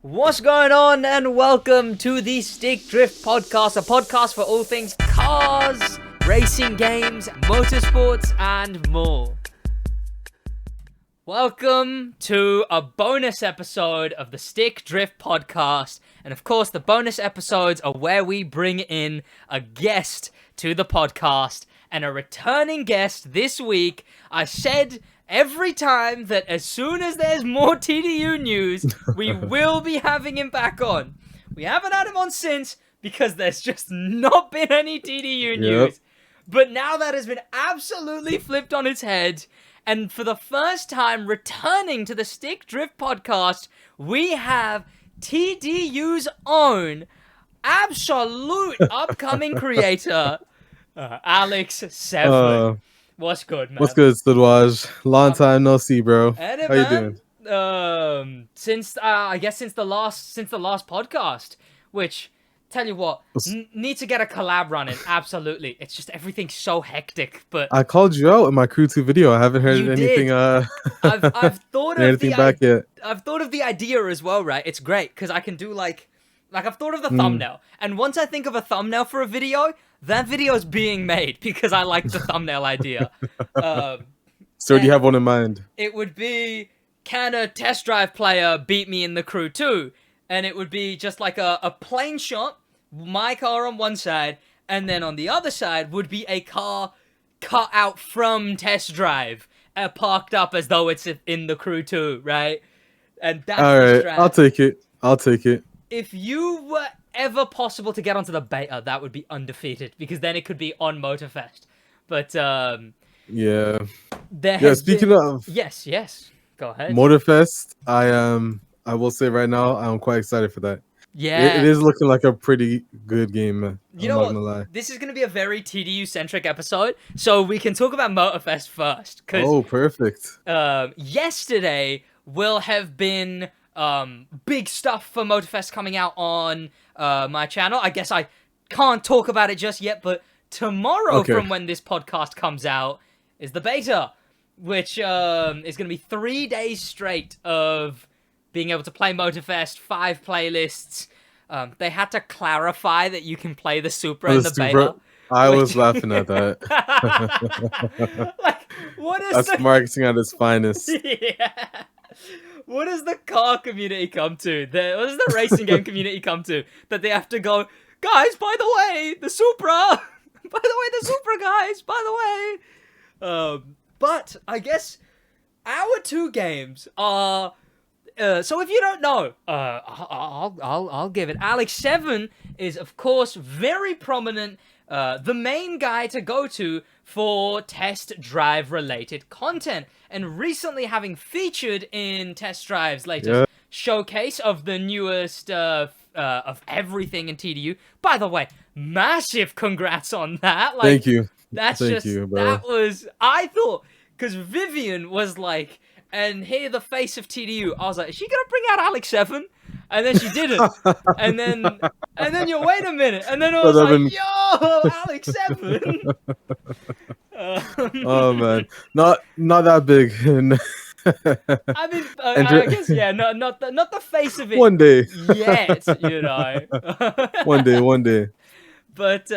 What's going on, and welcome to the Stick Drift Podcast, a podcast for all things cars, racing games, motorsports, and more. Welcome to a bonus episode of the Stick Drift Podcast, and of course the bonus episodes are where we bring in a guest to the podcast, and a returning guest this week. I said every time that as soon as there's more TDU news, we will be having him back on. We haven't had him on since because there's just not been any TDU news. But now that has been absolutely flipped on its head. And for the first time returning to the Stick Drift Podcast, we have TDU's own absolute upcoming creator, Alex7. What's good, man? What's good, SidWaj? Long time no see, bro. How you doing? Since the last podcast, which tell you what, need to get a collab running. Absolutely, it's just everything's so hectic. But I called you out in my Crew 2 video. I haven't heard anything. I've thought of anything back yet. I've thought of the idea as well, right? It's great because I can do like I've thought of the thumbnail, and once I think of a thumbnail for a video, that video is being made because I like the thumbnail idea. So do you have one in mind? It would be, can a test drive player beat me in the Crew 2? And it would be just like a plain shot, my car on one side, and then on the other side would be a car cut out from test drive, parked up as though it's in the Crew 2, right? And that's all right. I'll take it. If you were ever possible to get onto the beta, that would be undefeated, because then it could be on Motorfest. But yeah. Speaking of yes, go ahead. Motorfest, I will say right now, I'm quite excited for that. Yeah, it is looking like a pretty good game, man. You know what? This is going to be a very TDU-centric episode, so we can talk about Motorfest first. Oh, perfect. Yesterday will have been big stuff for Motorfest coming out on my channel. I guess I can't talk about it just yet, but tomorrow, from when this podcast comes out, is the beta, which is going to be 3 days straight of being able to play Motorfest, 5 playlists. They had to clarify that you can play the Supra in the beta. I was laughing at that. Like, what is That's marketing at its finest. Yeah. What does the car community come to? What does the racing game community come to? That they have to go, guys, by the way, the Supra! By the way, the Supra, guys! By the way! But, I guess, our 2 games are... so if you don't know, I'll give it. Alex7 is, of course, very prominent, the main guy to go to for test drive related content, and recently having featured in Test Drive's latest showcase of the newest of everything in TDU. By the way, massive congrats on that. Like, Thank you. Thank you, bro. That was, I thought, because Vivian was like, and here the face of TDU. I was like, is she gonna bring out Alex7? And then she didn't. and then you wait a minute, and then I was like, yo, Alex7. Oh man, not that big. I mean, I guess not the face of it. One day, yet, you know. one day. But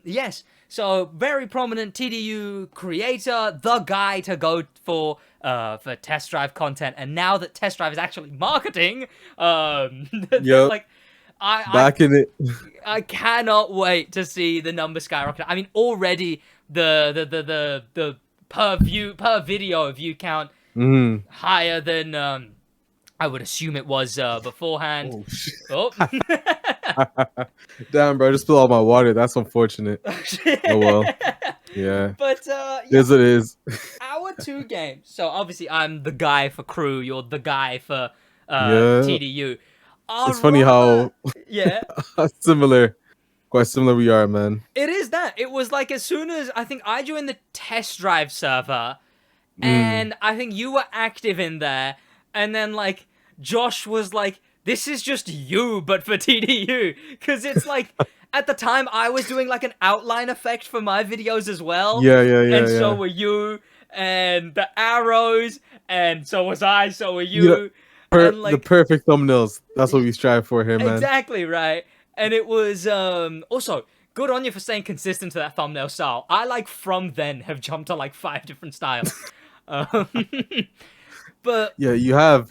yes. So, very prominent TDU creator, the guy to go for Test Drive content. And now that Test Drive is actually marketing, like, I cannot wait to see the numbers skyrocket. I mean, already the per video view count higher than I would assume it was beforehand. Oh. Damn, bro, I just spilled all my water. That's unfortunate. Oh well. Yeah. But yes, it is. Our 2 games. So obviously I'm the guy for Crew, you're the guy for TDU. It's funny how quite similar we are, man. It is that. It was like as soon as I think I joined the Test Drive server, and I think you were active in there, and then like Josh was like, this is just you, but for TDU. Because it's like, at the time, I was doing like an outline effect for my videos as well. Yeah. And so were you, and the arrows, and so was I, so were you. and like the perfect thumbnails. That's what we strive for here, man. exactly right. And it was also good on you for staying consistent to that thumbnail style. I like from then have jumped to like 5 different styles. um, but Yeah, you have,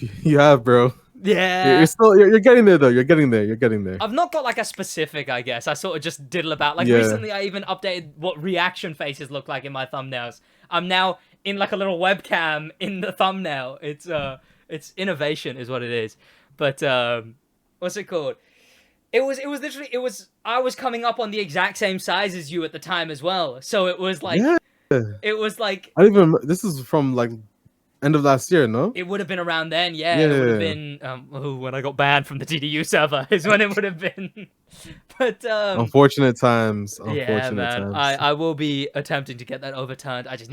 bro. yeah, You're getting there though. You're getting there. I've not got like a specific, I guess. I sort of just diddle about. Like Yeah. recently, I even updated what reaction faces look like in my thumbnails. I'm now in like a little webcam in the thumbnail. It's innovation, is what it is. But what's it called? It was literally I was coming up on the exact same size as you at the time as well. So it was like Yeah. it was like I don't even. This is from like end of last year, no? it would have been around then, yeah. It would have been when I got banned from the TDU server is when it would have been. But unfortunate times. yeah, Unfortunate man. times. I will be attempting to get that overturned. I just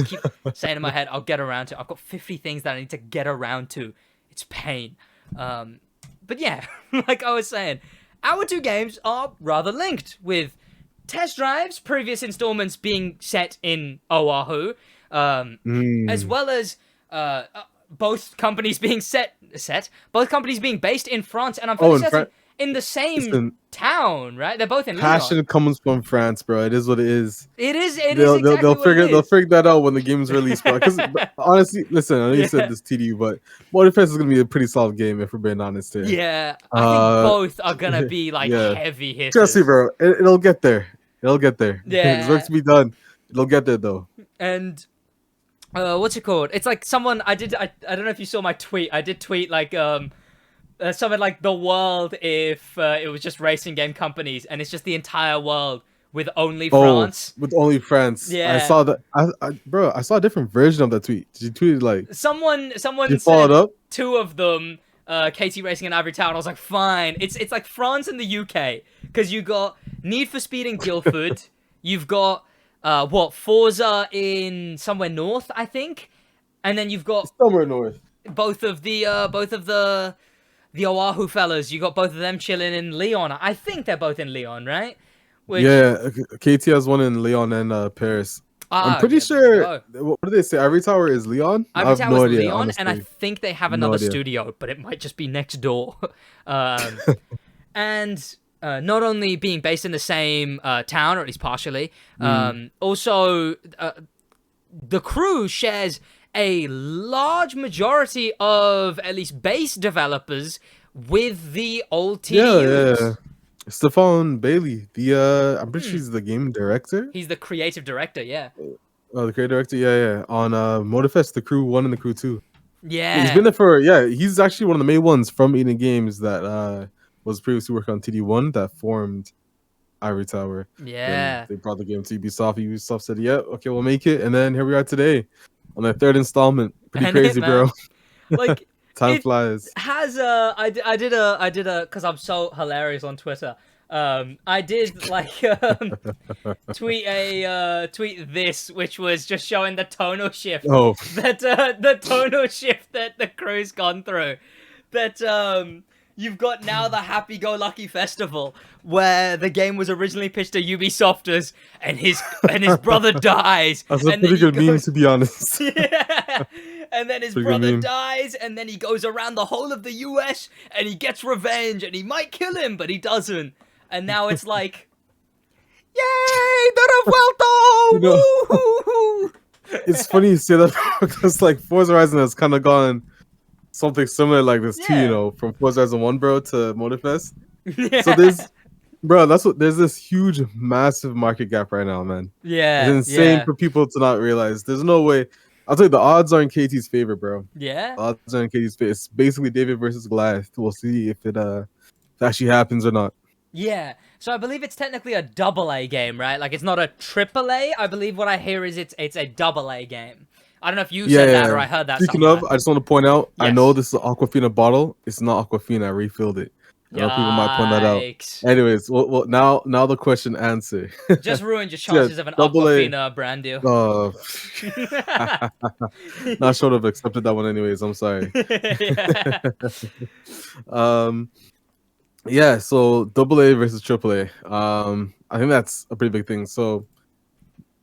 keep saying in my head, I'll get around to it. I've got 50 things that I need to get around to. It's pain. But yeah, like I was saying, our two games are rather linked, with test drives, previous installments being set in Oahu, as well as both companies being both companies being based in France, and I'm fairly certain in the same town, right? They're both in Passion Lyon. comes from France, bro. It is what it is. It is They'll figure that out when the game's released, bro. Because honestly, listen, I know you said this TDU, but Motorsports is gonna be a pretty solid game if we're being honest here. Yeah, I think both are gonna be like heavy hitters. Trust me, bro. It'll get there. It'll get there. Yeah, there's work to be done. It'll get there though. And what's it called? It's like someone I don't know if you saw my tweet. I did tweet like something like the world if it was just racing game companies, and it's just the entire world with only France. With only France. Yeah, I saw that. Bro, I saw a different version of that tweet. Did you tweet it like someone you followed up? Two of them, KT Racing and Ivory Town. I was like, fine. It's like France and the UK, because you got Need for Speed in Guildford. You've got Forza in somewhere north, I think, and then you've got somewhere north. Both of the Oahu fellas. You got both of them chilling in Lyon. I think they're both in Lyon, right? Yeah, KT has one in Lyon and Paris. I'm pretty sure. What do they say? Ivory Tower is Lyon? Ivory Tower is Lyon, honestly. And I think they have another studio, but it might just be next door. And not only being based in the same town, or at least partially, also the crew shares a large majority of at least base developers with the old TDUs. Yeah. Stefan Bailey, I'm pretty sure he's the game director. He's the creative director, yeah. Oh, the creative director, yeah. On Motorfest, the crew 1 and the crew 2. Yeah. He's been there he's actually one of the main ones from Eden Games that was previously working on TD1 that formed Ivory Tower. Yeah. Then they brought the game to Ubisoft. Ubisoft said, yeah, okay, we'll make it. And then here we are today on the 3rd installment. Pretty crazy, bro. Like, time flies. Has I did a because I'm so hilarious on Twitter. I did like tweet this, which was just showing the tonal shift. Oh, that the tonal shift that the crew's gone through. That you've got now the Happy-Go-Lucky Festival, where the game was originally pitched to Ubisofters, and his brother dies. That's a pretty good meme, to be honest. Yeah. And then his brother dies, and then he goes around the whole of the US, and he gets revenge, and he might kill him, but he doesn't. And now it's like, yay, the Revuelto! It's funny you say that, because like Forza Horizon has kind of gone something similar like this too, you know, from Forza Horizon 1, bro, to Motorfest. Yeah. So there's this huge, massive market gap right now, man. Yeah. It's insane for people to not realize. There's no way. I'll tell you, the odds are in KT's favor, bro. Yeah. The odds are in KT's favor. It's basically David versus Goliath. We'll see if it actually happens or not. Yeah. So I believe it's technically a AA game, right? Like it's not a AAA. I believe what I hear is it's a AA game. I don't know if you said that or I heard that. Speaking of, I just want to point out, I know this is an Aquafina bottle. It's not Aquafina. I refilled it. I know people might point that out. Anyways, well, now the question answer. Just ruined your chances of an Aquafina brand deal. Not sure I've accepted that one anyways. I'm sorry. Yeah, so AA versus AAA. I think that's a pretty big thing. So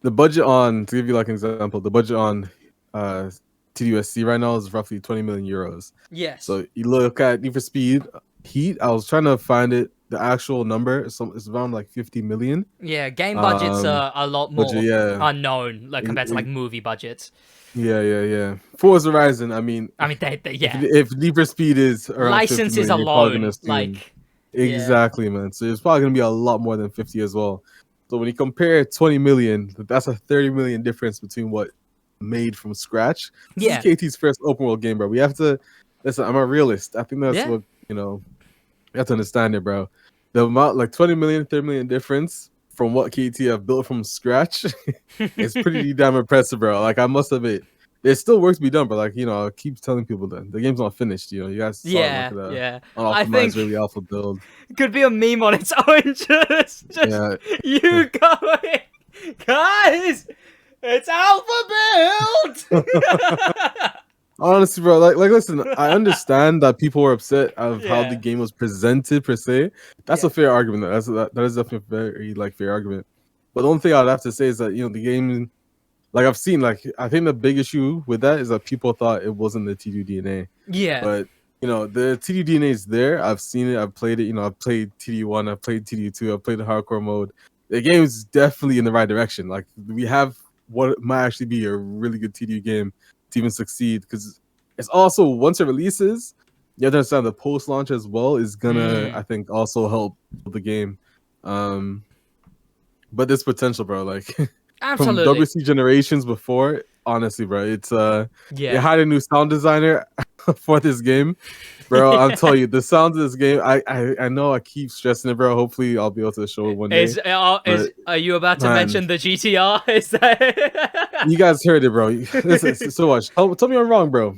the budget on, to give you like an example, the budget on TDUSD right now is roughly 20 million euros. Yes. So you look at Need for Speed Heat. I was trying to find it, the actual number. It's around like 50 million. Yeah, game budgets are a lot more unknown, like compared to like movie budgets. Yeah. Forza Horizon. I mean, yeah. If Need for Speed is around licenses 50 million, alone, like exactly, man. So it's probably gonna be a lot more than 50 as well. So when you compare 20 million, that's a 30 million difference between what made from scratch. This is KT's first open world game, bro. We have to listen. I'm a realist. I think that's what you have to understand it, bro. The amount, like 20 million, 30 million difference from what KT have built from scratch is pretty damn impressive, bro. Like I must admit, there's still work to be done, but like I keep telling people that the game's not finished. You guys start looking at optimized really alpha build. It could be a meme on its own. just you going, guys. It's alpha build. Honestly, bro, like listen, I understand that people were upset of how the game was presented per se. That's a fair argument. That is definitely a very fair argument. But the only thing I'd have to say is that the game, like I've seen, like I think the big issue with that is that people thought it wasn't the T2 DNA. Yeah. But the T2 DNA is there. I've seen it. I've played it. I've played TD1. I've played TD2. I've played the hardcore mode. The game is definitely in the right direction. Like we have what might actually be a really good TD game to even succeed, because it's also, once it releases, you have to understand the post launch as well is gonna I think also help the game. But there's potential, bro. Like absolutely from WC generations before, honestly, bro, it's they hired a new sound designer for this game, bro. I'm telling you, the sound of this game, I know I keep stressing it, bro. Hopefully I'll be able to show it one day. Are you about to mention the GTR? Is that you guys heard it, bro? Listen, SidWaj, tell me I'm wrong, bro.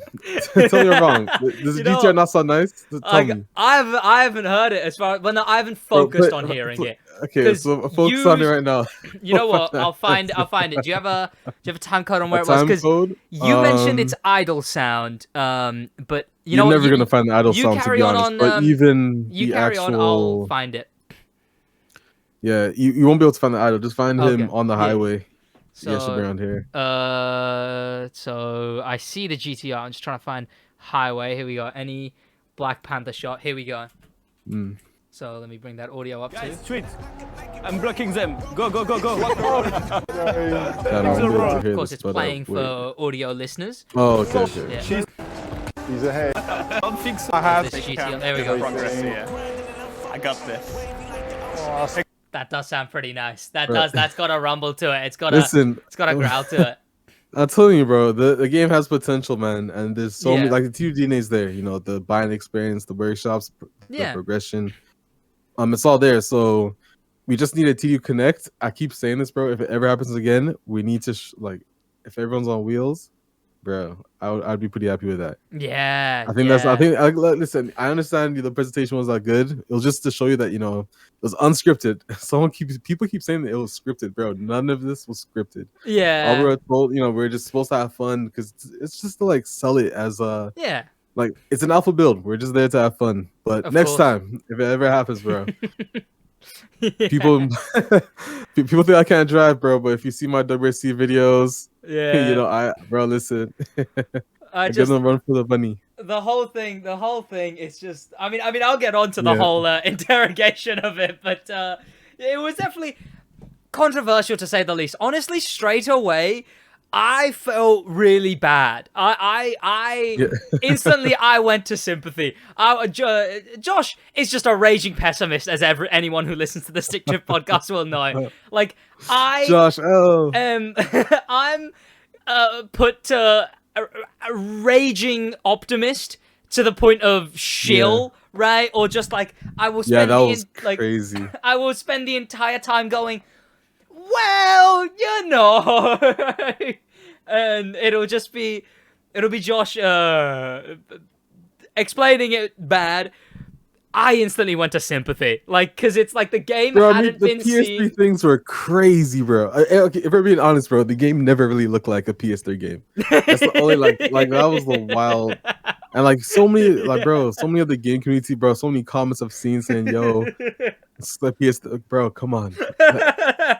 Tell me I'm wrong. Does the GTR not sound nice? Tell me. I haven't heard it as far. Well, no, I haven't focused on hearing it. Okay, so focus on it right now. You know what? I'll find it. Do you have a time code on where it was? Because you mentioned its idle sound, but you're never gonna find the idle sound, to be honest. But even you carry on, I'll find it. Yeah, you won't be able to find the idol. Just find him on the highway. So, should be around here. So I see the GTR. I'm just trying to find highway. Here we go. Any Black Panther shot. Here we go. So let me bring that audio up too. Tweet. I'm blocking them. Go. Of course, it's playing for audio listeners. Oh, okay. Yeah. He's ahead. I don't think so. I have this GTR. There we go. Progress here. I got this. That does sound pretty nice. That's got a rumble to it. It's got a growl to it. I'm telling you, bro, the game has potential, man, and there's so many, like the TU DNA is there. The buying experience, the workshops, the progression. It's all there. So we just need a TU Connect. I keep saying this, bro. If it ever happens again, we need to if everyone's on wheels, bro, I'd be pretty happy with that. Yeah, I think listen, I understand the presentation was not good. It was just to show you that it was unscripted. People keep saying that it was scripted, bro. None of this was scripted. Yeah, all we were told, we're just supposed to have fun because it's just to sell it as it's an alpha build. We're just there to have fun. But next time, if it ever happens, bro. People think I can't drive, bro, but if you see my WRC videos, bro, listen. I just run for the money. The whole thing is just I mean I'll get on to the whole interrogation of it, but it was definitely controversial to say the least. Honestly, straight away I felt really bad. I instantly I went to sympathy. Josh is just a raging pessimist, as anyone who listens to the Stick Drift podcast will know. Like I'm put to a raging optimist to the point of shill, right? Or just I will spend crazy. I will spend the entire time going, well, and it'll be Josh explaining it bad. I instantly went to sympathy, because it's the game hadn't been seen. The PS3 things were crazy, bro. Okay, if we're being honest, bro, the game never really looked like a PS3 game. That's the only that was the wild, and so many so many of the game community, bro, so many comments I've seen saying, "Yo, It's the PS, bro. Come on,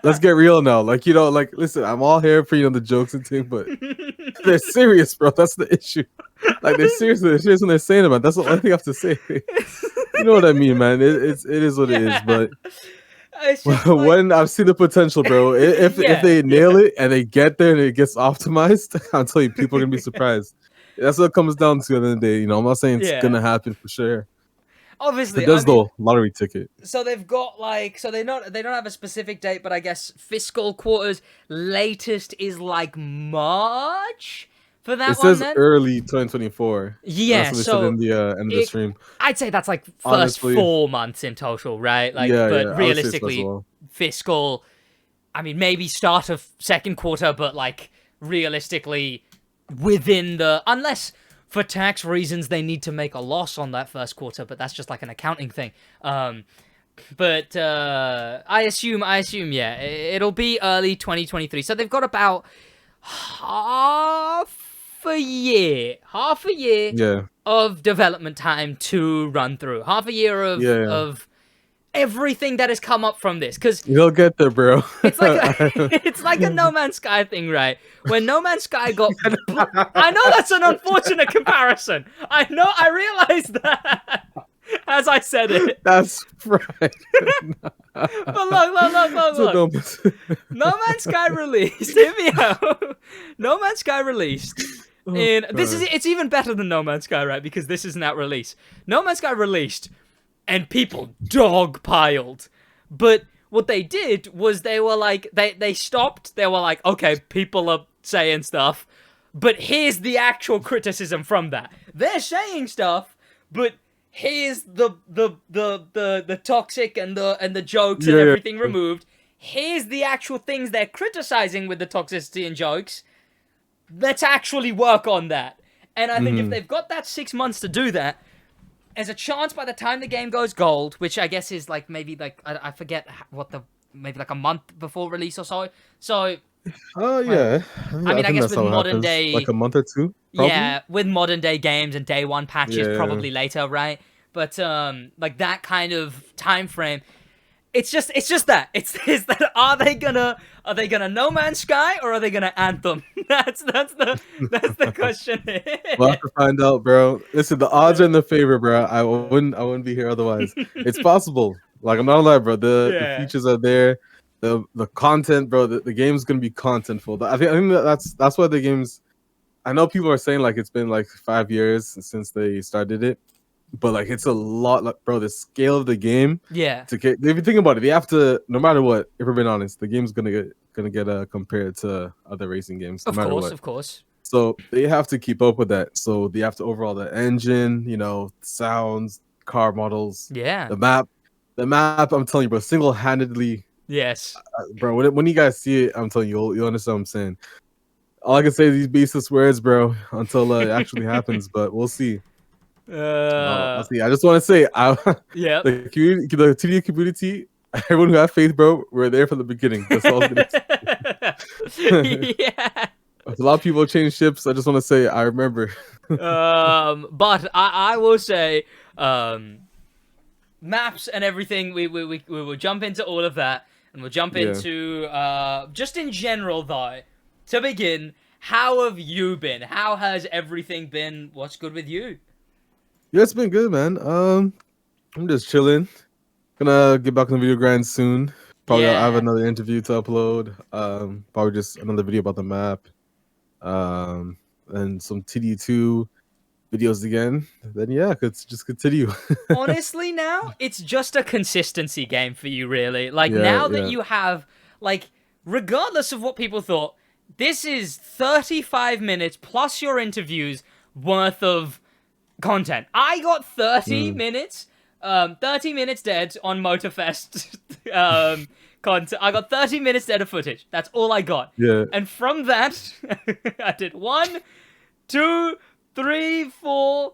let's get real now. Like like listen, I'm all here for the jokes and things, but they're serious, bro. That's the issue. Like they're serious. They're serious when they're saying it, man. That's the only thing I have to say. You know what I mean, man? It is what it is. But It's just like, when I've seen the potential, bro, if they nail it and they get there and it gets optimized, I'll tell you, people are gonna be surprised. That's what it comes down to at the end of the day. I'm not saying it's gonna happen for sure. obviously, It does though. Lottery ticket. So they've got they don't have a specific date, but I guess fiscal quarters latest is like March for that It one. says Then early 2024. yeah, That's what they so said in the end of the stream. I'd say that's like first Honestly, 4 months in total, right? Like, yeah, but I would say it's realistically, first of all. fiscal. I mean, maybe start of second quarter, but like realistically, within the unless for tax reasons they need to make a loss on that first quarter, but that's just like an accounting thing. But I assume, yeah, it'll be early 2023. So they've got about half a year Yeah. of development time to run through. Half a year of everything that has come up from this, because You'll get there, bro. it's like a No Man's Sky thing, right? When No Man's Sky got, I know that's an unfortunate comparison. I know, I realized that as I said it. That's right. But look. No Man's Sky released. Hear me out. No Man's Sky released. It's even better than No Man's Sky, right? Because this isn't out release. No Man's Sky released. And people dogpiled. But what they did was they were like, they stopped. They were like, okay, people are saying stuff, but here's the actual criticism from that. They're saying stuff, but here's the toxic and the jokes and everything removed. Here's the actual things they're criticizing with the toxicity and jokes. Let's actually work on that. And I think if they've got that 6 months to do that, there's a chance by the time the game goes gold, which I guess is like maybe like I forget maybe like a month before release or so. So yeah. I mean, I guess with modern day, like a month or two. Probably? Yeah, with modern day games and day one patches probably later, right? But like that kind of time frame. It's just that. It's that are they gonna No Man's Sky or are they gonna Anthem? That's the question. We'll have to find out, bro. Listen, the odds are in the favor, bro. I wouldn't be here otherwise. It's possible. Like, I'm not gonna lie, bro. The features are there. The content, bro. The game's gonna be contentful. I think that's why the game's. I know people are saying like it's been like 5 years since they started it. But like it's a lot, like, bro. The scale of the game, if you think about it, they have to. No matter what, if we're being honest, the game's gonna get compared to other racing games. No matter what. Of course. So they have to keep up with that. So they have to overhaul the engine, sounds, car models, the map. The map, I'm telling you, bro, single-handedly. Yes, bro. When you guys see it, I'm telling you, you'll understand what I'm saying. All I can say is these baseless words, bro, until it actually happens. But we'll see. I'll see. I just want to say, the TD community, everyone who have faith, bro, we're there from the beginning. That's all I'm gonna say. A lot of people change ships. I just want to say, I remember. But I will say, maps and everything. We will jump into all of that, and we'll jump into just in general though. To begin, how have you been? How has everything been? What's good with you? Yeah, it's been good, man. I'm just chilling. Gonna get back on the video grind soon. Probably I have another interview to upload. Probably just another video about the map. And some TD2 videos again. Then could just continue. Honestly, now it's just a consistency game for you, really. Like now that you have, like, regardless of what people thought, this is 35 minutes plus your interviews worth of content. I got 30 minutes, 30 minutes dead on Motorfest content. I got 30 minutes dead of footage. That's all I got. Yeah. And from that, I did 1, 2, 3, 4,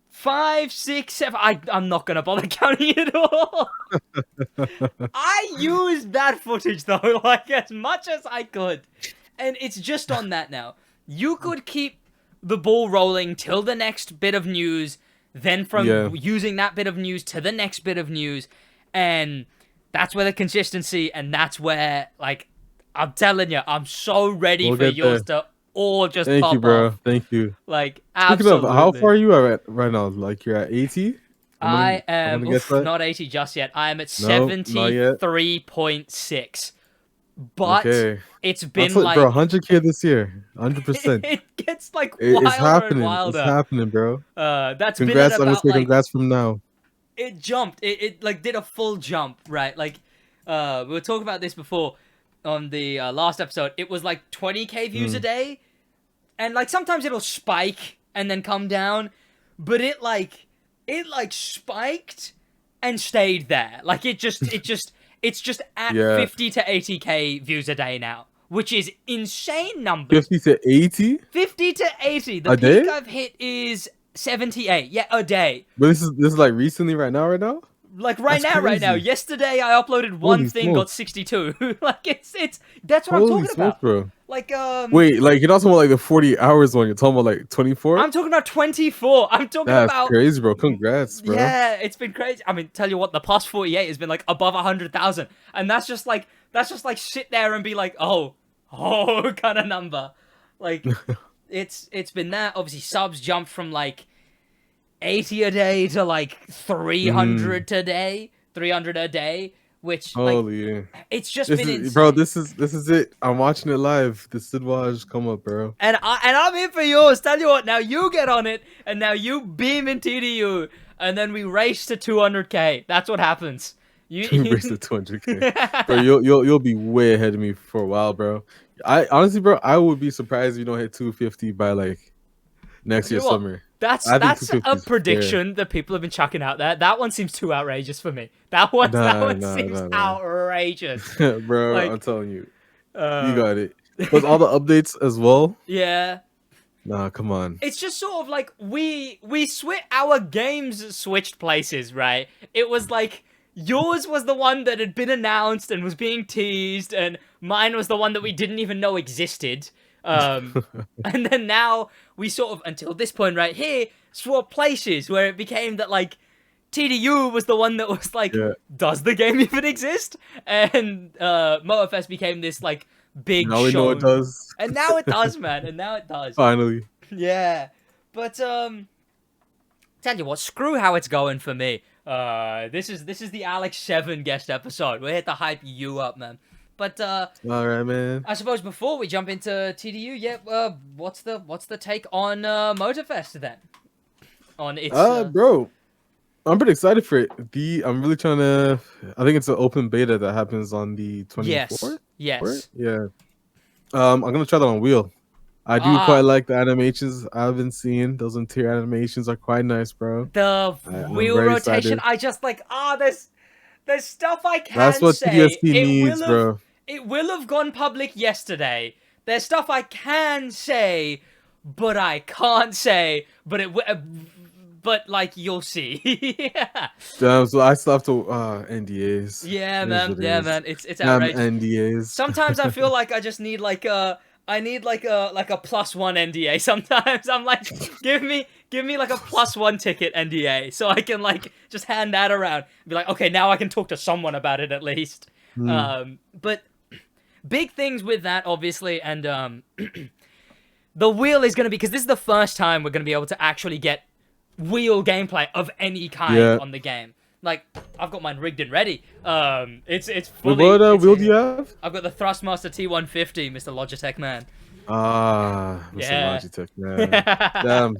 5, 6, 7. I'm not gonna bother counting it all. I used that footage though, like as much as I could, and it's just on that now. You could keep the ball rolling till the next bit of news, then from using that bit of news to the next bit of news, And that's where the consistency, and that's where, like, I'm telling you, I'm so ready We'll for get yours there. to all just Thank pop you, bro. off. Thank you. Like, Speaking absolutely. of, how far are you at right now? Like you're at 80? I I'm am gonna guess that. not 80 just yet. I am at No, not yet. 73.6. But Okay. it's been That's like, like bro, 100K this year. 100%. it gets like It's wilder and happening. It's wilder. happening, bro. That's been at Congrats. I'm gonna about say like congrats from now. it jumped. It like did a full jump, right? Like we were talking about this before on the last episode. It was like 20K views a day, and like sometimes it'll spike and then come down, but it like spiked and stayed there. Like it's just at 50 to 80K views a day now, which is insane numbers. 50 to 80? 50 to 80. The A peak day? I've hit is 78. Yeah, a day. But this is like recently, right now. Like right That's now. crazy. Yesterday I uploaded one Holy thing, got smokes. 62. Like it's that's what I'm Holy talking smokes, about. bro. Like Wait, like you're not talking about like the 40 hours one. You're talking about like 24. I'm talking about 24. I'm talking That's about crazy, bro. Congrats, bro. Yeah, it's been crazy. I mean, tell you what, the past 48 has been like above 100,000, and that's just like sit there and be like, oh kind of number. Like it's been that. Obviously, subs jumped from like 80 a day to like 300 today, 300 a day, which like Holy, yeah. it's just This been is, insane. bro. This is it. I'm watching it live. The SidWaj come up, bro. And I'm here for yours. Tell you what, now you get on it, and now you beam in TDU, and then we race to 200K. That's what happens. You Race to 200K, bro. You'll be way ahead of me for a while, bro. I honestly, bro, I would be surprised if you don't hit 250 by like next year You know what? summer. That's I think a 250 is prediction that people have been chucking out there. That one seems too outrageous for me. That one seems nah. outrageous. fair. Bro, Like, I'm telling you, you Uh, got it. Plus all the updates as well. yeah. Nah, come on. It's just sort of like we our games switched places, right? It was like yours was the one that had been announced and was being teased, and mine was the one that we didn't even know existed. And then now we sort of, until this point right here, swapped places where it became that like TDU was the one that was like, does the game even exist? And Motorfest became this like big Now we know it show. does. And now it does, man. And now it does. Finally. Yeah. But tell you what, screw how it's going for me. This is the Alex7 guest episode. We're here to hype you up, man. But All right, man. I suppose before we jump into TDU, what's the take on Motorfest then? On its bro, I'm pretty excited for it. I'm really trying to. I think it's an open beta that happens on the 24th. Yes. Yeah. I'm gonna try that on wheel. I do quite like the animations I've been seeing. Those interior animations are quite nice, bro. The wheel very rotation. excited. I just like there's stuff I can That's what say. TDSP needs, bro. It will have gone public yesterday. There's stuff I can say, but I can't say. But but like you'll see. Yeah. Damn, so I still have to NDAs. Yeah, It is man. what it Yeah, is. man. It's Damn outrageous. NDAs. Sometimes I feel like I just need like a +1 NDA. Sometimes I'm like, give me like a +1 ticket NDA so I can like just hand that around and be like, okay, now I can talk to someone about it at least. But big things with that, obviously, and the wheel is going to be, because this is the first time we're going to be able to actually get wheel gameplay of any kind on the game. Like, I've got mine rigged and ready. It's fully... What wheel do you have? I've got the Thrustmaster T150, Mr. Logitech man. Mr. Yeah. Logitech, man. Damn.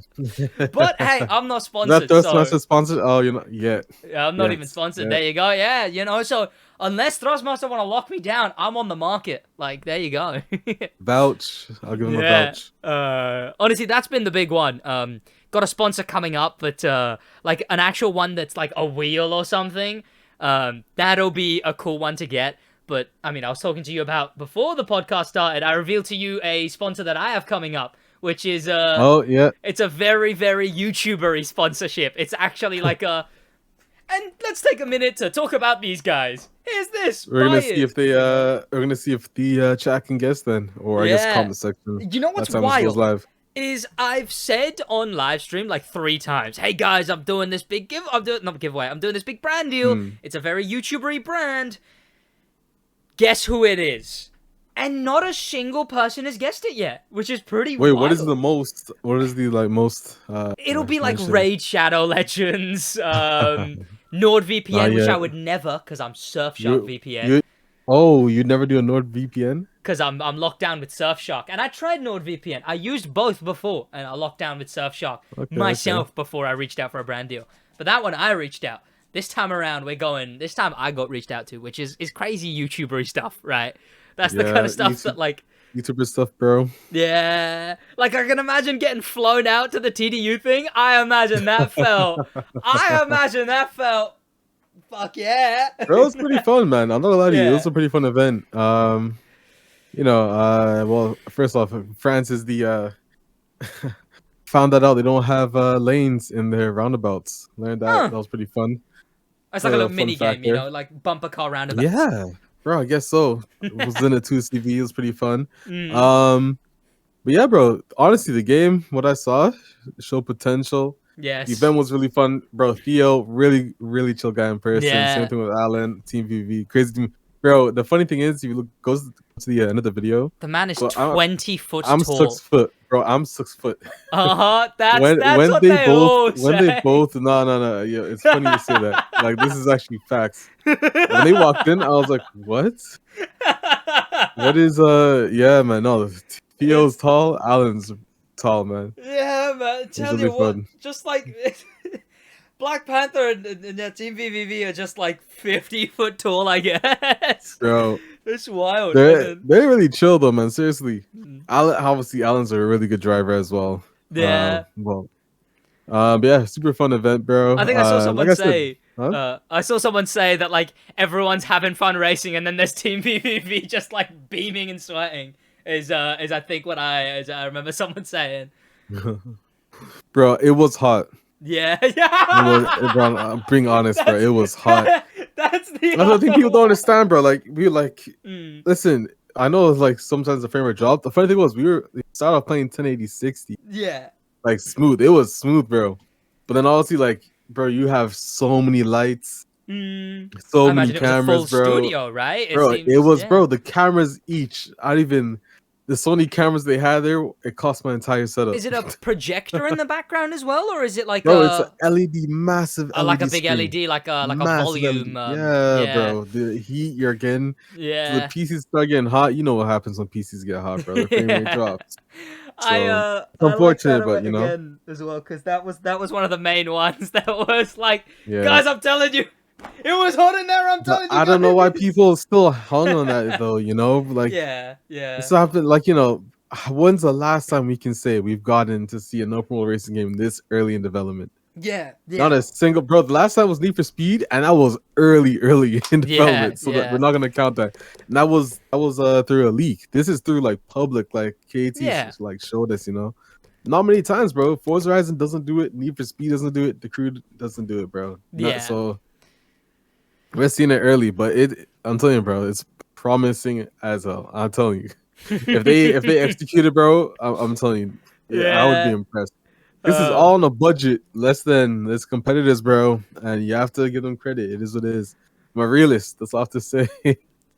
But hey, I'm not sponsored. That so... Thrustmaster sponsored? Oh, you're not yet. I'm not even sponsored. There you go. Yeah, you know, so unless Thrustmaster want to lock me down, I'm on the market. Like, there you go. Vouch. I'll give him a vouch. Honestly, that's been the big one. Got a sponsor coming up, but like an actual one that's like a wheel or something. That'll be a cool one to get. But I mean, I was talking to you about before the podcast started. I revealed to you a sponsor that I have coming up, which is it's a very, very YouTuber-y sponsorship. It's actually like a. And let's take a minute to talk about these guys. Here's this. We're gonna see if they we're gonna see if the chat can guess then, or I guess comment section. You know what's That's how this goes wild? live. is I've said on live stream like 3 times, hey guys, I'm doing this big I'm doing this big brand deal. It's a very YouTuber-y brand. Guess who it is? And not a single person has guessed it yet, which is pretty Wait, wild. what is the most? What is the like most? It'll be like mentioned? Raid Shadow Legends, NordVPN, which I would never, because I'm Surfshark VPN. You'd never do a NordVPN? Because I'm locked down with Surfshark. And I tried NordVPN. I used both before, and I locked down with Surfshark myself before I reached out for a brand deal. But that one, I reached out. This time around, this time I got reached out to, which is crazy YouTuber-y stuff, right? That's the kind of stuff that, like... YouTuber stuff, bro. Yeah. Like, I can imagine getting flown out to the TDU thing. I imagine that felt... Fuck yeah. Bro, it was pretty fun, man. I'm not gonna lie to you. It was a pretty fun event. Well, first off, France is the... found that out. They don't have lanes in their roundabouts. Learned that. That was pretty fun. It's like a little mini game, you know, like bumper car roundabouts. Yeah, bro, I guess so. It was in a 2CV. It was pretty fun. But yeah, bro, honestly, the game, what I saw, showed potential. Yes. The event was really fun, bro. Theo, really, really chill guy in person. Yeah. Same thing with Alan, Team VV. Crazy team. Bro, the funny thing is, if you goes to the end of the video, the man is 20 foot I'm tall. 6 foot, bro. I'm 6 foot. That's when what they they both, all when say. they both, no. Yeah, it's funny you say that. Like, this is actually facts. When they walked in, I was like, what? What is yeah, man. No, Theo's tall. Alan's tall, man. Yeah, man. Tell you what, just like Black Panther and Team VVV are just like 50 foot tall, I guess. Bro, it's wild. They're really chill though, man. Seriously, obviously Alan's a really good driver as well. Yeah. But yeah, super fun event, bro. I think I saw someone say. Huh? I saw someone say that like everyone's having fun racing, and then there's Team VVV just like beaming and sweating. Is I think what I remember someone saying. Bro, it was hot. Yeah. Bro, I'm being honest, bro. It was hot. That's I don't think people don't understand, bro. Like listen. I know like sometimes the frame rate dropped. The funny thing was we started off playing 1080 60. Yeah. Like smooth. It was smooth, bro. But then obviously, like, bro, you have so many lights, so many cameras, bro. Studio, right? It was, bro. The cameras each. The Sony cameras they had there. It cost my entire setup. Is it a projector in the background as well, or is it like it's an LED, massive LED like a big screen. LED, like a volume? Yeah, bro. The heat you're getting. Yeah. So the PCs start getting hot. You know what happens when PCs get hot, bro. The frame rate drops. So, unfortunate, but you know, again as well, because that was one of the main ones that was like, guys, I'm telling you, it was hot in there. I'm telling you. I don't know why people still hung on that though. You know, like It's happened. Like, you know, when's the last time we can say we've gotten to see an open world racing game this early in development? Yeah. Not a single, bro. The last time was Need for Speed, and that was early in development. So that we're not gonna count that. And that was through a leak. This is through like public, like KT like showed us. You know, not many times, bro. Forza Horizon doesn't do it. Need for Speed doesn't do it. The Crew doesn't do it, bro. So we're seeing it early, but I'm telling you, bro, it's promising as hell. I'm telling you, if they execute it, bro, I'm telling you, I would be impressed. This is all on a budget less than its competitors, bro, and you have to give them credit. It is what it is. I'm a realist. That's all I have to say.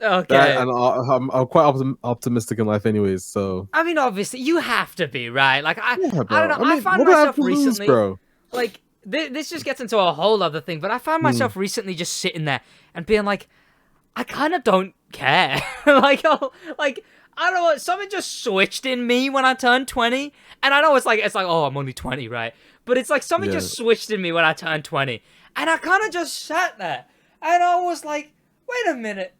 Okay. And I'm quite optimistic in life, anyways. So I mean, obviously, you have to be, right. Like I don't know. I find what do I have myself to lose, recently, bro? like this just gets into a whole other thing. But I find myself recently just sitting there and being like, I kind of don't care. I don't know, something just switched in me when I turned 20. And I know it's like, oh, I'm only 20, right? But it's like something just switched in me when I turned 20. And I kind of just sat there. And I was like, wait a minute.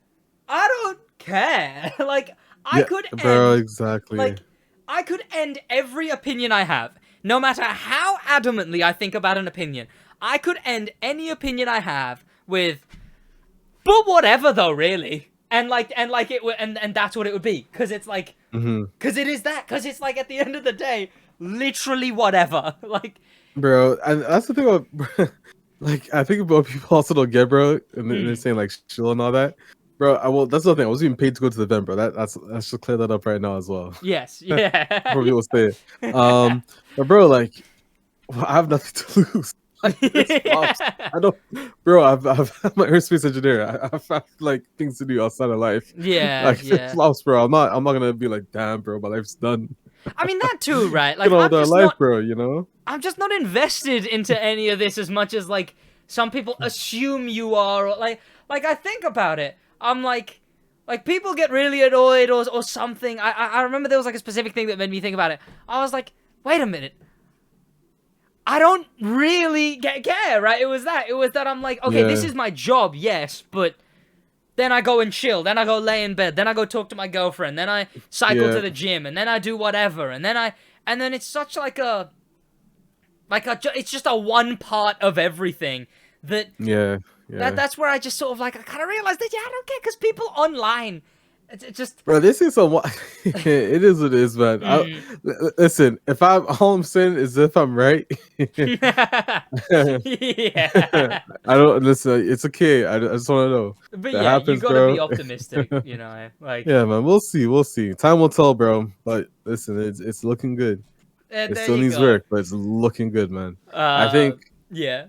I don't care. Like, I could end... Bro, exactly. Like, I could end every opinion I have. No matter how adamantly I think about an opinion. I could end any opinion I have with... But whatever, though, really. And that's what it would be, because it's like, because it is that, because it's like at the end of the day, literally whatever, like, bro. And that's the thing about, like, I think about people also don't get, bro, and they're saying like chill and all that. Well, that's the thing. I was being paid to go to the event, bro. I should clear that up right now as well. Yes, yeah. Before people say it. But bro, like, I have nothing to lose. Like, this flops. I don't, bro. I'm an aerospace engineer. I've had like things to do outside of life. Yeah, Like, yeah. it flops, bro. I'm not gonna be like, damn, bro, my life's done. I mean that too, right? Like, You know, I'm their just life, not. bro. You know. I'm just not invested into any of this as much as like some people assume you are. Or, like I think about it. I'm like people get really annoyed or something. I remember there was like a specific thing that made me think about it. I was like, wait a minute. I don't really care, right? It was that I'm like, okay, this is my job, yes, but then I go and chill, then I go lay in bed, then I go talk to my girlfriend, then I cycle to the gym, and then I do whatever, and then it's such it's just a one part of everything that that's where I just sort of like I kind of realized that I don't care because people online. It just bro, this is it is what it is, man. Listen, if all I'm saying is if I'm right, yeah. I don't listen. It's okay. I just want to know. But that yeah, happens, you gotta bro. be optimistic, you know. Like yeah, man. We'll see. Time will tell, bro. But listen, it's looking good. It there still you needs go. work, but it's looking good, man. I think. Yeah.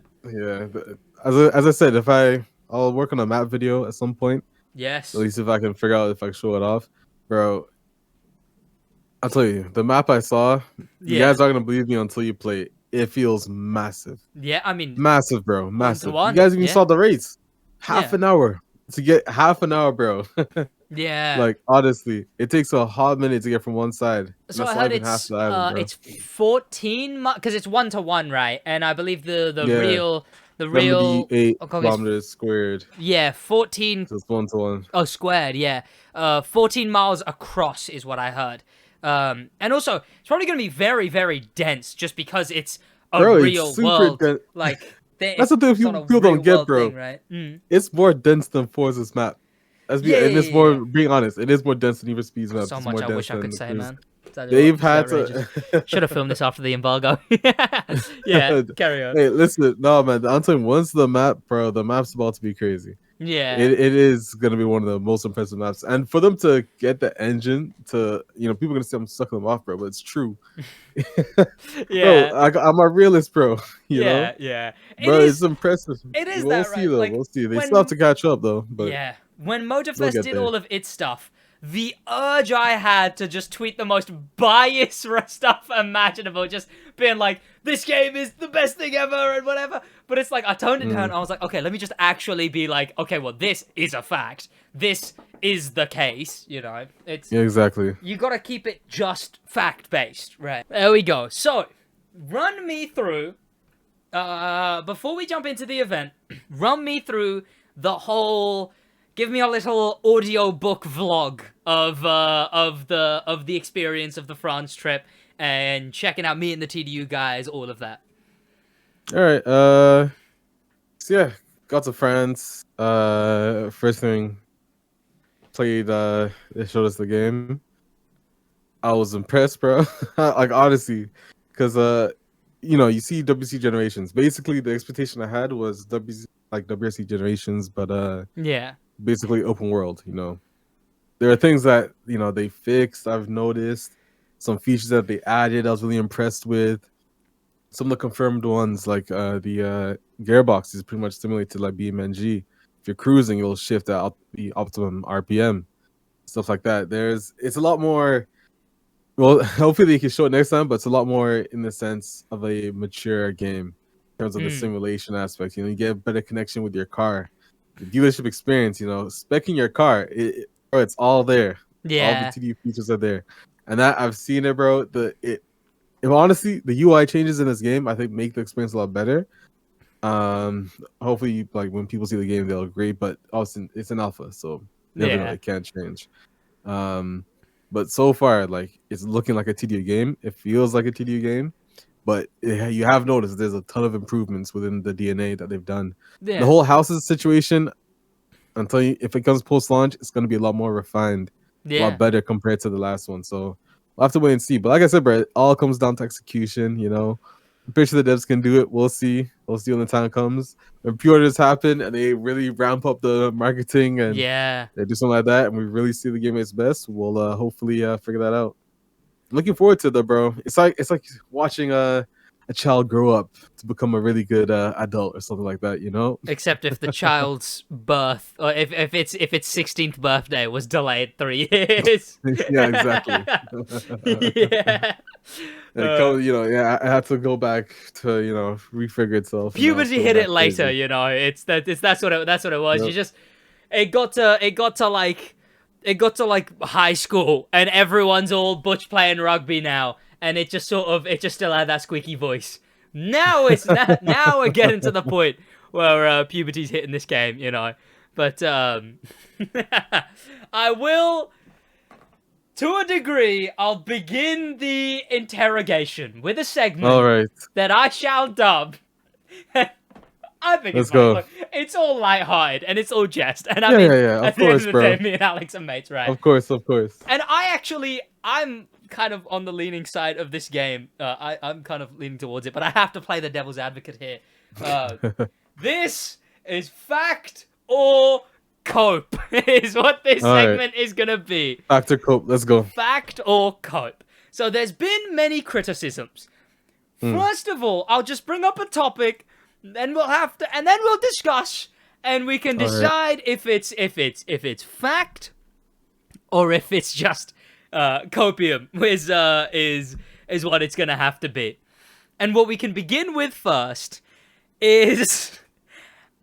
As I said, I'll work on a map video at some point. Yes. At least if I can figure out if I can show it off, bro. I'll tell you, the map I saw, you guys aren't gonna believe me until you play it. It feels massive. Yeah, I mean, massive, bro, massive. 1-to-1, You guys even saw the race. Half Yeah. an hour to get half an hour, bro. yeah. Like honestly, it takes a hot minute to get from one side. So That's I not heard even half the island, bro. it's 14 because it's 1-to-1, right? And I believe the Yeah. real 78 okay, kilometers squared. yeah, 14 So it's 1-to-1. oh squared, yeah. 14 miles across is what I heard. And also it's probably going to be very, very dense just because it's a Bro, it's real super world. dense. Like That's the thing people don't get, bro. Thing, right? It's more dense than Forza's map. And it's more, being honest, it is more dense than Need for Speed's map. So it's much more I dense wish I than could say, Cruise. man. They've had to. Should have filmed this after the embargo. yeah, carry on. Hey, listen, no, man. I'm telling you, once the map's about to be crazy. Yeah. It is gonna be one of the most impressive maps, and for them to get the engine to, people are gonna say I'm sucking them off, bro, but it's true. yeah, bro, I'm a realist, bro. You know, yeah. bro, it's impressive. It is we'll that see right? though. Like, we'll see. They when- still have to catch up though. But yeah. When They'll Motorfest get did there. all of its stuff, the urge I had to just tweet the most biased stuff imaginable, just being like, this game is the best thing ever and whatever. But it's like, I toned it down. I was like, okay, let me just actually be like, okay, well, this is a fact. This is the case, It's yeah, exactly. You gotta keep it just fact-based, right? There we go. So, run me through, before we jump into the event, run me through the whole, give me a little audiobook vlog of the experience of the France trip and checking out me and the TDU guys, all of that. All right. So yeah, got to France. First thing, played. They showed us the game. I was impressed, bro. Like honestly, because you see WC Generations. Basically, the expectation I had was WRC Generations, but Yeah. basically open world. There are things that they fixed. I've noticed some features that they added. I was really impressed with. Some of the confirmed ones, like the gearbox, is pretty much stimulated like BMNG. If you're cruising, you'll shift at the optimum RPM, stuff like that. It's a lot more. Well, hopefully they can show it next time, but it's a lot more in the sense of a mature game in terms of the simulation aspect. You get a better connection with your car, the dealership experience. Specing your car, bro, it's all there. Yeah. All the TD features are there, and that I've seen it, bro. If honestly the UI changes in this game, I think make the experience a lot better. Hopefully, like when people see the game, they'll agree. But also, it's an alpha, so never know, it can't change. But so far, like it's looking like a TDU game. It feels like a TDU game, but you have noticed there's a ton of improvements within the DNA that they've done. Yeah. The whole houses situation, I'm telling you, if it comes post launch, it's gonna be a lot more refined, a lot better compared to the last one. So we'll have to wait and see. But like I said, bro, it all comes down to execution. I'm pretty sure the devs can do it. We'll see. We'll see when the time comes. When pre-orders happen and they really ramp up the marketing and Yeah. they do something like that, and we really see the game at its best, we'll hopefully figure that out. I'm looking forward to it, though, bro. It's like watching a child grow up to become a really good adult or something like that, you know? Except if the child's birth, or if its 16th birthday was delayed 3 years. Yeah, exactly. Yeah. I had to go back to refigure itself. Puberty hit it later, you know. That's what it was. Yep. You just it got to like high school, and everyone's all butch playing rugby now, and it just still had that squeaky voice. Now now we're getting to the point where puberty's hitting this game, you know. But I will, to a degree, I'll begin the interrogation with a segment All right. that I shall dub. I think Let's go. It's all lighthearted and it's all jest. And I Yeah, mean, yeah, yeah. Of at the course, end of the bro. day, me and Alex are mates, right? Of course, of course. And I'm kind of on the leaning side of this game. I'm kind of leaning towards it, but I have to play the devil's advocate here. This is fact or cope is what this All right. segment is going to be. Fact or cope. Let's go. Fact or cope. So there's been many criticisms. First of all, I'll just bring up a topic, then we'll discuss, and we can decide if it's fact or if it's just copium is what it's gonna have to be. And what we can begin with first is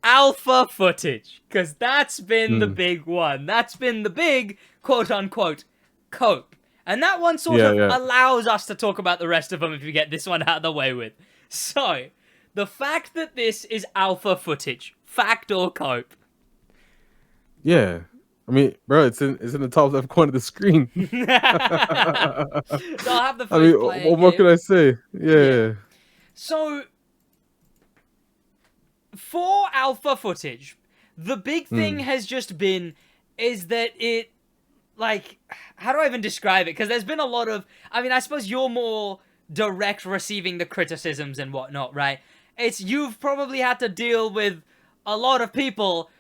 alpha footage, because that's been the big one. That's been the big quote unquote cope. And that one sort of allows us to talk about the rest of them if we get this one out of the way with. So, the fact that this is alpha footage, fact or cope? Yeah. I mean, bro, it's in the top left corner of the screen. So I'll have the I mean, play what more here. can I say? Yeah. So, for alpha footage, the big thing has just been is that it, like, how do I even describe it? Because there's been a lot of, I mean, I suppose you're more direct receiving the criticisms and whatnot, right? You've probably had to deal with a lot of people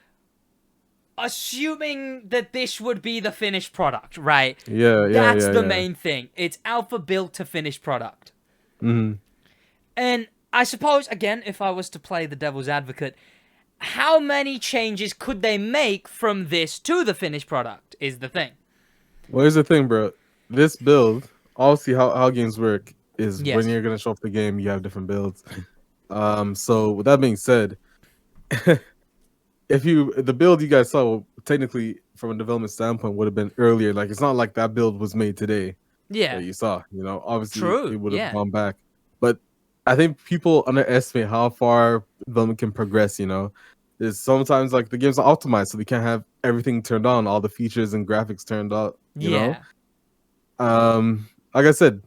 assuming that this would be the finished product, right? That's the main thing. It's alpha built to finished product. Mm-hmm. And I suppose, again, if I was to play the devil's advocate, how many changes could they make from this to the finished product is the thing. Well, here's the thing, bro. This build, obviously, how games work is when you're gonna show off the game, you have different builds. So with that being said, the build you guys saw, technically from a development standpoint, would have been earlier. Like, it's not like that build was made today. Yeah, That you saw, obviously True, it would have gone back. But I think people underestimate how far development can progress. There's sometimes like the game's not optimized, so they can't have everything turned on, all the features and graphics turned on. You know, like I said,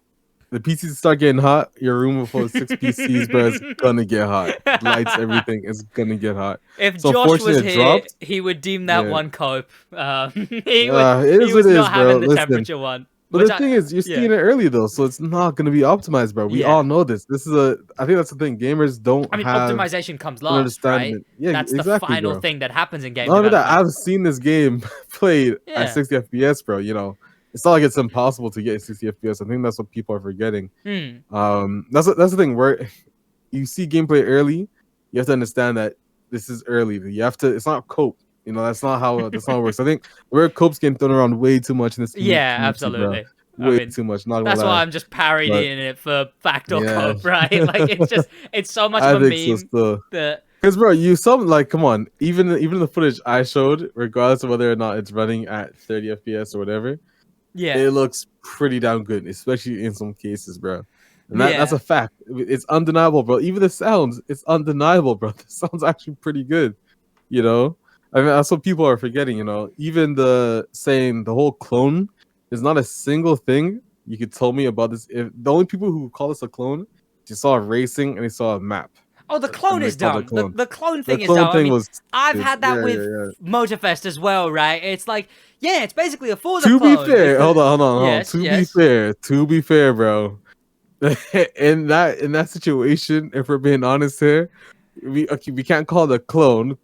the PCs start getting hot. Your room full of 6 PCs, bro, it's gonna get hot. Lights, everything is gonna get hot. If So Josh was unfortunately, it here, dropped. he would deem that Yeah. one cope. He It was is, not bro. having the Listen. temperature one. But the thing is, you're seeing it early though, so it's not gonna be optimized, bro. We Yeah. all know this. I think that's the thing. Gamers don't I mean, have optimization comes an last, understanding. right? Yeah, That's exactly, the final bro. thing that happens in game Not only that, development. I've seen this game played Yeah. at 60 FPS, bro. It's not like it's impossible to get 60 FPS. I think that's what people are forgetting. That's the thing. Where you see gameplay early, you have to understand that this is early. You have to. It's not cope. That's not how it works. I think where cope's getting thrown around way too much in this. Yeah, community, absolutely. bro. Way I mean, too much. Not gonna That's lie. why I'm just parodying it for fact or Yeah. cope, right? Like it's so much I of a think meme so still. that Because bro, come on, even the footage I showed, regardless of whether or not it's running at 30 FPS or whatever, it looks pretty damn good, especially in some cases, bro. And that's a fact. It's undeniable, bro. Even the sounds, it's undeniable, bro. The sounds actually pretty good. I mean, that's what people are forgetting. Even the whole clone. There's not a single thing you could tell me about this. If the only people who call this a clone, just saw racing and they saw a map. Oh, the clone is dumb. The clone thing The is clone dumb. thing I mean, was I've stupid. had that Yeah, with yeah. Motorfest as well, right? It's like, it's basically a Forza To clone. be fair, It's hold on. Yes, To be fair, bro. in that situation, if we're being honest here, we can't call it a clone.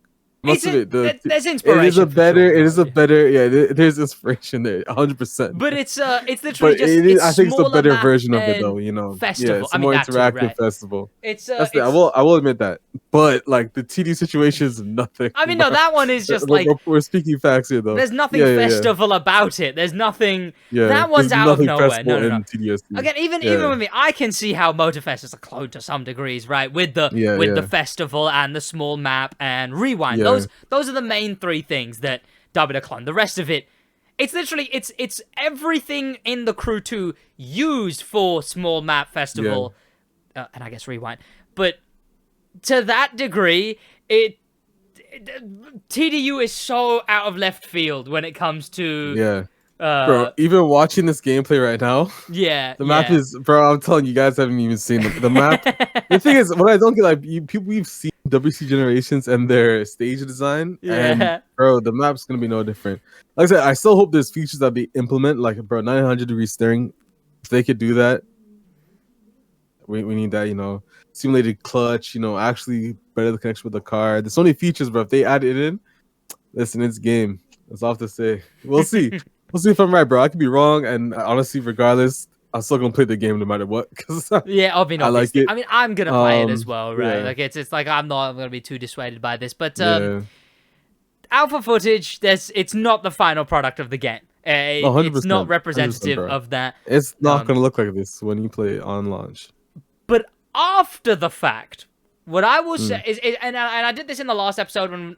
Most of it, there's inspiration. It is a better, yeah. There's inspiration there, 100%. But it's literally But just it is, it's I think it's a smaller better map version of it, and though. You know, festival. yeah, it's I a mean, more that too, interactive right? festival. It's I will admit that. But like the TD situation is nothing. I mean, no, that one is just like we're speaking facts here, though. there's nothing Yeah. festival about it. There's nothing. Yeah, That one's there's out of nothing nowhere. festival No. in TDSD. Again, even with me, I can see how Motorfest is a clone to some degrees, right? With the festival and the small map and rewind. Yeah. Those are the main three things that dub it a clone. The rest of it, it's literally it's everything in the Crew 2 used for small map festival, and I guess rewind. But to that degree, TDU is so out of left field when it comes to bro, even watching this gameplay right now, the map is, bro, I'm telling you, guys haven't even seen the map. The thing is, what I don't get, like, we've seen WC Generations and their stage design, and bro, the map's gonna be no different. Like I said, I still hope there's features that they implement, like, bro, 900-degree steering. If they could do that, we need that, you know, simulated clutch, you know, actually better the connection with the car. There's so many features, but if they add it in, listen, it's game. That's all I have to say. We'll see. We'll see if I'm right, bro. I could be wrong, and honestly, regardless, I'm still gonna play the game no matter what. I mean, I like it. I mean, I'm gonna play it as well, right? Yeah. Like it's like I'm gonna be too dissuaded by this, but alpha footage, it's not the final product of the game. It's not representative of that. It's not gonna look like this when you play it on launch. But after the fact, what I will say is, and I did this in the last episode when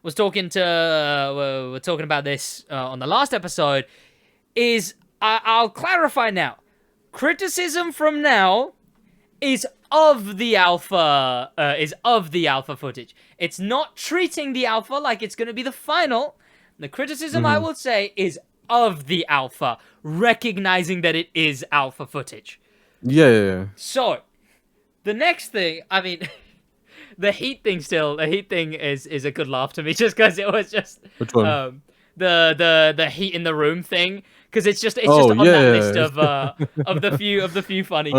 we're talking about this on the last episode, is I'll clarify now. Criticism from now is of the alpha footage. It's not treating the alpha like it's going to be the final. The criticism I will say is of the alpha, recognizing that it is alpha footage. Yeah. So, the next thing, I mean, the heat thing is a good laugh to me, just because it was just which one? The heat in the room thing, because it's just on that list of the few funny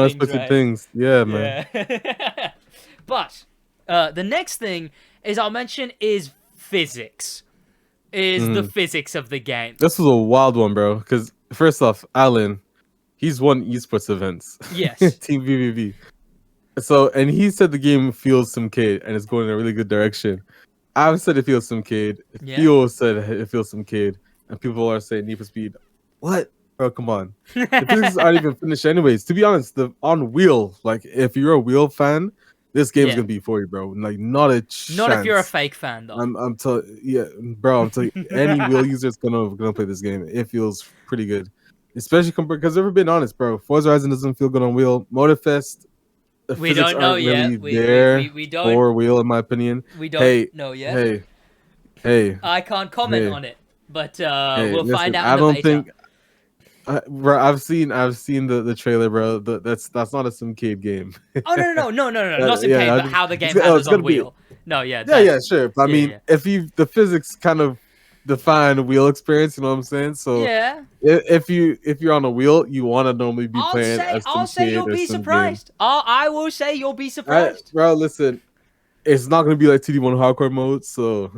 things. Yeah, man. Yeah. But the next thing I'll mention is physics. The physics of the game. This was a wild one, bro. Because first off, Alan, he's won esports events. Yes. Team VVV. So, and he said the game feels Simcade and it's going in a really good direction. I've said it feels Simcade. Theo said it feels Simcade. And people are saying Need for Speed. What? Bro, come on. The physics aren't even finished anyways. To be honest, on wheel, like, if you're a wheel fan, this game's gonna be for you, bro. Like, not a chance. Not if you're a fake fan, though. I'm telling you, any wheel user is gonna play this game. It feels pretty good. Especially because if we're being honest, bro, Forza Horizon doesn't feel good on wheel. Motorfest, the we physics don't know aren't yet. really there we don't for wheel, in my opinion. We don't know yet. Hey. I can't comment on it, but we'll find out. I don't think. Bro, I've seen the trailer, bro. That's not a Simcade game. Oh no, not Simcade, but how the game handles on wheel. Sure. But I mean, if the physics kind of define wheel experience, you know what I'm saying? So if you're on a wheel, you want to normally be playing. I'll say you'll be surprised. I will say you'll be surprised. Bro, listen, it's not gonna be like TD1 hardcore mode. So,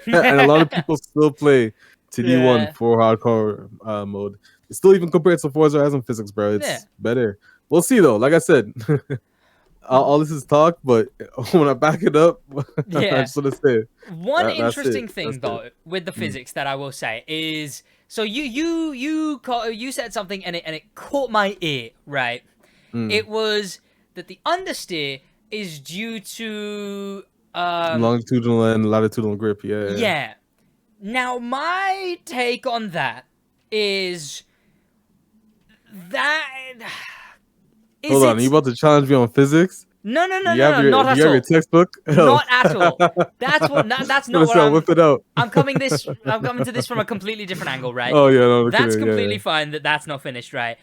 and a lot of people still play TD1 for hardcore mode. It's still even compared to Forza Horizon physics, bro. It's better. We'll see though. Like I said, all this is talk, but when I back it up, I just want to say one interesting thing though with the physics that I will say is, so you said something and it caught my ear, right? It was that the understeer is due to longitudinal and latitudinal grip. Yeah. Now my take on that is that. Hold on, are you about to challenge me on physics? No, not you at have all. Your textbook? Not at all. That's not what I'm. Whip it out. I'm coming to this from a completely different angle, right? Oh yeah, no, that's completely fine. That's not finished, right?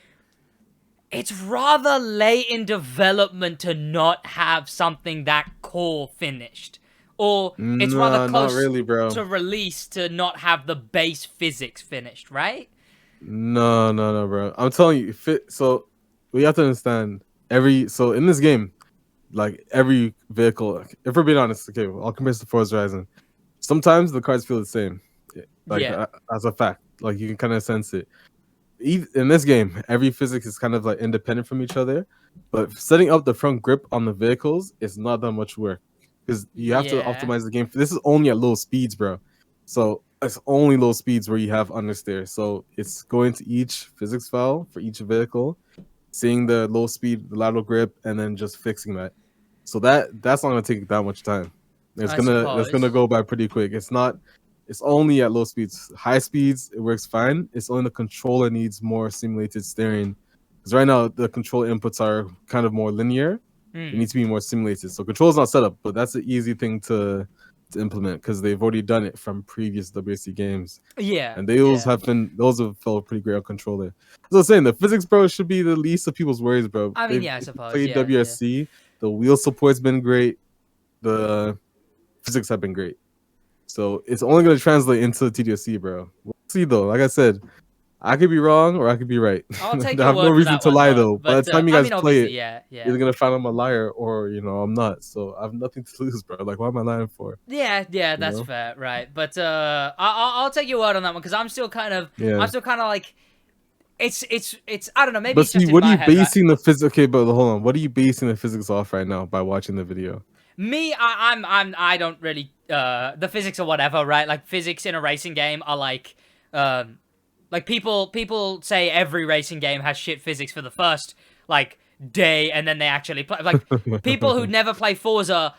It's rather late in development to not have something that core finished, or it's rather close to release to not have the base physics finished, right? No, bro. I'm telling you, so we have to understand. so in this game, like every vehicle, if we're being honest, okay, I'll compare this to Forza Horizon. Sometimes the cars feel the same, like Yeah. as a fact, like you can kind of sense it. In this game, every physics is kind of like independent from each other, but setting up the front grip on the vehicles is not that much work because you have to Yeah. optimize the game. This is only at low speeds, bro. So it's only low speeds where you have understeer. So it's going to each physics file for each vehicle, seeing the low speed, the lateral grip, and then just fixing that. So that's not gonna take that much time. It's I gonna suppose. go by pretty quick. It's only at low speeds. High speeds, it works fine. It's only the controller needs more simulated steering. Because right now the control inputs are kind of more linear. It needs to be more simulated. So control's not set up, but that's an easy thing to implement because they've already done it from previous WRC games. Yeah. And those have felt pretty great on controller. As I was saying, the physics, bro, should be the least of people's worries, bro. I mean, yeah, I If you suppose. played Yeah. WRC, the wheel support's been great. The physics have been great. So it's only going to translate into TDSC, bro. We'll see, though. Like I said, I could be wrong or I could be right. I'll take I your have word no for reason that to one, lie, though. By But the time you I guys mean, play obviously, it, yeah. you're going to find I'm a liar or, I'm not. So I have nothing to lose, bro. Like, what am I lying for? Yeah, that's know? fair, right? But I'll take your word on that one because I'm still kind of like, it's I don't know, maybe But it's just see, in what are my you head, right? basing the physics? Okay, but hold on. What are you basing the physics off right now by watching the video? Me, I don't really the physics or whatever, right? Like physics in a racing game are like people say every racing game has shit physics for the first like day, and then they actually play. Like people who never play Forza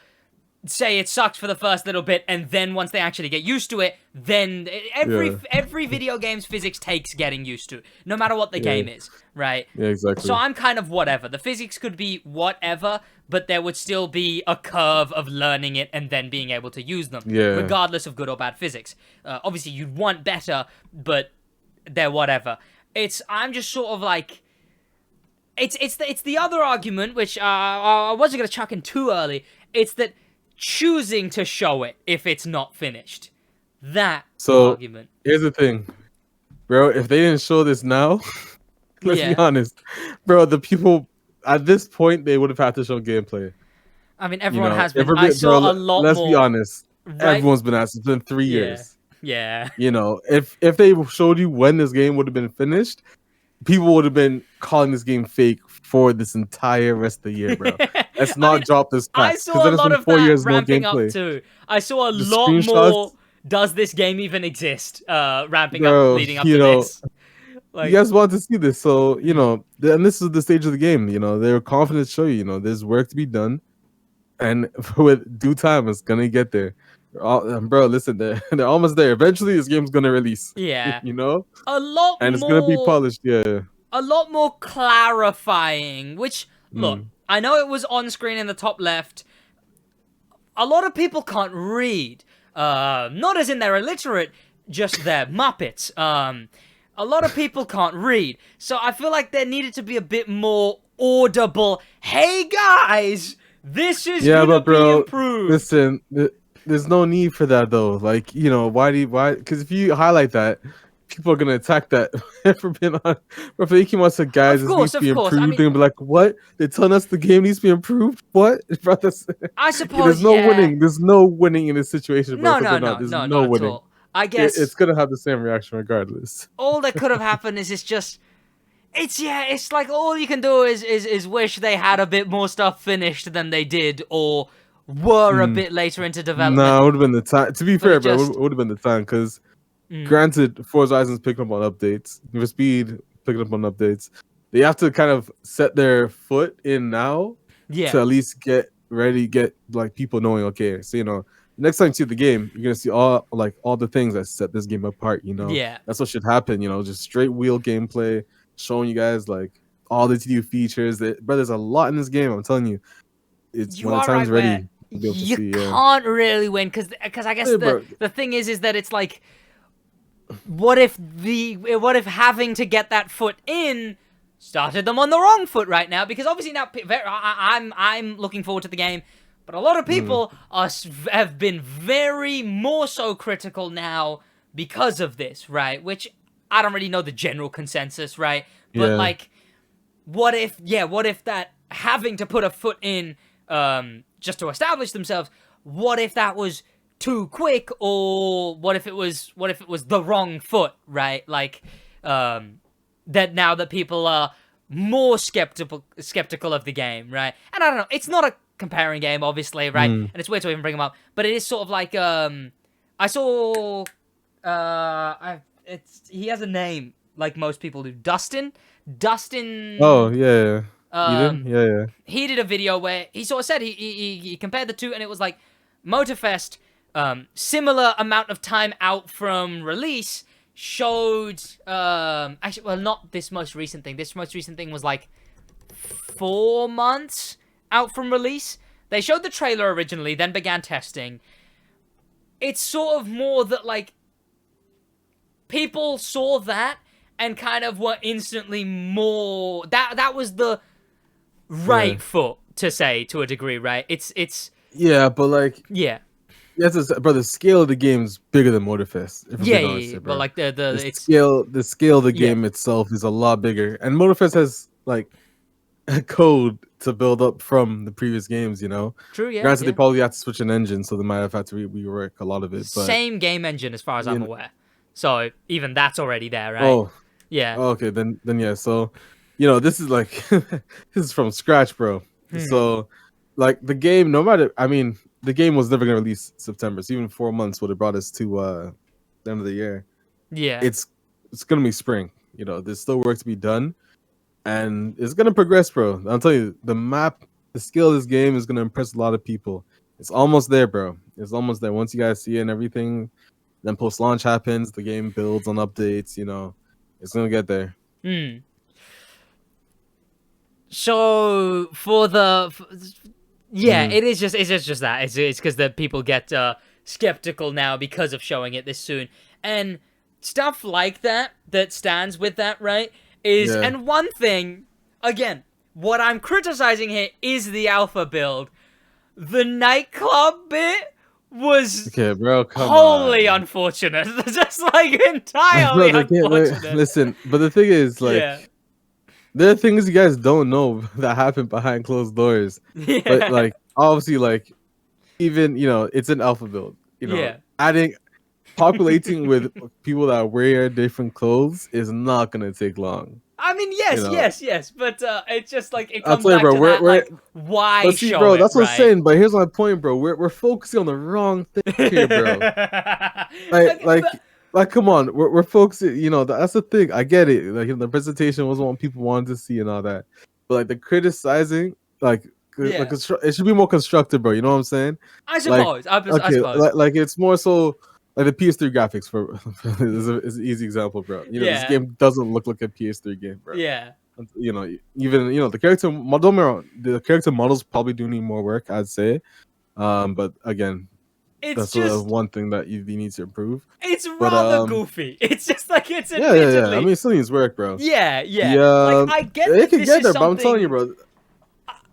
say it sucks for the first little bit, and then once they actually get used to it, then every video game's physics takes getting used to, no matter what the game is, right? Yeah, exactly. So I'm kind of whatever. The physics could be whatever, but there would still be a curve of learning it and then being able to use them, regardless of good or bad physics. Obviously, you'd want better, but they're whatever. I'm just sort of like, it's the other argument, which I wasn't gonna chuck in too early. It's that choosing to show it if it's not finished. That argument. Here's the thing, bro. If they didn't show this now, let's be honest, bro. The people at this point they would have had to show gameplay. I mean, everyone has been. I saw bro, a lot let's more. be honest. Right? Everyone's been asked. It's been 3 years. Yeah. If they showed you when this game would have been finished, people would have been calling this game fake for this entire rest of the year, bro. Let's not drop this back. I saw a lot of 4 years ramping up too. I saw a lot more. Does this game even exist? Ramping up, leading up to this. Like, you guys want to see this, so and this is the stage of the game. They're confident to show you. There's work to be done, and with due time, it's gonna get there. Bro, listen, they're almost there. Eventually, this game's gonna release. Yeah, a lot, and it's gonna be polished. Yeah, a lot more clarifying. Which look, I know it was on screen in the top left. A lot of people can't read. Not as in they're illiterate, just they're Muppets. A lot of people can't read. So I feel like there needed to be a bit more audible. Hey guys, this is gonna be improved. Listen, there's no need for that though. Like, why? Because if you highlight that, people are gonna attack that. For being honest, or if they came out and said, guys, this needs to be improved, they're gonna be like, what? They're telling us the game needs to be improved? What? I suppose there's no winning. There's no winning in this situation, bro. There's no winning. At all. I guess it's gonna have the same reaction regardless. All that could have happened is it's like all you can do is wish they had a bit more stuff finished than they did, or were a bit later into development. No, it would have been the time. To be fair, bro, it would have been the time because, granted, Forza Horizon's picking up on updates. Need for Speed picking up on updates. They have to kind of set their foot in now to at least get ready, get like people knowing. Okay, so next time you see the game, you're gonna see all the things that set this game apart. That's what should happen. Just straight wheel gameplay, showing you guys like all the TDU features. But there's a lot in this game. I'm telling you, it's when the time's ready. You can't really win because I guess the thing is that it's like, what if having to get that foot in started them on the wrong foot right now? Because obviously now I'm looking forward to the game. But a lot of people have been very more so critical now because of this, right? Which I don't really know the general consensus, right? But like, what if that having to put a foot in just to establish themselves. What if that was too quick, or what if it was the wrong foot, right? Like that now that people are more skeptical of the game, right? And I don't know, it's not a comparing game, obviously, right? And it's weird to even bring them up, but it is sort of like I saw he has a name like most people do. Dustin. Oh yeah. You did? Yeah. He did a video where he sort of said he compared the two, and it was like Motorfest, similar amount of time out from release, showed actually, well, not this most recent thing. This most recent thing was like 4 months out from release. They showed the trailer originally, then began testing. It's sort of more that, like, people saw that and kind of were instantly more... That was the right foot, to say, to a degree, right? It's... Yeah, but, like... Yeah. Yes, bro, the scale of the game is bigger than Motorfest. If Yeah, I'm honest, bro. but, like, the scale of the game itself is a lot bigger. And Motorfest has, like, a code to build up from the previous games, you know? True, yeah. Granted, they probably had to switch an engine, so they might have had to rework a lot of it. But same game engine, as far as I'm aware. So even that's already there, right? Oh, yeah. Oh, okay, then yeah. So, you know, this is like this is from scratch, bro. So, like the game, the game was never gonna release September. So even 4 months would have brought us to the end of the year. Yeah. It's gonna be spring. You know, there's still work to be done, and it's gonna progress, bro. I'll tell you, the skill of this game is gonna impress a lot of people. It's almost there, bro. It's almost there. Once you guys see it and everything, then post-launch happens, the game builds on updates, you know. It's gonna get there. So for it is just that. It's because the people get skeptical now because of showing it this soon. And stuff like that stands with that, right? And one thing, again, what I'm criticizing here is the alpha build. The nightclub bit was wholly unfortunate. Just like entirely unfortunate. Listen, but the thing is, like, there are things you guys don't know that happen behind closed doors. Yeah. But, like, obviously, like, even, you know, it's an alpha build. You know, populating with people that wear different clothes is not gonna take long. I mean, yes, you know? yes, but it's just like it comes back to that, we're like, why but see, show bro, it, that's what right? I'm saying. But here's my point, bro. We're focusing on the wrong thing here, bro. like, come on, we're focusing. You know, that's the thing. I get it. Like, the presentation was what people wanted to see and all that. But like the criticizing, like it should be more constructive, bro. You know what I'm saying? I suppose. I suppose. Like it's more so. Like the PS3 graphics is an easy example, bro. You know, this game doesn't look like a PS3 game, bro. Yeah. You know, even the character model, the character models probably do need more work, I'd say. But again, that's just one thing that you need to improve. It's rather goofy. It's just like it's yeah. I mean, it still needs work, bro. Yeah. Like, I get that this is something... but I'm telling you, bro.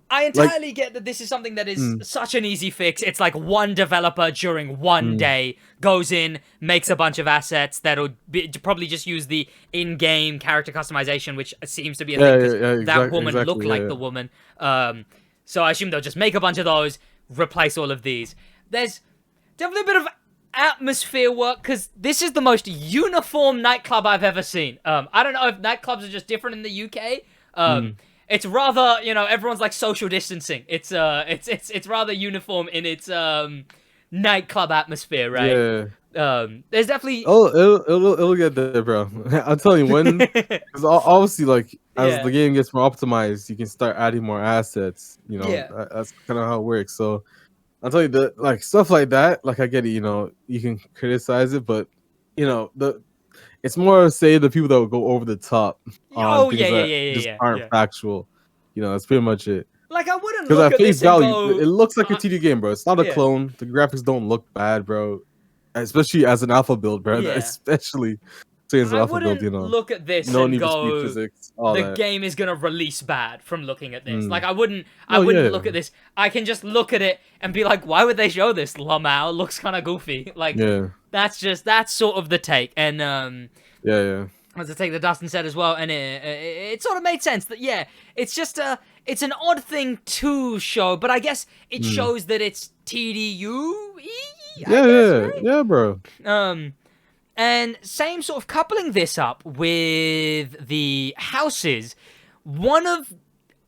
I entirely get that this is something that is such an easy fix. It's like one developer during one day goes in, makes a bunch of assets that'll probably just use the in-game character customization, which seems to be a thing because that woman looked like the woman. So I assume they'll just make a bunch of those, replace all of these. There's definitely a bit of atmosphere work because this is the most uniform nightclub I've ever seen. I don't know if nightclubs are just different in the UK. It's rather, everyone's like social distancing. It's rather uniform in its nightclub atmosphere, right? Yeah. There's definitely it'll get there, bro. I'll tell you when. Because obviously, like as the game gets more optimized, you can start adding more assets. You know, that's kind of how it works. So I'll tell you that, like stuff like that. Like I get it. You know, you can criticize it, but it's more say the people that will go over the top on things that just aren't factual. You know, that's pretty much it. Like I wouldn't look at face value, it looks like a TD game, bro. It's not a clone. The graphics don't look bad, bro. Especially as an alpha build, bro. Especially as an alpha build, look at this and go, physics, the game is gonna release bad from looking at this. Like I wouldn't look at this. I can just look at it and be like, why would they show this? Lamau looks kind of goofy. Like that's sort of the take. And as I take the Dustin said as well, and it sort of made sense that it's just it's an odd thing to show, but I guess it shows that it's TDU. Yeah, bro. And same sort of coupling this up with the houses. One of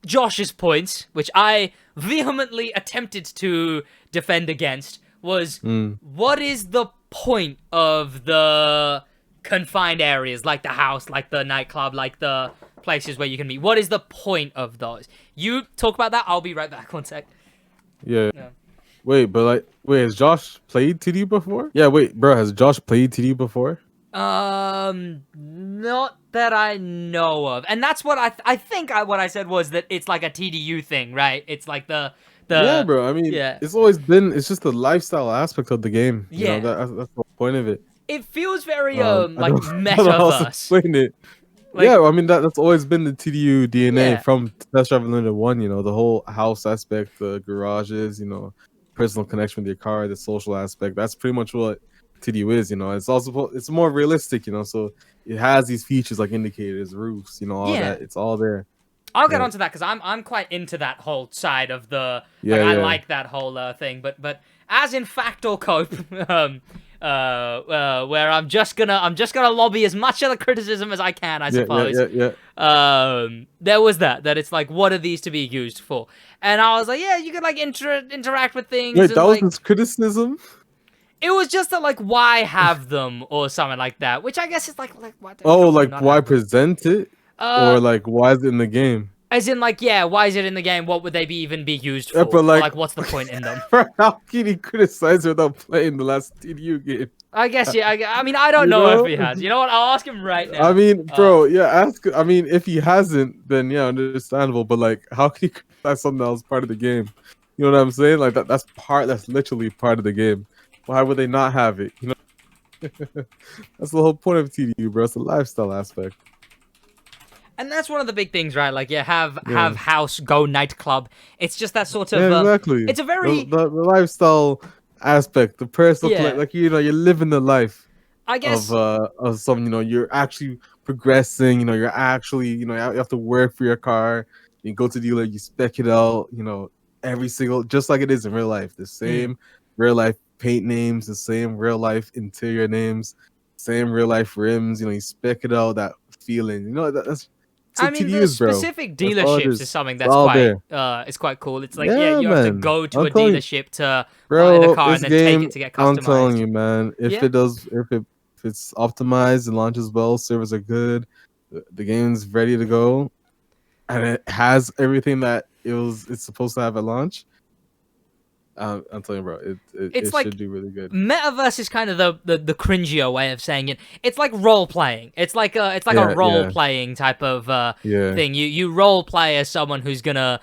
Josh's points, which I vehemently attempted to defend against, was what is the point of the confined areas, like the house, like the nightclub, like the places where you can meet? What is the point of those? You talk about that. I'll be right back. One sec. Yeah. Wait, has Josh played TD before? Yeah, wait, bro, has Josh played TD before? Not that I know of. And that's what I think what I said was that it's like a TDU thing, right? It's like the yeah, bro. I mean, it's always been. It's just the lifestyle aspect of the game. You know, that's the point of it. It feels very like metaverse. I don't know how to explain it. Like, yeah, I mean that's always been the TDU DNA from Test Drive Unlimited 1. You know, the whole house aspect, the garages. You know, personal connection with your car, the social aspect. That's pretty much what TDU is. You know, it's more realistic. You know, so it has these features like indicators, roofs. You know, all that. It's all there. I'll get onto that because I'm quite into that whole side of the. I like that whole thing, but as in fact or cope, where I'm just gonna lobby as much of the criticism as I can, I suppose. There was that it's like, what are these to be used for? And I was like, yeah, you could like interact with things. Wait, that was his criticism? It was just that, like, why have them or something like that, which I guess is like what? Oh, like why present it, or like why is it in the game? As in, like, why is it in the game? What would they even be used for? But like, what's the point in them? How can he criticize without playing the last TDU game? I guess, I mean, I don't know if he has. You know what? I'll ask him right now. I mean, bro, ask. I mean, if he hasn't, then understandable. But like, how can he criticize something else part of the game? You know what I'm saying? Like that's literally part of the game. Why would they not have it? You know, that's the whole point of TDU, bro. It's the lifestyle aspect. And that's one of the big things, right? Like, have house, go nightclub. It's just that sort of exactly. It's a very the lifestyle aspect, the personal, like you're living the life. I guess of some, you're actually progressing. You're actually, you have to work for your car. You go to the dealer, you spec it out. Every single, just like it is in real life. The same real life paint names, the same real life interior names, same real life rims. You spec it out. That feeling. That's. I mean, the specific dealerships is something that's quite cool. It's like, you have to go to a dealership to buy the car and then take it to get customized. I'm telling you, man, if it's optimized and launches well, servers are good, the game's ready to go, and it has everything that it's supposed to have at launch. I'm telling you, bro, it like, should do really good. Metaverse is kind of the cringier way of saying it. It's like role playing. It's like a role playing type of thing. You role play as someone who's gonna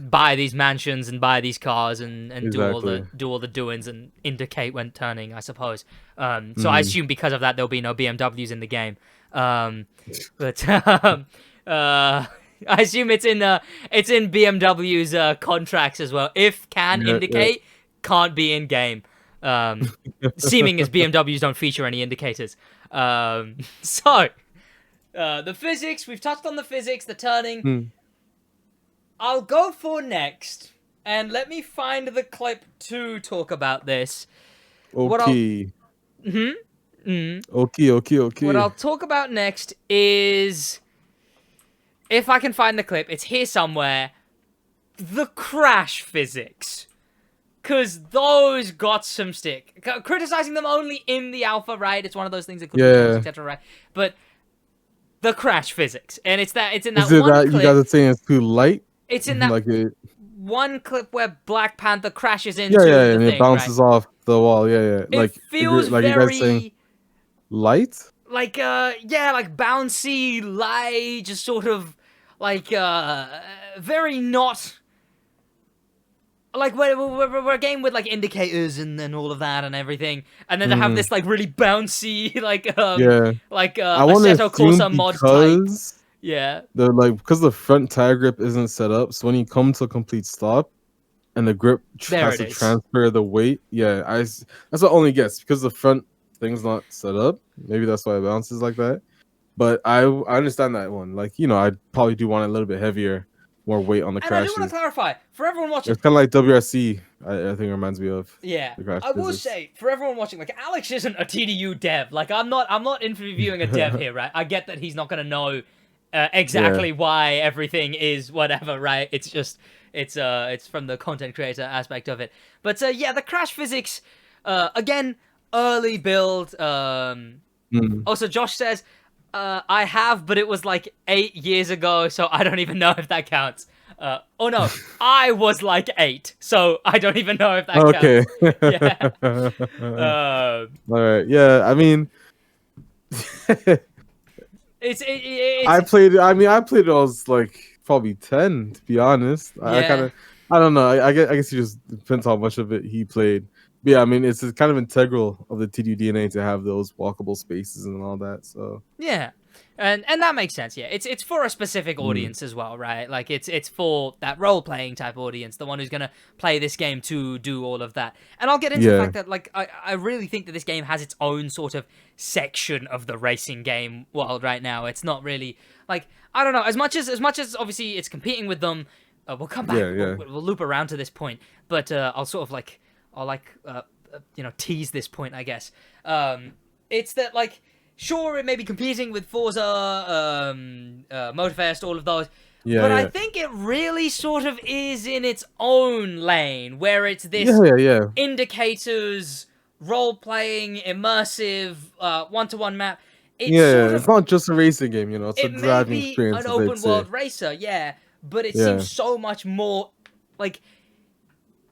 buy these mansions and buy these cars and do all the doings and indicate when turning, I suppose. So I assume because of that there'll be no BMWs in the game. I assume it's in BMW's contracts as well. If can indicate, can't be in game. Seeming as BMWs don't feature any indicators. So the physics, we've touched on the physics, the turning. I'll go for next, and let me find the clip to talk about this. Okay. Okay. What I'll talk about next is, if I can find the clip, it's here somewhere, the crash physics. Because those got some stick. Criticizing them only in the alpha, right? It's one of those things that could be etc., right? But the crash physics. And it's in that one clip. You guys are saying it's too light? It's in that one clip where Black Panther crashes into the thing, and it bounces off the wall, It feels very... you guys saying light? Like bouncy, light, just sort of, like, very not... Like, we're a game with, like, indicators and all of that and everything. And then to have this, like, really bouncy, Assetto Corsa mod type. Yeah. Because the front tire grip isn't set up, so when you come to a complete stop, and the grip has to transfer the weight, that's what only gets, because the front thing's not set up. Maybe that's why it bounces like that. But I understand that one. Like, I probably do want a little bit heavier, more weight on the And I do crashes. want to clarify for everyone watching. It's kind of like WRC. I think it reminds me of. Yeah, the crash I will physics. say for everyone watching, like Alex isn't a TDU dev. Like I'm not interviewing a dev here, right? I get that he's not gonna know exactly why everything is whatever, right? It's just it's from the content creator aspect of it. But yeah, the crash physics, again, early build. Also, Josh says, I have, but it was like 8 years ago, so I don't even know if that counts. Oh no, I was like 8, so I don't even know if that counts. Yeah. All right. Yeah. I mean, It's I played. I mean, I played it. I was like probably 10, to be honest. I kind of. I don't know. I guess you just depends how much of it he played. But yeah, I mean, it's kind of integral of the TDU DNA to have those walkable spaces and all that. So yeah, and that makes sense. Yeah, it's for a specific audience as well, right? Like it's for that role playing type audience, the one who's gonna play this game to do all of that. And I'll get into the fact that like I really think that this game has its own sort of section of the racing game world right now. It's not really like, I don't know, as much as obviously it's competing with them. We'll come back. We'll loop around to this point, but I'll sort of tease this point, I guess. It's that, like, sure, it may be competing with Forza, Motorfest, all of those, but I think it really sort of is in its own lane, where it's this indicators, role-playing, immersive, one-to-one map. It's not just a racing game, it's a driving experience. It may be an open-world racer, but it seems so much more, like,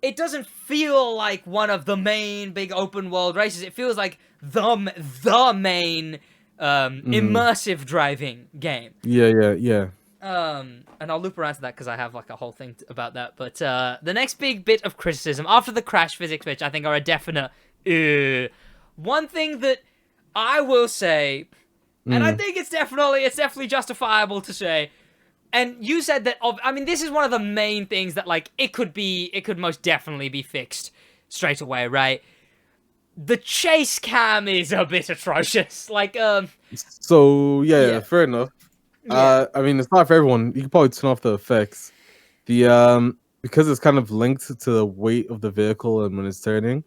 it doesn't feel like one of the main big open-world races. It feels like the main immersive driving game. Yeah. And I'll loop around to that because I have like a whole thing about that. But the next big bit of criticism after the crash physics, which I think are a definite one thing that I will say, and I think it's definitely justifiable to say. And you said that, I mean, this is one of the main things that, like, it could most definitely be fixed straight away, right? The chase cam is a bit atrocious. Like, So, fair enough. I mean, it's not for everyone. You can probably turn off the effects. Because it's kind of linked to the weight of the vehicle and when it's turning.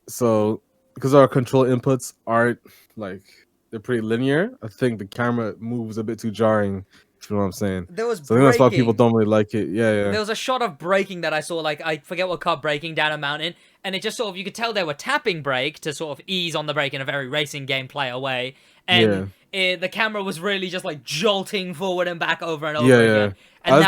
So, because our control inputs aren't, like, they're pretty linear, I think the camera moves a bit too jarring. You know what I'm saying? There was I think that's why people don't really like it. Yeah. There was a shot of braking that I saw, like, I forget what car, braking down a mountain, and it just sort of, you could tell they were tapping brake to sort of ease on the brake in a very racing gameplay way, and the camera was really just, like, jolting forward and back over and over again. And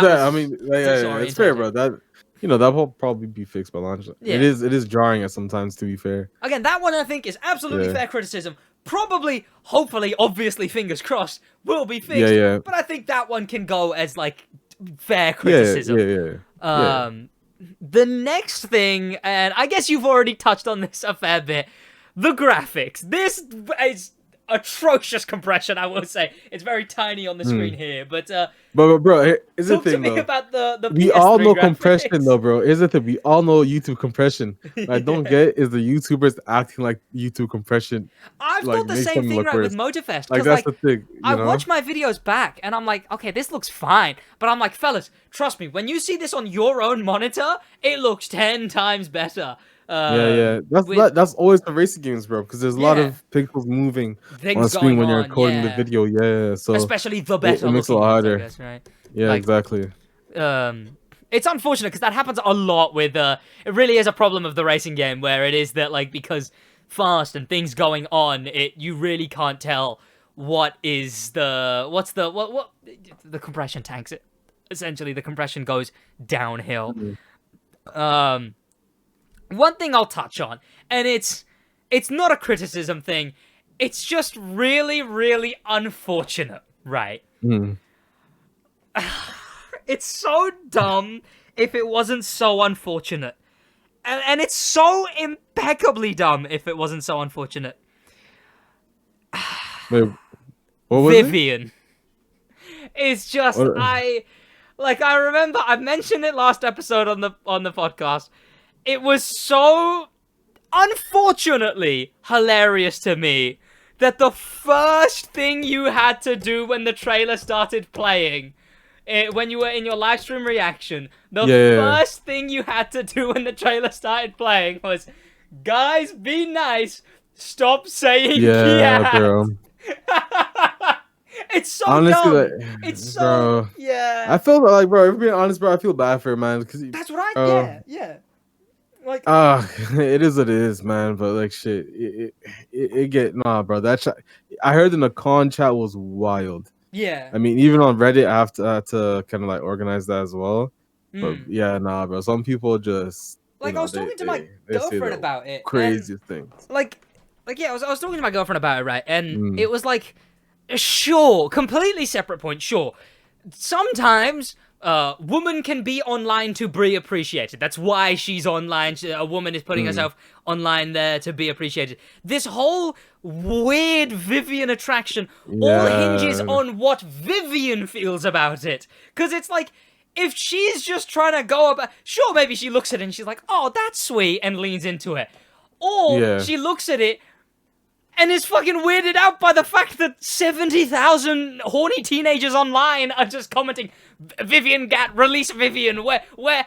it's fair, bro. That will probably be fixed by launch. It is jarring at sometimes, to be fair. Again, that one I think is absolutely fair criticism. Probably, hopefully, obviously, fingers crossed, will be fixed. But I think that one can go as, like, fair criticism. The next thing, and I guess you've already touched on this a fair bit, the graphics. This is atrocious compression, I will say. It's very tiny on the screen here, but bro, here's the thing, talk to me about the we PS3 all know graphics. compression, though, bro. Here's the thing, we all know YouTube compression. What I don't get is the YouTubers acting like YouTube compression. I've thought the same thing, right, with Motorfest. Like, that's the thing. I watch my videos back, and I'm like, okay, this looks fine. But I'm like, fellas, trust me, when you see this on your own monitor, it looks 10 times better. That's always the racing games, bro, because there's a lot of pixels moving on the screen when you're recording the video. So especially the better it makes it a lot harder. I guess, right? Exactly. It's unfortunate because that happens a lot with it really is a problem of the racing game, where it is that, like, because fast and things going on, you really can't tell what the compression tanks it. Essentially the compression goes downhill. One thing I'll touch on, and it's not a criticism thing, it's just really, really unfortunate, right? It's so dumb if it wasn't so unfortunate. And it's so impeccably dumb if it wasn't so unfortunate. Wait, what was Vivian. It's just, I remember, I mentioned it last episode on the podcast. It was so unfortunately hilarious to me that the first thing you had to do when the trailer started playing, when you were in your live stream reaction, the first thing you had to do when the trailer started playing was, guys, be nice, stop saying yeah, bro. It's so Honestly, dumb. like, It's so bro, yeah. I feel like, bro, if I'm being honest, bro, I feel bad for her, man. Cause That's what I yeah. Like it is what it is, man. But like, shit, it get nah, bro. That I heard in the con chat was wild. yeah. I mean, even on Reddit, I have to kind of like organize that as well. But yeah, nah, bro. Some people just like I was talking to my they say girlfriend the about it. craziest things. Like yeah, I was talking to my girlfriend about it, right? And it was like, sure, completely separate point, sure. Sometimes woman can be online to be appreciated. That's why she's online. A woman is putting herself online there to be appreciated. This whole weird Vivian attraction all hinges on what Vivian feels about it. Because it's like, if she's just trying to go about... Sure, maybe she looks at it and she's like, oh, that's sweet, and leans into it. Or she looks at it and is fucking weirded out by the fact that 70,000 horny teenagers online are just commenting, Vivian Gat, release Vivian, where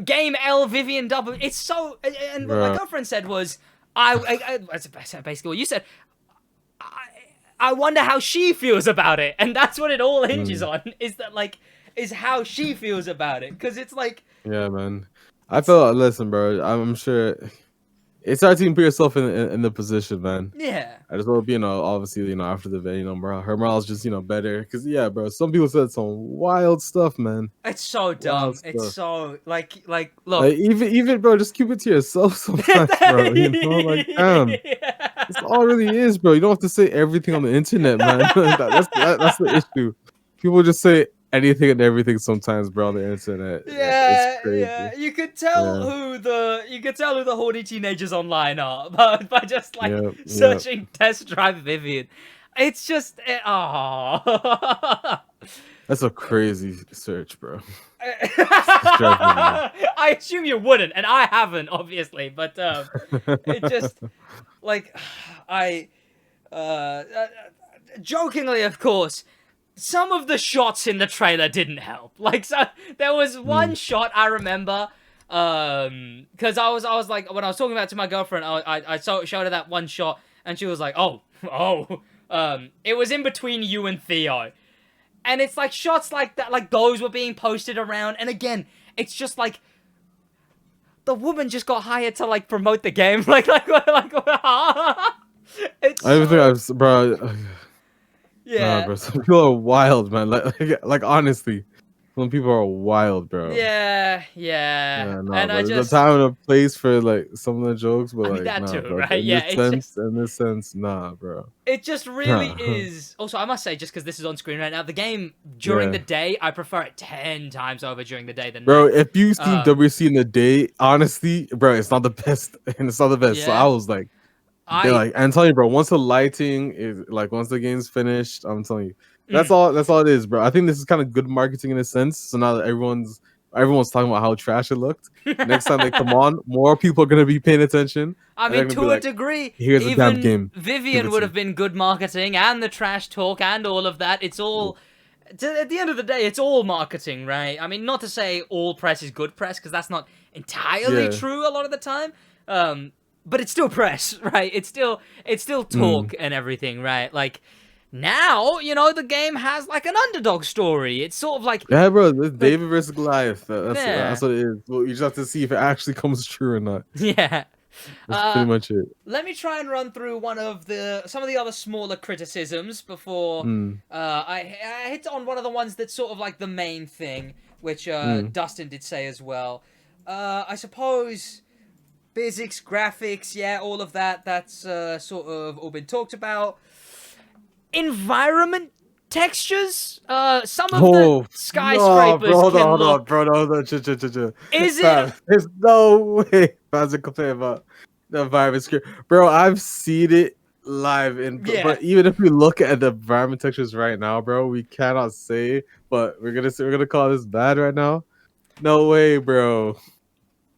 game L, Vivian W. It's so... And what my girlfriend said was, basically what you said, I wonder how she feels about it. And that's what it all hinges on, is that, like, is how she feels about it. Because it's like... Yeah, man. I feel... Listen, bro, I'm sure... It's hard to even put yourself in the position, man. Yeah. I just hope, obviously, after the event, bro, her morale's just, better. Because, yeah, bro, some people said some wild stuff, man. It's so dumb. It's so, like, look. Like, even, bro, just keep it to yourself sometimes, bro. Like, damn. That's all it really is, bro. You don't have to say everything on the internet, man. That's the issue. People just say anything and everything sometimes, bro, on the internet. Yeah, it's crazy. yeah. You could tell who the horny teenagers online are by just like searching test drive Vivian. It's just That's a crazy search, bro. I assume you wouldn't, and I haven't, obviously, but it just like jokingly, of course. Some of the shots in the trailer didn't help. Like, so there was one shot I remember, because I was like, when I was talking about it to my girlfriend, I showed her that one shot, and she was like, it was in between you and Theo, and it's like shots like that, like those were being posted around, and again, it's just like the woman just got hired to like promote the game, like. It's bro. Yeah, nah, bro. Some people are wild, man. Like honestly, some people are wild, bro. Yeah. Nah, And bro. There's a time and a place for like some of the jokes, but I mean, like, that nah, too, bro. right? In this sense, nah, bro. It just really is. Also, I must say, just because this is on screen right now, the game during the day, I prefer it 10 times over during the day than bro. night. If you've seen WC in the day, honestly, bro, it's not the best, and it's not the best. Yeah. So I was like. I'm telling you, bro. Once the lighting is like, once the game's finished, I'm telling you, that's all it is, bro. I think this is kind of good marketing in a sense. So now that everyone's talking about how trash it looked, next time they come on, more people are gonna be paying attention. I mean, to a degree, here's a damn game. Vivian would have been good marketing, and the trash talk, and all of that. It's all. At the end of the day, it's all marketing, right? I mean, not to say all press is good press, because that's not entirely true a lot of the time. But it's still press, right? It's still talk and everything, right? Like, now, the game has, like, an underdog story. It's sort of like... Yeah, bro, this David versus Goliath. That's what it is. Well, you just have to see if it actually comes true or not. Yeah. That's pretty much it. Let me try and run through some of the other smaller criticisms before I hit on one of the ones that's sort of like the main thing, which Dustin did say as well. I suppose... Physics, graphics, all of that, that's sort of all been talked about. Environment textures, some of the skyscrapers hold on, bro. Chill. Is it? There's no way fans are complaining about the environment script. Bro, I've seen it live, but even if we look at the environment textures right now, bro, we cannot say, but we're gonna call this bad right now. No way, bro.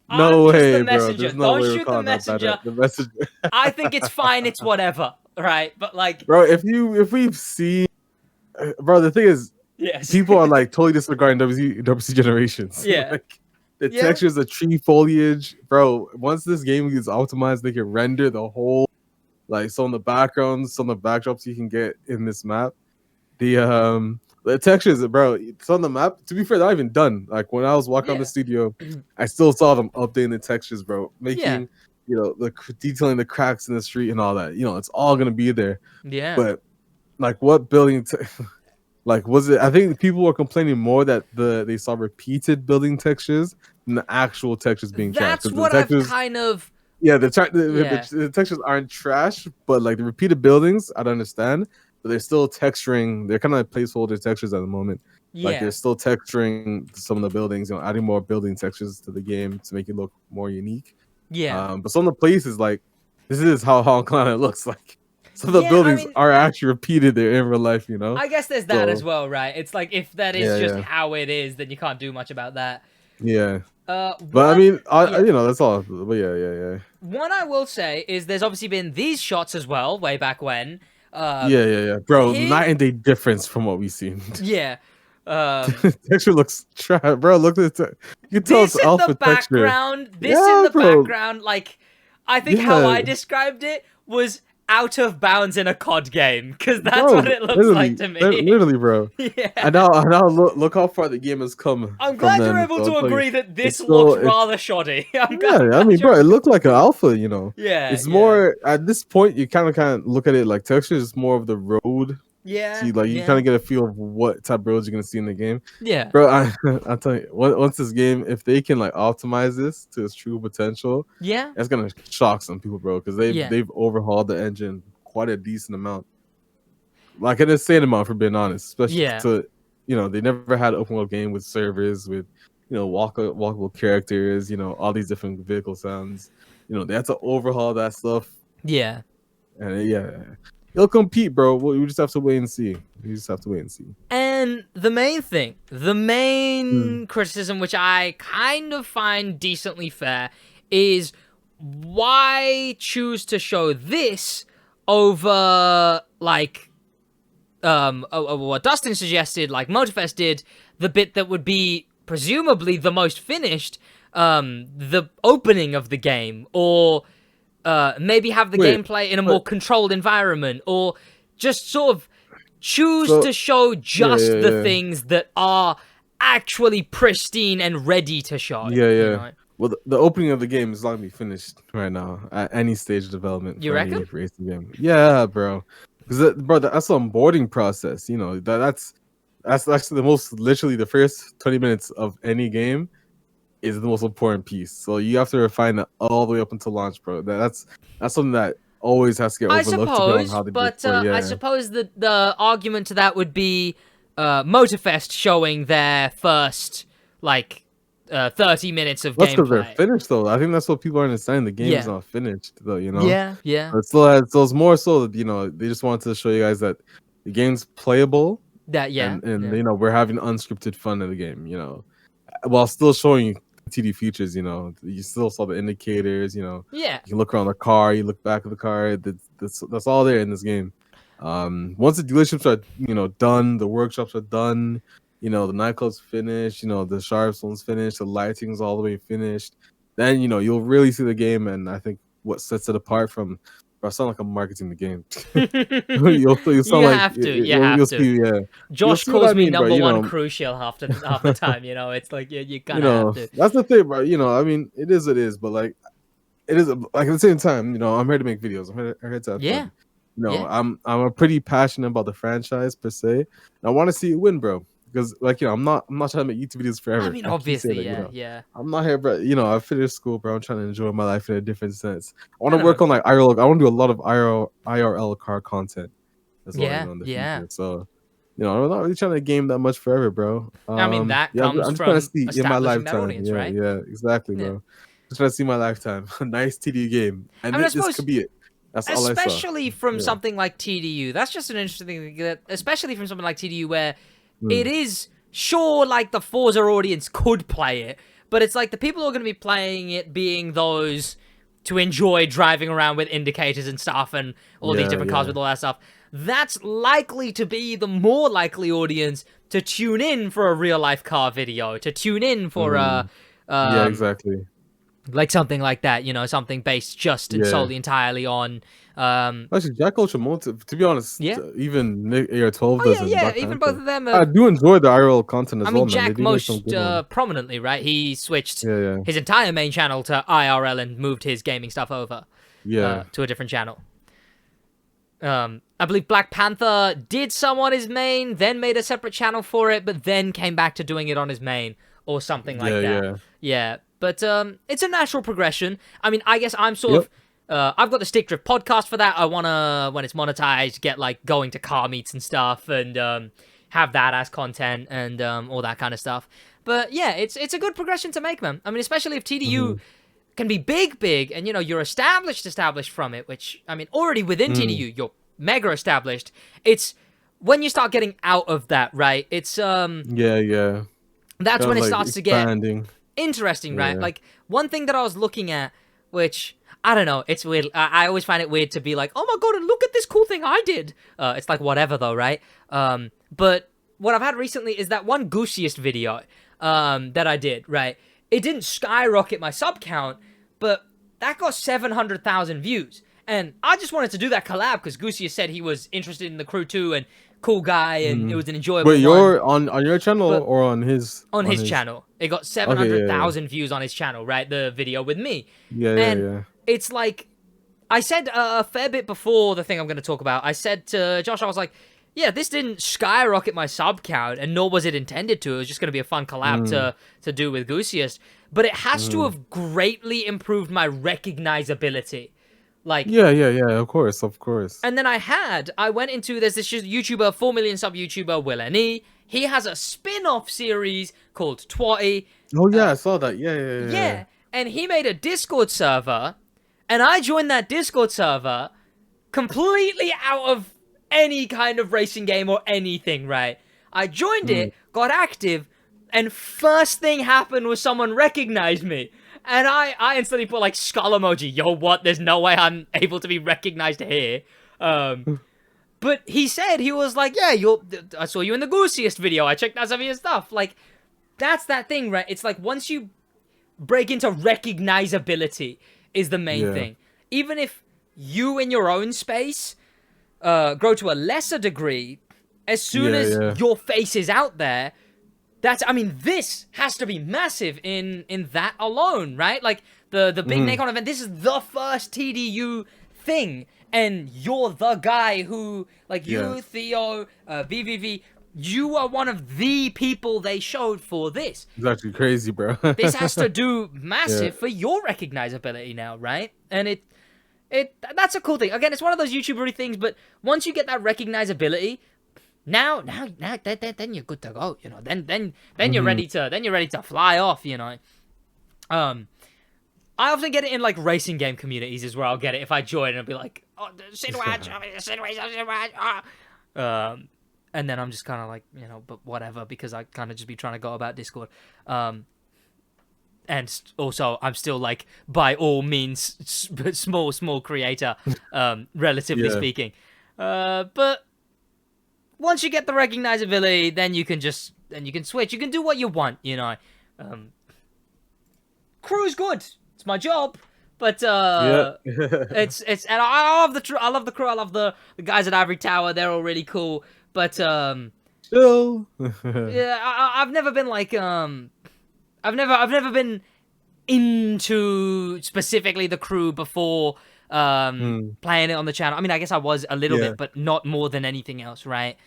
No way, bro. There's no Don't way shoot the messenger. the messenger. I think it's fine. It's whatever. right? But like, bro. If we've seen, bro, the thing is, yes, people are like totally disregarding WC generations. Yeah. Like the Yeah. textures, the tree foliage, bro. Once this game gets optimized, they can render the whole, like, some of the backgrounds, some of the backdrops you can get in this map. The textures, bro. It's on the map. To be fair, they're not even done. Like when I was walking on the studio, I still saw them updating the textures, bro. Making detailing the cracks in the street and all that. It's all gonna be there. yeah, But like, what building? Like, was it? I think people were complaining more that they saw repeated building textures than the actual textures being trash. that's 'Cause what the textures, I've kind of. yeah, Yeah. the textures aren't trash, but like the repeated buildings, I don't understand. But they're still texturing. They're kind of like placeholder textures at the moment. Like Yeah, they're still texturing some of the buildings, adding more building textures to the game to make it look more unique. yeah. But some of the places, like, this is how Hong Kong it looks like. Some of the Yeah, I buildings mean- are actually repeated there in real life, I guess there's that as So- well, right? It's like if that is Yeah, just yeah. how it is, then you can't do much about that. Yeah. But I One- mean, yeah. that's all. But yeah. One I will say is there's obviously been these shots as well, way back when. Yeah. Bro, here- night and day difference from what we've seen. Yeah. Texture looks trash, bro. Look at it. You can tell This it's in alpha the texture. background. This Yeah, in the bro. background. Like, I think how Yeah. I described it was out of bounds in a COD game, because that's Bro, what it looks literally, like to me. Literally, bro. Yeah. And now look how far the game has come. I'm from glad then, you're able so to it's like- agree that this it's still- looks it's- rather shoddy. I'm Yeah, glad I mean, bro, it looked like an alpha, Yeah. It's yeah. more at this point. You kind of look at it like texture is more of the road. Yeah. See, like you yeah. kind of get a feel of what type of roads you're gonna see in the game. Yeah. Bro, I'll tell you, once this game, if they can like optimize this to its true potential, Yeah. that's gonna shock some people, bro, because Yeah. they've overhauled the engine quite a decent amount, like an insane amount, for being honest. Especially Yeah. to, they never had an open world game with servers with, walkable characters, all these different vehicle sounds. They had to overhaul that stuff, Yeah. and it'll compete, bro. We just have to wait and see. And the main criticism, which I kind of find decently fair, is why choose to show this over, like, what Dustin suggested, like Motorfest did, the bit that would be presumably the most finished, the opening of the game, or maybe have the gameplay in a more controlled environment, or just sort of choose to show just the things that are actually pristine and ready to show. Yeah. you know? Well, the opening of the game is not gonna be finished right now at any stage of development. You for any reckon? racing game. Yeah, bro. Because that's an onboarding process. That's actually literally the first 20 minutes of any game is the most important piece. So you have to refine that all the way up until launch, bro. That's something that always has to get I overlooked. suppose, how they but do it. I suppose that the argument to that would be Motorfest showing their first, like, 30 minutes of That's because they're gameplay. finished, though. I think that's what people are understanding. The game Yeah. is not finished, though. Yeah. It still has. So it's more so that they just wanted to show you guys that the game's playable. And we're having unscripted fun in the game. While still showing you TD features. You still saw the indicators. Yeah. You can look around the car. You look back at the car. That's all there in this game. Once the dealerships are done, the workshops are done. The nightclub's finished. The Sharps one's finished. The lighting's all the way finished. Then you'll really see the game, and I think what sets it apart from. I sound like I'm marketing the game. you'll sound You like have to. you'll see, yeah. Josh see what calls I me mean, bro, number one crucial half the time. It's like you kind of have to. That's the thing, bro. I mean, it is, but like, it is like at the same time, I'm here to make videos. I'm here to have Yeah. fun. I'm a pretty passionate about the franchise per se. And I want to see it win, bro. Because I'm not trying to make YouTube videos forever. I mean, keep obviously, saying that, yeah. I'm not here, bro. I finished school, bro. I'm trying to enjoy my life in a different sense. I want to work on like IRL. I want to do a lot of IRL car content as well. In the future. So, I'm not really trying to game that much forever, bro. I mean, that comes I'm just from trying to see in my establishing that lifetime. audience, yeah, right? yeah, exactly, bro. Just trying to see my lifetime. A nice TD game, and I mean, I this suppose- could be it. That's all I saw. Especially from Yeah. something like TDU. That's just an interesting thing. Especially from something like TDU where it is, sure, like the Forza audience could play it, but it's like the people who are going to be playing it being those to enjoy driving around with indicators and stuff and all these Yeah, different cars yeah. with all that stuff, that's likely to be the more likely audience to tune in for a real life car video, to tune in for Yeah, exactly. like something like that, you know, something based just and Yeah. solely entirely on Actually, Jack Ultra Motive, to be honest, Yeah. Even Nick AR12 oh does yeah, in yeah, Black even Panther. both of them I do enjoy the IRL content as I well, mean, man. They Jack do make some most good ones. prominently, right? He switched Yeah, yeah. his entire main channel to IRL and moved his gaming stuff over Yeah. to a different channel. I believe Black Panther did some on his main, then made a separate channel for it, but then came back to doing it on his main or something like that. Yeah. Yeah, but it's a natural progression. I mean, I guess I'm sort Yep. of... I've got the Stick Drift podcast for that. I want to, when it's monetized, get, like, going to car meets and stuff and have that as content and all that kind of stuff. But, yeah, it's a good progression to make, man. I mean, especially if TDU can be big, and, you know, you're established from it, which, I mean, already within TDU, you're mega established. It's when you start getting out of that, right? It's, Yeah. that's Kinda when it like starts to get expanding. interesting, right? Yeah. Like, one thing that I was looking at, which, I don't know, it's weird. I always find it weird to be like, oh my god, look at this cool thing I did. It's like, whatever, though, right? But what I've had recently is that one Goosiest video that I did, right? It didn't skyrocket my sub count, but that got 700,000 views. And I just wanted to do that collab because Goosiest said he was interested in the crew too and cool guy and it was an enjoyable Wait, one. you're on your channel But- or on his? On his channel. It got 700,000 views on his channel, right? The video with me. Yeah. It's like, I said a fair bit before the thing I'm going to talk about. I said to Josh, I was like, yeah, this didn't skyrocket my sub count, and nor was it intended to. It was just going to be a fun collab to do with Goosiest. But it has to have greatly improved my recognizability. Like, Yeah. Of course. and then I went into, there's this YouTuber, 4 million sub YouTuber, Will N.E. He has a spin-off series called Twatty. Oh yeah, I saw that. Yeah. Yeah, and he made a Discord server, and I joined that Discord server completely out of any kind of racing game or anything, right? I joined it, got active, and first thing happened was someone recognized me. And I instantly put, like, skull emoji. Yo, what? There's no way I'm able to be recognized here. But he said, he was like, yeah, I saw you in the Goosiest video. I checked out some of your stuff. Like, that's that thing, right? It's like, once you break into recognizability is the main thing. Even if you in your own space grow to a lesser degree, as soon as your face is out there, this has to be massive in that alone, right? Like, the big Nacon event, this is the first TDU thing, and you're the guy who, like, you, Theo, VVV, you are one of the people they showed for this. It's actually crazy, bro. This has to do massive for your recognizability now, right? And that's a cool thing. Again, it's one of those YouTubery things, but once you get that recognizability, now, then you're good to go. You know, then you're ready to fly off. You know, I often get it in, like, racing game communities is where I'll get it if I join and I'll be like, oh, SidWaj, and then I'm just kind of like, you know, but whatever, because I kind of just be trying to go about Discord. And also, I'm still, like, by all means, small creator, relatively speaking. But once you get the recognizability, then you can switch. You can do what you want, you know. Crew's good. It's my job. But it's and I love the crew. I love the guys at Ivory Tower. They're all really cool. But Chill. yeah, I've never been like I've never been into specifically the crew before playing it on the channel. I mean, I guess I was a little bit, but not more than anything else, right?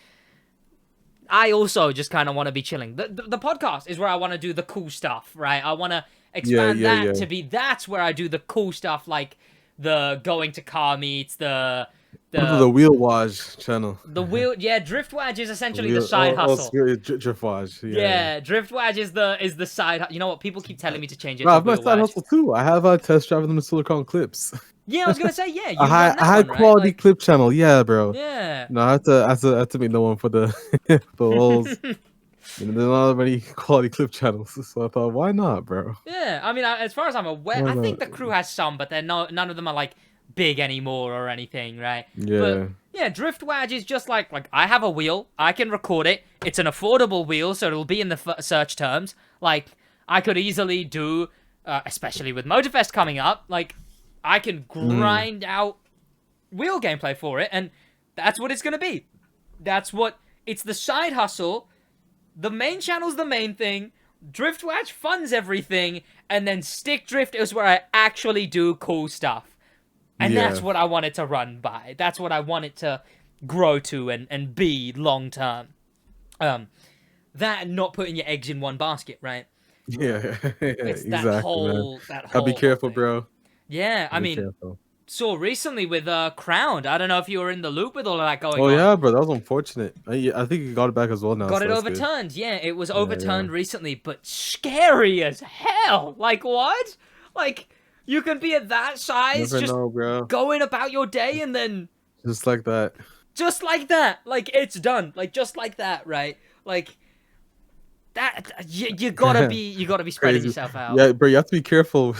I also just kind of want to be chilling. The podcast is where I want to do the cool stuff, right? I want to expand to be, that's where I do the cool stuff, like the going to car meets, the Wheelwaj channel. Driftwaj is essentially the side hustle. Driftwaj. Yeah. Driftwaj is the side. You know what? People keep telling me to change it. No, to I've my side hustle too. I have a test drive them in Silicon Clips. Yeah, I was gonna say you a high quality clip channel. Yeah, bro. Yeah. No, I have to make the one for the holes. there's not many quality clip channels, so I thought, why not, bro? Yeah, I mean, as far as I'm aware, Why I think not? the crew has some, but none of them are like big anymore or anything, right? But Yeah, yeah, SidWaj is just like I have a wheel, I can record it. It's an affordable wheel, so it'll be in the search terms. Like I could easily do, especially with Motorfest coming up, like I can grind out wheel gameplay for it, and that's what it's gonna be. That's what it's the side hustle. The main channel's the main thing. SidWaj funds everything, and then Stick Drift is where I actually do cool stuff. And that's what I want it to run by. That's what I want it to grow to and be long term. That and not putting your eggs in one basket, right? yeah, It's exactly, that whole man. that Gotta be whole careful, thing. bro. Yeah, I Be mean, careful. saw recently with Crowned. I don't know if you were in the loop with all of that going Oh on. yeah, bro, that was unfortunate. I think he got it back as well now. Got So it that's good. overturned. Yeah, it was Yeah, overturned yeah. recently, but scary as hell. Like what? Like you can be at that size, Never just know, bro. going about your day, and then Just like that. just like that, like it's done, like just like that, right? Like that. You gotta be spreading Crazy. yourself out. Yeah, bro, you have to be careful.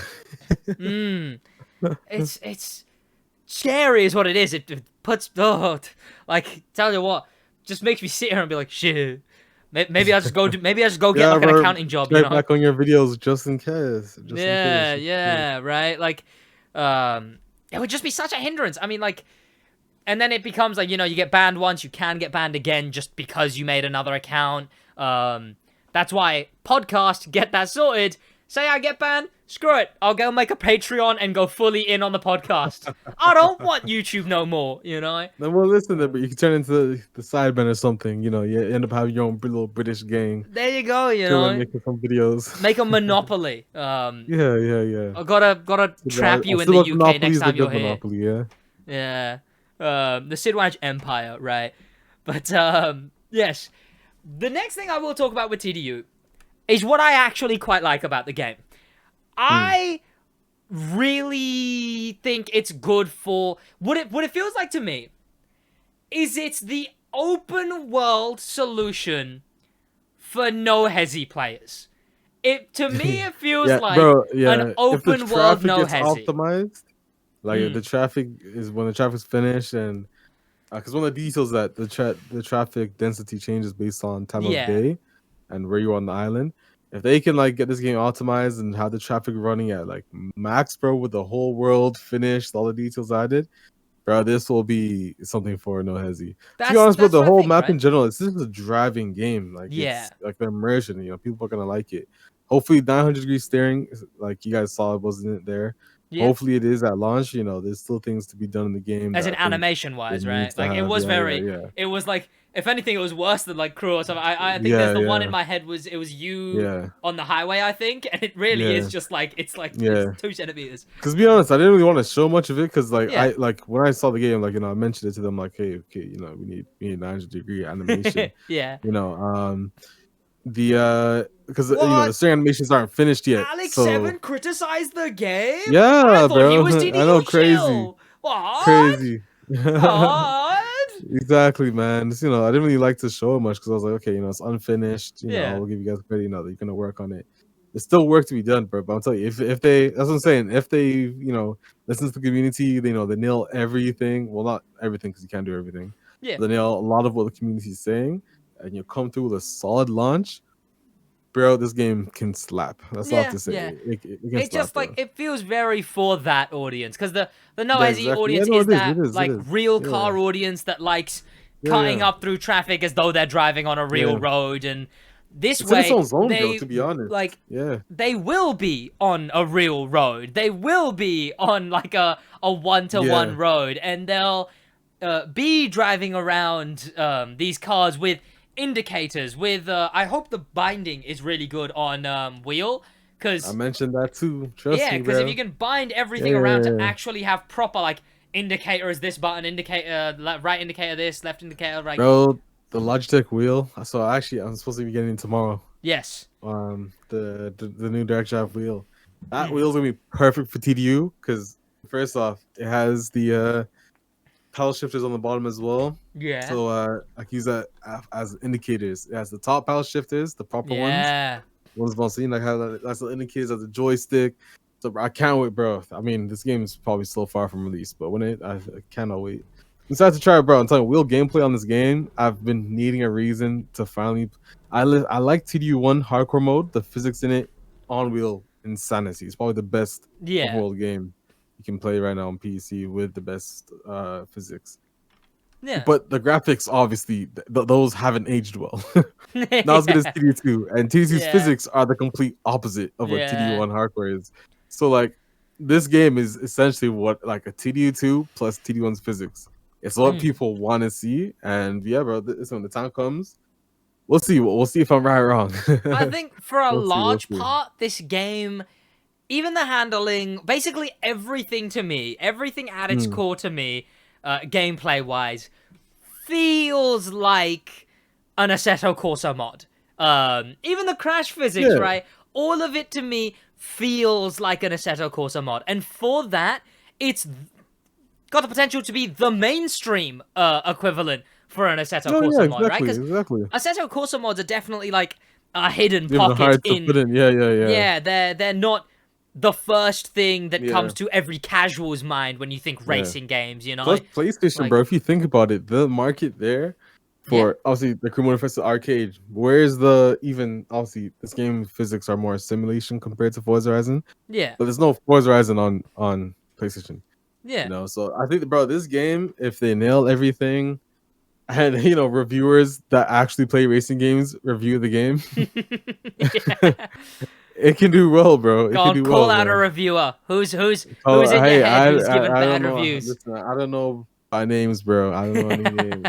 It's scary, is what it is. It puts like tell you what, just makes me sit here and be like shit. Maybe I just go get like an bro, accounting job, you check know? back on your videos just in case. Just Yeah, in case. yeah, right. Like, it would just be such a hindrance. I mean, like, and then it becomes like, you get banned once, you can get banned again just because you made another account. That's why podcast, get that sorted. Say I get banned, screw it. I'll go make a Patreon and go fully in on the podcast. I don't want YouTube no more, you know? Then well, listen, but you can turn into the sideman or something. You end up having your own little British gang. There you go, you Chilling, know? making some videos. Make a monopoly. Yeah. I gotta trap you in the SidWaj UK Monopoly next is a time you're good here. monopoly, yeah. Yeah. The SidWaj Empire, right? But, yes. The next thing I will talk about with TDU is what I actually quite like about the game. I really think it's good for... What it feels like to me is it's the open world solution for no hezi players. To me, it feels Yeah, like bro, yeah. an open If the world traffic no gets hezi. optimized, like if the traffic is when the traffic's finished, and because one of the details that the traffic density changes based on time of day and where you're on the island. If they can like get this game optimized and have the traffic running at like max, bro, with the whole world finished, all the details added, bro, this will be something for no hezi. To be honest, bro, the what I whole think, map right? in general, this is a driving game. Like Yeah. it's like the immersion. People are gonna like it. Hopefully, 900-degree steering, like you guys saw, it wasn't there. Yeah. Hopefully, it is at launch. There's still things to be done in the game. As that in I think animation wise, it right? needs to Like it have. was Yeah. it was like, if anything, it was worse than like Crew or something. I think there's the one in my head it was you Yeah. on the highway, I think, and it really is Yeah. just like it's 2 centimeters. Because to be honest, I didn't really want to show much of it because like Yeah. I like when I saw the game, like I mentioned it to them, like, hey, okay, we need 900-degree animation. Yeah. Because the What? steering animations aren't finished yet. Alex7 criticized the game? Yeah, I thought bro. he was I know, TDU crazy. chill. What? Crazy. What? Exactly, man. Just, I didn't really like to show it much because I was like, okay, it's unfinished. Yeah. I'll give you guys credit. That you're gonna work on it. There's still work to be done, bro. But I'm telling you, if they, that's what I'm saying. If they, listen to the community, they nail everything. Well, not everything because you can't do everything. Yeah. But they nail a lot of what the community is saying, and you come through with a solid launch. Bro, this game can slap. That's all I have to say. Yeah. It can It's slap, just bro. like it feels very for that audience because the no Yeah, hezi exactly. audience Yeah, no, is it is, that it is, like it is. real Yeah. car audience that likes Yeah, cutting yeah. up through traffic as though they're driving on a real Yeah. road, and this It's in way its own zone, they though, to be honest. like Yeah. they will be on a real road. They will be on like a one-to-one Yeah. road, and they'll be driving around these cars with indicators. With I hope the binding is really good on wheel, because I mentioned that too. Trust yeah, me, because bro. if you can bind everything around to Yeah. actually have proper like indicator is this button, indicator right indicator this, left indicator right. Bro, the Logitech wheel. So actually, I'm supposed to be getting it tomorrow. Yes. The new direct drive wheel. That wheel's gonna be perfect for TDU because first off, it has the pedal shifters on the bottom as well. Yeah. So like use that as indicators. It has the top pedal shifters, the proper ones. Yeah. Ones about seeing like how that's the indicators of the joystick. So I can't wait, bro. I mean, this game is probably still far from release, but I cannot wait. Besides to try it, bro. I'm telling you, wheel gameplay on this game. I've been needing a reason to finally. I like TDU1 hardcore mode. The physics in it on wheel insanity. It's probably the best Yeah. open world game you can play right now on PC with the best physics. Yeah. But the graphics, obviously, those haven't aged well. Not as good as TDU2, and TDU2's Yeah. physics are the complete opposite of what Yeah. TDU1 hardcore is. So like, this game is essentially what like a TDU2 plus TDU1's physics. It's what people want to see, and yeah, bro. When the time comes, we'll see. We'll see if I'm right or wrong. I think for a We'll see, large we'll see. part, this game, even the handling, basically everything to me, everything at its core to me, gameplay-wise, feels like an Assetto Corsa mod. Even the crash physics, Yeah. right? All of it to me feels like an Assetto Corsa mod. And for that, it's got the potential to be the mainstream equivalent for an Assetto Corsa mod, right? Because exactly. Assetto Corsa mods are definitely like a hidden They're pocket hard to in. put in. Yeah. Yeah, they're not the first thing that Yeah. comes to every casual's mind when you think racing games, you know? Plus PlayStation, like- bro. If you think about it, the market there for obviously the Crew Motorfest arcade. Where's the even obviously this game physics are more simulation compared to Forza Horizon, Yeah, but there's no Forza Horizon on PlayStation. yeah. You know, so I think, bro, this game, if they nail everything, and you know, reviewers that actually play racing games review the game, Yeah. it can do well, bro. It Go can on, do call well, out bro. a reviewer. Who's in Oh, your hey, head who's given I bad don't know. reviews? Listen, I don't know by names, bro. I don't know any names.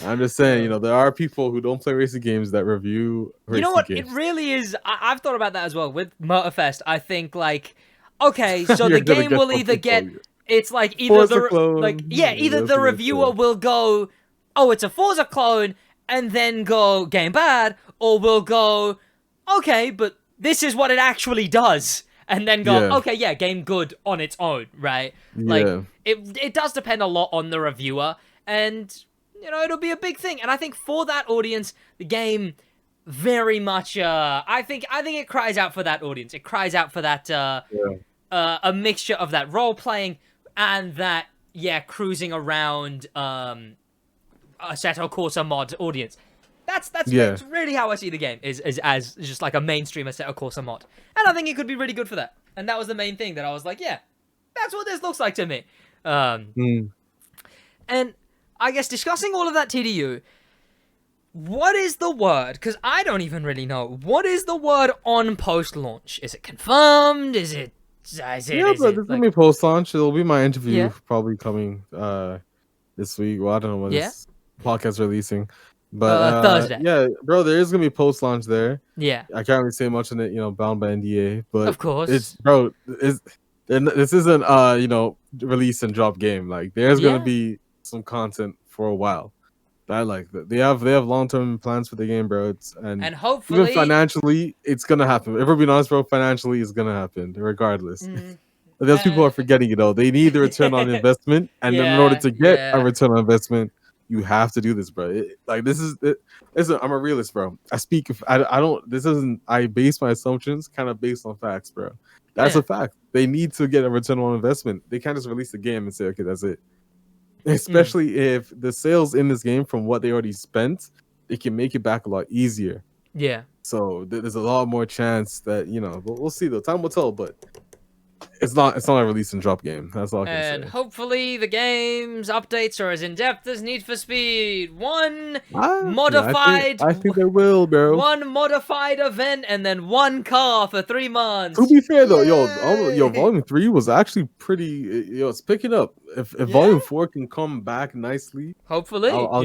I'm just saying, you know, there are people who don't play racing games that review racing You know what? games. It really is. I've thought about that as well with Motorfest. I think like, okay, so You're the gonna game get will something either get. clone. It's like either Forza the clone. like yeah, either That's the what it reviewer is. will go, oh, it's a Forza clone, and then go game bad, or will go, okay, but this is what it actually does, and then go, Yeah. okay, yeah, game good on its own, right? Like Yeah. it does depend a lot on the reviewer, and you know it'll be a big thing. And I think for that audience, the game very much I think it cries out for that audience. It cries out for that a mixture of that role playing and that cruising around Assetto Corsa mod audience. That's really how I see the game is as just like a mainstream Assetto Corsa mod. And I think it could be really good for that. And that was the main thing that I was like, yeah, that's what this looks like to me. And I guess discussing all of that TDU, what is the word? Because I don't even really know. What is the word on post-launch? Is it confirmed? Is it Yeah, but it's gonna be post launch. It'll be my interview Yeah. probably coming this week. Well, I don't know when Yeah. this podcast releasing. But Thursday. Yeah, bro, there is gonna be post launch there. Yeah, I can't really say much on it, you know, bound by NDA. But of course. this isn't you know, release and drop game. Like there's Yeah. gonna be some content for a while. That like they have long term plans for the game, bro. and Even hopefully financially, it's gonna happen. If we're being honest, bro, financially, it's gonna happen regardless. Mm, But those people are forgetting, you know, they need the return on investment, and then in order to get Yeah. a return on investment, you have to do this, bro. Listen, I'm a realist, bro. I don't. This isn't. I base my assumptions kind of based on facts, bro. That's Yeah. a fact. They need to get a return on investment. They can't just release the game and say, okay, that's it. Especially if the sales in this game from what they already spent, they can make it back a lot easier. yeah. So there's a lot more chance that, you know, we'll see though. Time will tell, but it's not a release and drop game. That's all I can And say. hopefully the game's updates are as in-depth as Need for Speed. One Yeah, modified... I think they will, bro. One modified event and then one car for 3 months. To be fair though, Yay! Volume 3 was actually pretty. It's picking up. If Volume 4 can come back nicely, Hopefully, I'll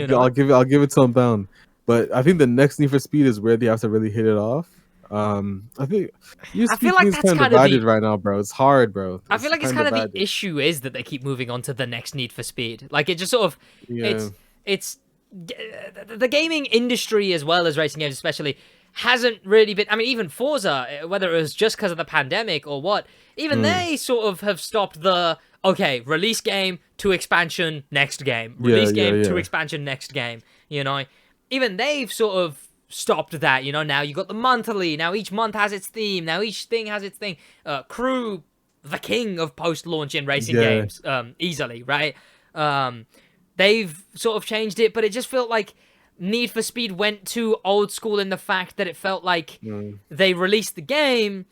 give it to Unbound. But I think the next Need for Speed is where they have to really hit it off. I think I feel like is that's kind kinda of divided the- right now, bro. It's hard, bro. I feel like it's kind of the divided. issue is that they keep moving on to the next Need for Speed. Like it just sort of, Yeah. it's the gaming industry as well as racing games especially hasn't really been. I mean, even Forza, whether it was just because of the pandemic or what, even they sort of have stopped the release game to expansion next game, release game to expansion next game. You know, even they've sort of stopped that. You know, now you got the monthly. Now each month has its theme. Now each thing has its thing. Crew, the king of post-launch in racing games, easily, right? They've sort of changed it, but it just felt like Need for Speed went too old school in the fact that it felt like they released the game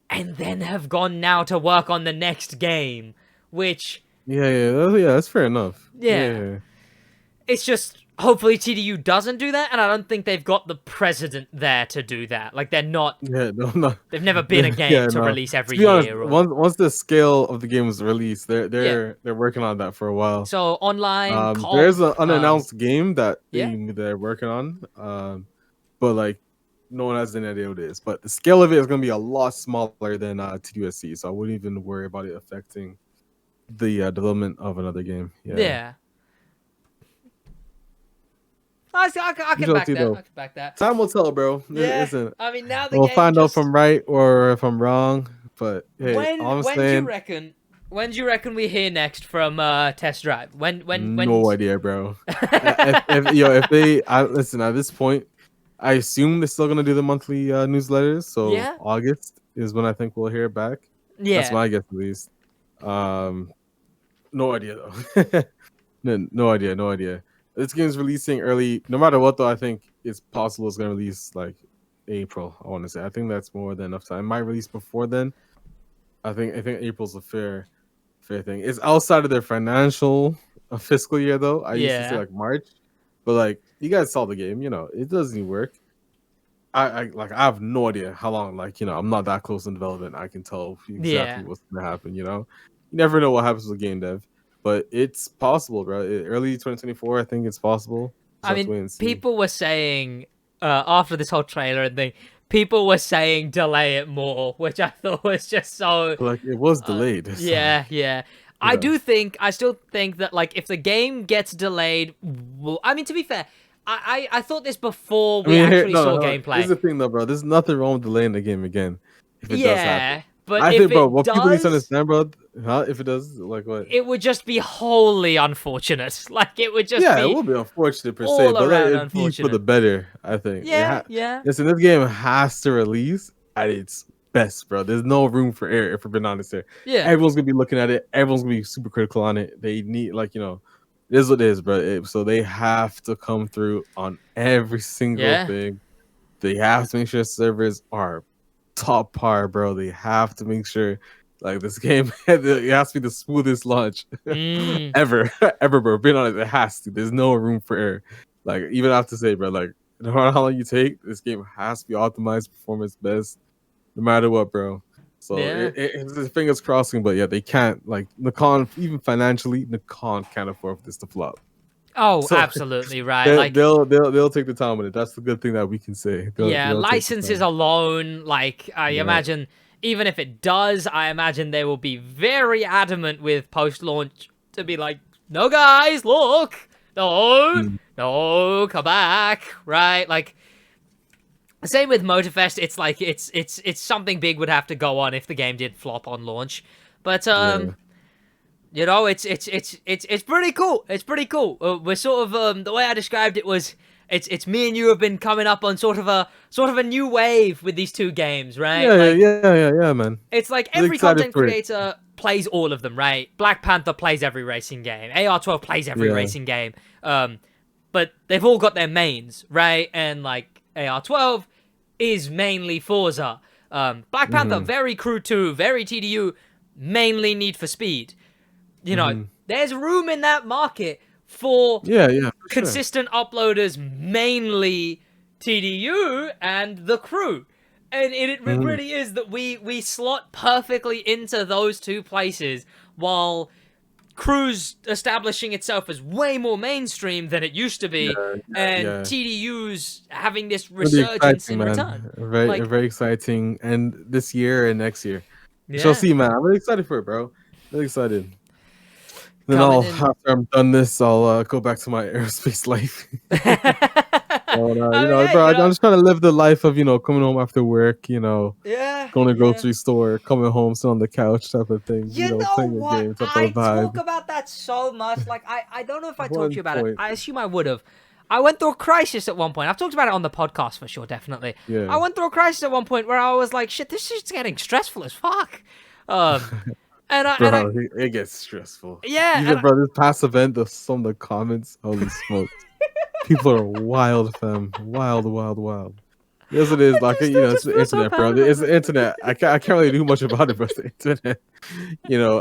and then have gone now to work on the next game, which... that's fair enough. Yeah. It's just... Hopefully TDU doesn't do that, and I don't think they've got the precedent there to do that. Like, they're not... They've never been a game to release every year. Honest, once the scale of the game was released, they're working on that for a while. So, online... there's an unannounced game that they're working on, but, like, no one has any idea what it is. But the scale of it is going to be a lot smaller than TDUSC, so I wouldn't even worry about it affecting the development of another game. Yeah. I can back that. I can back that. Time will tell, bro. Yeah. Isn't. I mean, now we'll find out if I'm right or if I'm wrong. But hey, when do you reckon? When do you reckon we hear next from Test Drive? When? No idea, bro. if they listen at this point, I assume they're still gonna do the monthly newsletters. So August is when I think we'll hear back. Yeah, that's my guess at least. No idea though. no idea. This game's releasing early. No matter what, though, I think it's possible it's gonna release like April. I want to say. I think that's more than enough time. It might release before then. I think April's a fair thing. It's outside of their financial fiscal year, though. I used to say like March, but like you guys saw the game. You know, it doesn't work. I have no idea how long. Like, you know, I'm not that close in development. I can tell exactly what's gonna happen. You know, you never know what happens with game dev. But it's possible, bro. Early 2024, I think it's possible. I mean, people were saying after this whole trailer and thing, people were saying delay it more, which I thought was just so... Like, it was delayed. Yeah. I still think that, like, if the game gets delayed... Well, I mean, to be fair, I thought this before we actually saw gameplay. Here's the thing, though, bro. There's nothing wrong with delaying the game again. If it does happen. But I think, bro, what people need to understand, bro, if it does, like what? It would just be wholly unfortunate. Like, it would just be... it would be unfortunate per se, but it'd be for the better, I think. Yeah. Listen, this game has to release at its best, bro. There's no room for error, if we're being honest here. Yeah. Everyone's going to be looking at it. Everyone's going to be super critical on it. They need, like, you know, this is what it is, bro. So they have to come through on every single thing. They have to make sure servers are top par, bro. They have to make sure like this game it has to be the smoothest launch ever, bro. Being honest, it has to. There's no room for error. Like, even I have to say, bro, like no matter how long you take, this game has to be optimized, performance best, no matter what, bro. So it's fingers crossing, but they can't, like, Nikon, even financially, Nikon can't afford for this to flop. Oh, so, absolutely right. They'll take the time with it. That's the good thing that we can say. They'll licenses alone. Like, I imagine, even if it does, I imagine they will be very adamant with post-launch to be like, no, guys, look, no, come back, right? Like, same with Motorfest. It's like it's something big would have to go on if the game did flop on launch, but you know, it's pretty cool. It's pretty cool. We're sort of the way I described it was it's me and you have been coming up on sort of a new wave with these two games, right? Yeah, man. It's like every content creator plays all of them, right? Black Panther plays every racing game. AR12 plays every racing game. But they've all got their mains, right? And like AR12 is mainly Forza. Black Panther, very Crew 2, very TDU, mainly Need for Speed. You know, there's room in that market for consistent uploaders, mainly TDU and the Crew. And it really is that we slot perfectly into those two places, while Crew's establishing itself as way more mainstream than it used to be, and TDU's having this resurgence in return. Very exciting. And this year and next year. We shall see, man. I'm really excited for it, bro. Really excited. Then after I'm done this, I'll go back to my aerospace life. Oh, no, I you mean, know, hey, bro, you know, I'm just trying to live the life of, coming home after work, yeah, going to yeah. grocery store, coming home, sit on the couch type of thing, You know playing a what? game type I of talk vibe. about that so much. Like, I don't know if I told One you about it. point. I assume I would have. I went through a crisis at one point. I've talked about it on the podcast for sure, definitely. I Yeah. went through a crisis at one point where I was like, shit, this is getting stressful as fuck. Um, and I, Bro, it gets stressful. yeah, Even, bro, this past event, some of the comments, holy smokes. People are wild, fam. Wild, wild, wild. Yes, it is. Like, I it's just the feel so internet, bro. bad about It's it. the internet. I can't really do much about it, but it's the internet.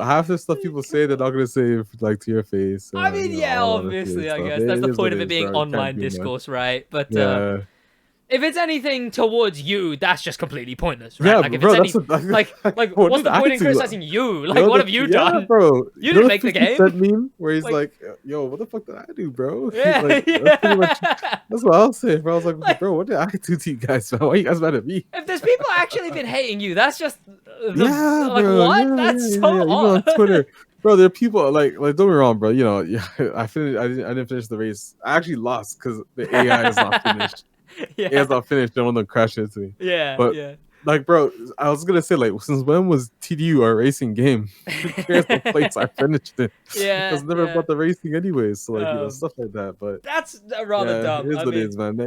Half the stuff people say, they're not gonna say like to your face. I mean, yeah, All other obviously, I stuff. guess that's It the is point what of it it is, being bro. You can't online do much. discourse, right? But Yeah. if it's anything towards you, that's just completely pointless, right? Yeah, Like, if bro. it's That's like, what what's did the I point in do? criticizing you? Like, what have you Yeah, done? bro. You didn't The make the 50 game. Cent meme where he's Like, like, "Yo, what the fuck did I do, bro?" yeah, Like, that's pretty much. yeah. That's what I'll say, bro. I was like, Like, bro, what did I do to you guys, man? Why are you guys mad at me? if there's people actually been hating you, that's just Yeah, like, bro. what? Yeah, That's yeah, so yeah, yeah. Even on odd. Twitter, bro. There are people like don't be wrong, bro. Yeah, I finished. I didn't finish the race. I actually lost because the AI is not finished. It Yeah, has not finished. Don't want to crash into me. yeah, But yeah. like, bro, I was gonna say like, since when was TDU a racing game? Who cares what place I finished in? It Yeah, was never yeah. about the racing anyways. So like, Um, stuff like that. But that's rather yeah, dumb. it is I what it mean, is, man.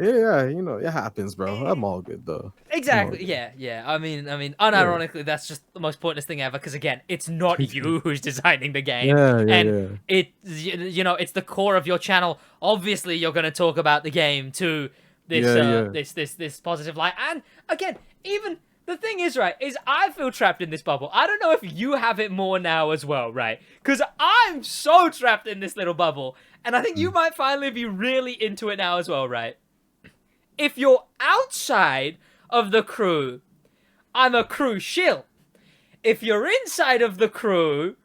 Yeah, it happens, bro. I'm all good though. I'm all exactly. good. Yeah, yeah. I mean, Yeah, unironically, that's just the most pointless thing ever. Because again, it's not you who's designing the game, yeah, yeah, and yeah. it's the core of your channel. Obviously, you're going to talk about the game to this Yeah, yeah. this positive light. And again, even the thing is, right, is I feel trapped in this bubble. I don't know if you have it more now as well, right? Because I'm so trapped in this little bubble, and I think you might finally be really into it now as well, right? If you're outside of the crew, I'm a crew shill. If you're inside of the crew,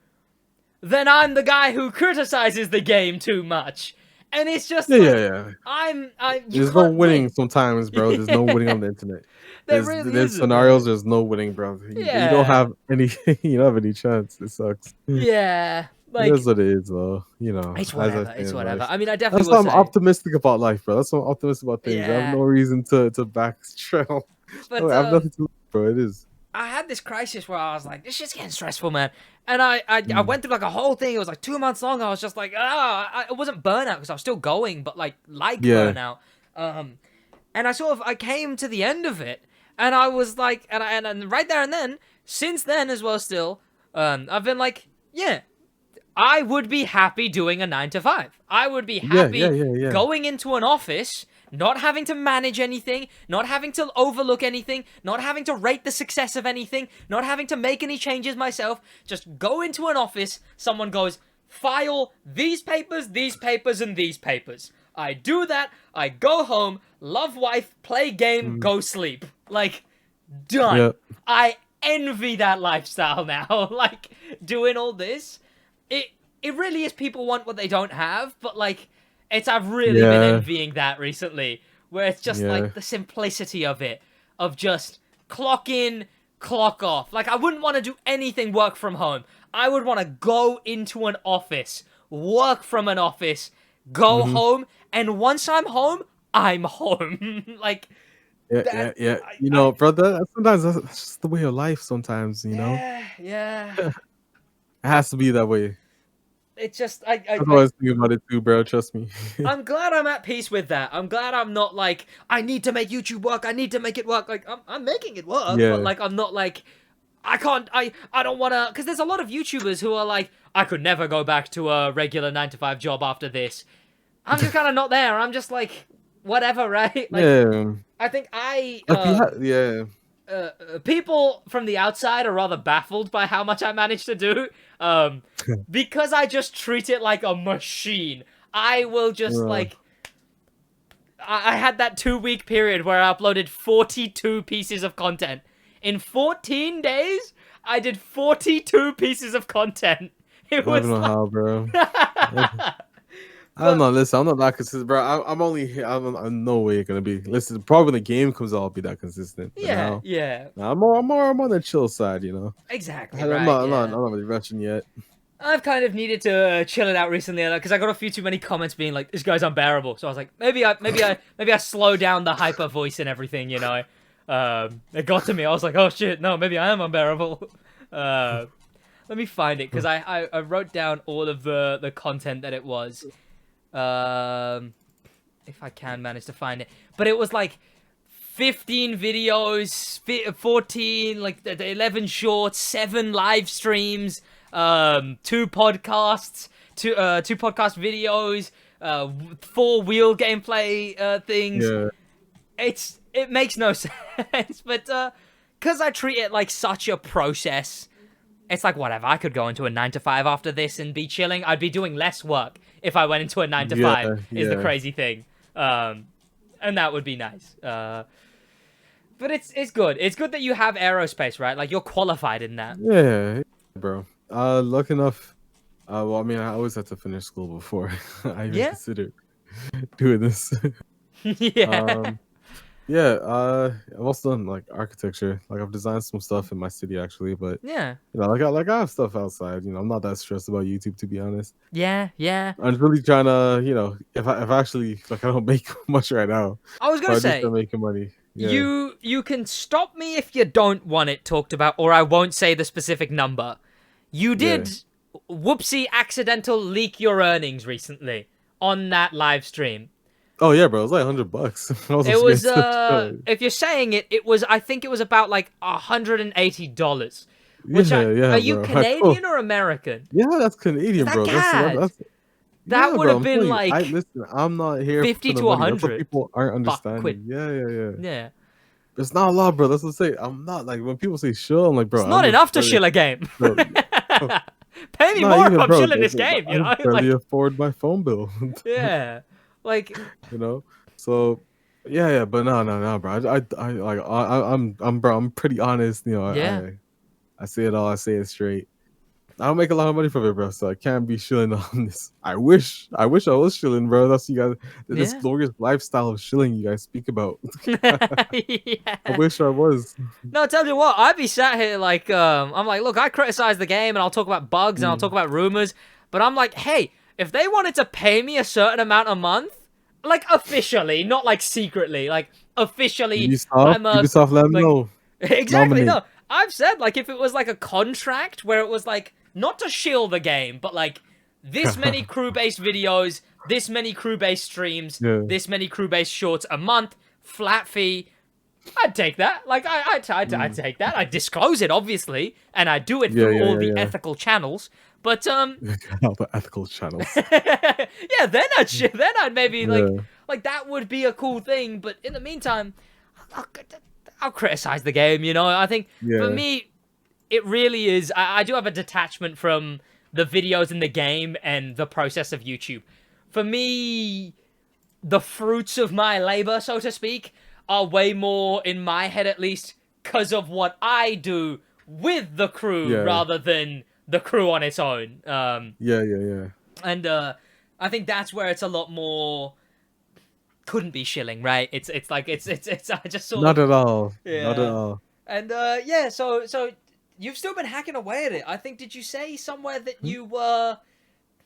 then I'm the guy who criticizes the game too much. And it's just Yeah, like, yeah, yeah. you There's no can't winning win. sometimes, bro. There's no winning on the internet. There really There's isn't, scenarios. man. There's no winning, bro. You don't Yeah. have any. You don't have any chance. It sucks. Yeah. It is Like, what it is, though. it's As I whatever. say It's in whatever. life. I mean, I definitely That's will why I'm say. optimistic about life, bro. That's why I'm optimistic about things. I have Yeah. no reason to backtrail. But, I have nothing to lose, bro. It is. I had this crisis where I was like, this shit's getting stressful, man. And I went through like a whole thing. It was like 2 months long. I was just like, it wasn't burnout because I was still going, but like Yeah. burnout. And I came to the end of it, and I was like, and right there and then, since then as well, still, I've been like, yeah, I would be happy doing a 9 to 5. I would be happy Yeah. going into an office, not having to manage anything, not having to overlook anything, not having to rate the success of anything, not having to make any changes myself. Just go into an office, someone goes, file these papers, and these papers. I do that, I go home, love wife, play game, go sleep. Like, done. Yep. I envy that lifestyle now. Like, doing all this. It really is people want what they don't have, but like, I've really been envying that recently, where it's just like the simplicity of it, of just clock in, clock off. Like, I wouldn't want to do anything work from home. I would want to go into an office, work from an office, go home, and once I'm home, I'm home. Like, Yeah. Brother, sometimes that's just the way of life sometimes, Yeah. It has to be that way. It's just, I'm always thinking about it too, bro. Trust me. I'm glad I'm at peace with that. I'm glad I'm not like, I need to make YouTube work. I need to make it work. Like, I'm making it work, Yeah. but like, I'm not like, I don't want to, because there's a lot of YouTubers who are like, I could never go back to a regular 9 to 5 job after this. I'm just kind of not there. I'm just like, whatever, right? Like, Yeah. I think people from the outside are rather baffled by how much I managed to do. Because I just treat it like a machine. I will just like... I had that 2-week period where I uploaded 42 pieces of content. In 14 days, I did 42 pieces of content. I don't know how, bro. I don't know. Listen, I'm not that consistent, bro. I'm no way gonna be. Listen, probably when the game comes out, I'll be that consistent. But Yeah. I'm more on the chill side, Exactly. I'm Right. not Yeah. really rushing yet. I've kind of needed to chill it out recently because I got a few too many comments being like, "This guy's unbearable." So I was like, maybe I slow down the hyper voice and everything. It got to me. I was like, "Oh shit, no, maybe I am unbearable." Let me find it because I wrote down all of the content that it was. If I can manage to find it, but it was like 15 videos, 14, like the 11 shorts, 7 live streams, 2 podcasts, two podcast videos, 4 wheel gameplay things. Yeah. It makes no sense, but because I treat it like such a process, it's like whatever. I could go into a 9 to 5 after this and be chilling. I'd be doing less work if I went into a 9 to 5. Is the crazy thing, and that would be nice. But it's good. It's good that you have aerospace, right? Like, you're qualified in that. Yeah, bro. Lucky enough. Well, I mean, I always had to finish school before I even considered doing this. Yeah. Yeah. I've also done like architecture. Like, I've designed some stuff in my city actually, but Yeah. I have stuff outside. I'm not that stressed about YouTube, to be honest. Yeah. I'm just really trying to, if I actually like, I don't make much right now. I was But gonna I just say, start making money. Yeah. you can stop me if you don't want it talked about, or I won't say the specific number. You did, whoopsie, accidental leak your earnings recently on that live stream. Oh yeah, bro. It was like $100. It was if you're saying I think it was about like $180. Which are you bro. Canadian or American? Yeah, that's Canadian, bro. That would bro, have been like listen, I'm not here 50 for the to money. That's 100 what people aren't understanding. quid. Yeah. It's not a lot, bro. That's what I say. I'm not like when people say shill, I'm like, bro. It's not enough to shill a game. Bro, Pay me more if I'm bro, shilling this game, I barely afford my phone bill. Yeah. Like, So but no, bro. I'm pretty honest. I say it all. I say it straight. I don't make a lot of money from it, bro. So I can't be shilling on this. I wish I was shilling, bro. That's you guys. This glorious lifestyle of shilling you guys speak about. I wish I was. No, I tell you what, I'd be sat here like, I'm like, look, I criticize the game and I'll talk about bugs and I'll talk about rumors, but I'm like, hey, if they wanted to pay me a certain amount a month, like officially, not like secretly, like officially, Ubisoft, let me know. Exactly. No, I've said like if it was like a contract where it was like not to shill the game, but like this many crew-based videos, this many crew-based streams, this many crew-based shorts a month, flat fee. I'd take that. Like I'd take that. I'd disclose it obviously, and I do it through all the ethical channels. But all the ethical channels. Yeah, then I'd maybe like that would be a cool thing. But in the meantime, I'll criticize the game. I think for me, it really is. I do have a detachment from the videos in the game and the process of YouTube. For me, the fruits of my labor, so to speak, are way more in my head, at least, because of what I do with the crew rather than the crew on its own. And I think that's where it's a lot more. Couldn't be shilling, right? It's like it's I just sort not of at all. Yeah. Not at all. And so you've still been hacking away at it. I think, did you say somewhere that you were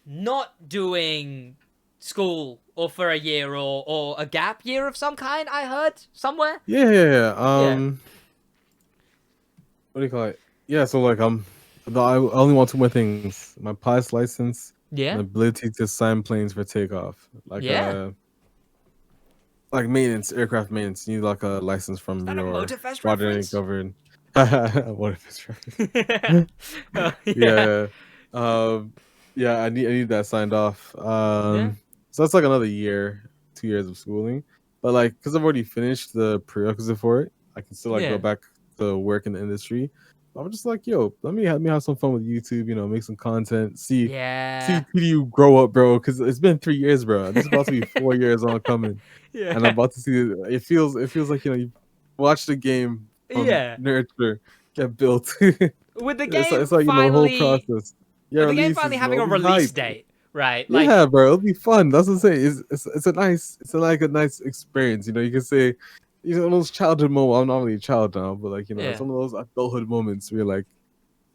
not doing school or for a year or a gap year of some kind? I heard somewhere. Yeah. What do you call it? Yeah. So like I only want 2 more things: my pilot's license, and the ability to sign planes for takeoff. Like maintenance, aircraft maintenance. You need like a license from your squadron governed. Motorfest reference. I need that signed off. So that's like another year, 2 years of schooling. But like, because I've already finished the prerequisite for it, I can still like go back to work in the industry. I'm just like, yo, let me have some fun with YouTube. Make some content. See you grow up, bro. Because it's been 3 years, bro. This is about to be 4 years on coming. And I'm about to see. It feels like you watch the game. Nurture, get built. With the game it's like finally, the whole process. With the game finally having a release date, right? Like, yeah, bro, it'll be fun. That's what I'm saying. It's a nice experience. You can say, those childhood moments. I'm not really a child now, but like some of those adulthood moments where you're like,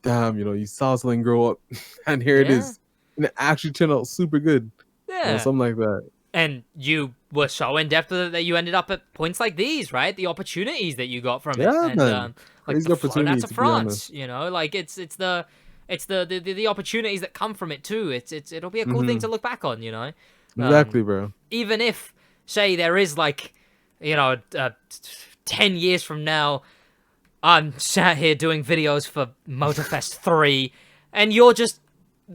damn, you saw something grow up, and here it Yeah. is, and it actually turned out super good. Yeah. Something like that. And you were so in depth with it that you ended up at points like these, right? The opportunities that you got from it, Yeah, and man. like Crazy the float out opportunity, to to be France, honest. like it's the opportunities that come from it too. It'll be a cool thing to look back on, Exactly, bro. even if say there is like, 10 years from now, I'm sat here doing videos for Motorfest 3, and you're just,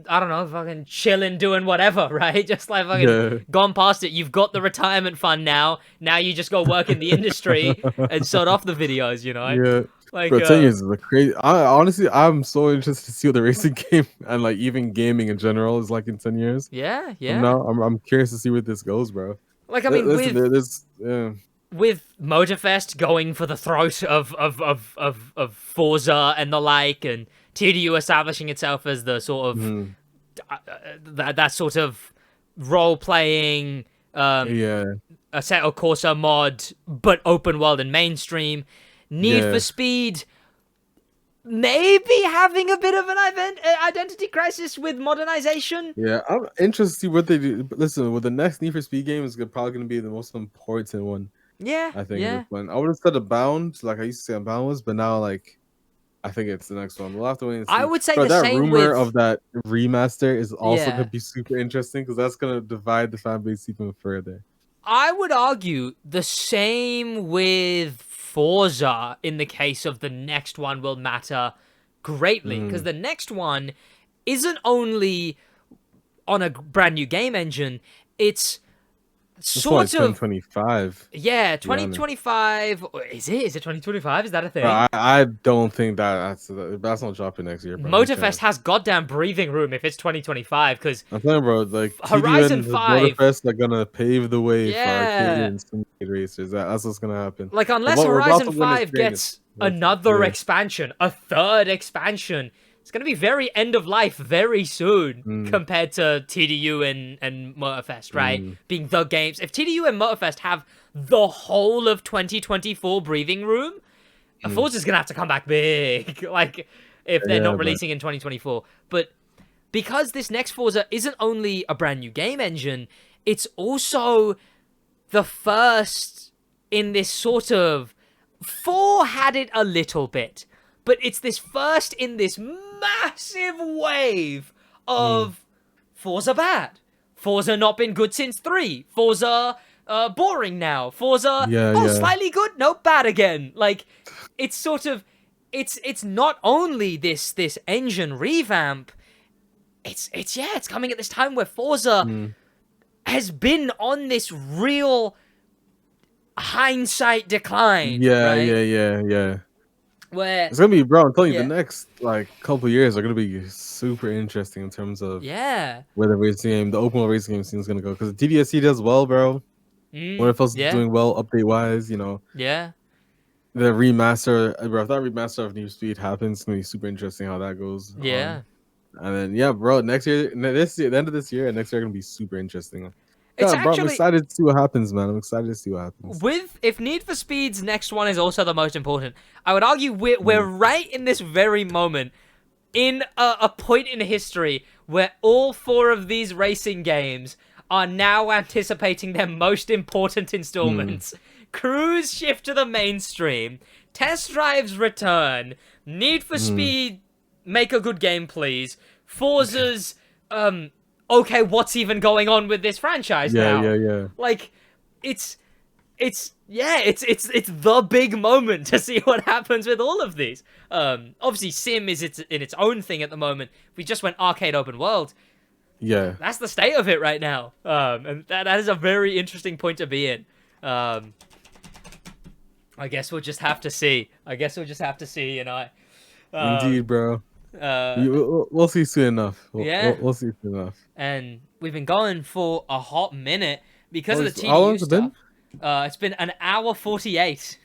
I don't know, fucking chilling, doing whatever, right? Just like fucking Yeah. gone past it. You've got the retirement fund now. Now you just go work in the industry and sort off the videos, Yeah. Like, Bro, 10 years is a crazy. Honestly, I'm so interested to see what the racing game and like even gaming in general is like in 10 years. yeah, From yeah. now, I'm curious to see where this goes, bro. Like, I mean, Listen, there's yeah. with Motorfest going for the throat of Forza and the like, and TDU establishing itself as the sort of that sort of role playing Yeah. Assetto Corsa mod, but open world and mainstream. Need Yeah. for Speed maybe having a bit of an identity crisis with modernization. Yeah, I'm interested to see what they do. But listen, with the next Need for Speed game is probably going to be the most important one. Yeah, I think yeah. this one. I would have said Abound, like I used to say Abound was, but now like I think it's the next one. We'll have to wait and see. I would say Bro, the that same rumor with of that remaster is also Yeah. gonna be super interesting because that's gonna divide the fan base even further. I would argue the same with Forza in the case of the next one will matter greatly, because the next one isn't only on a brand new game engine, it's This one is sort of 2025. yeah, be honest. 2025. Is it? Is it 2025? Is that a thing? Bro, I don't think that's not dropping next year, bro. Motorfest has goddamn breathing room if it's 2025, because I'm telling you, bro, like Horizon TDU and 5 Motorfest are gonna pave the way for Yeah. arcade and simulated racers. That's what's gonna happen. like unless We're about Horizon to witness 5 greatness. gets another Yeah. expansion, a third expansion, it's gonna be very end of life very soon compared to TDU and Motorfest, right? Being the games. If TDU and Motorfest have the whole of 2024 breathing room, Forza's gonna have to come back big. Like, if they're Yeah, not but- releasing in 2024. But because this next Forza isn't only a brand new game engine, it's also the first in this sort of 4 had it a little bit, but it's this first in this massive wave of Forza bad, Forza not been good since 3, Forza boring now, Forza Yeah. slightly good, nope, bad again. Like, it's sort of it's not only this engine revamp, it's coming at this time where Forza has been on this real hindsight decline. Yeah, right? yeah. Where It's gonna be, bro. I'm telling you, Yeah. the next like couple years are gonna be super interesting in terms of yeah, where the racing game, the open world racing game scene is gonna go. Because the TDSC does well, bro. What if else is yeah, doing well update wise? yeah. The remaster, bro. If that remaster of Need for Speed happens, it's gonna be super interesting how that goes. Yeah. And then yeah, bro. Next year, the end of this year, and next year are gonna be super interesting. It's Yeah, bro, I'm actually excited to see what happens, man. I'm excited to see what happens. if Need for Speed's next one is also the most important, I would argue we're right in this very moment in a point in history where all 4 of these racing games are now anticipating their most important installments. Cruise shift to the mainstream, Test Drives return, Need for Speed make a good game, please. Forza's okay, what's even going on with this franchise now? Yeah. Like, it's the big moment to see what happens with all of these. Obviously, Sim is in its own thing at the moment. We just went arcade open world. Yeah. That's the state of it right now. And that is a very interesting point to be in. I guess we'll just have to see. Indeed, bro. We'll see soon enough. We'll see soon enough. And we've been going for a hot minute because of the How long TDU has it been? stuff. It's been an hour 48.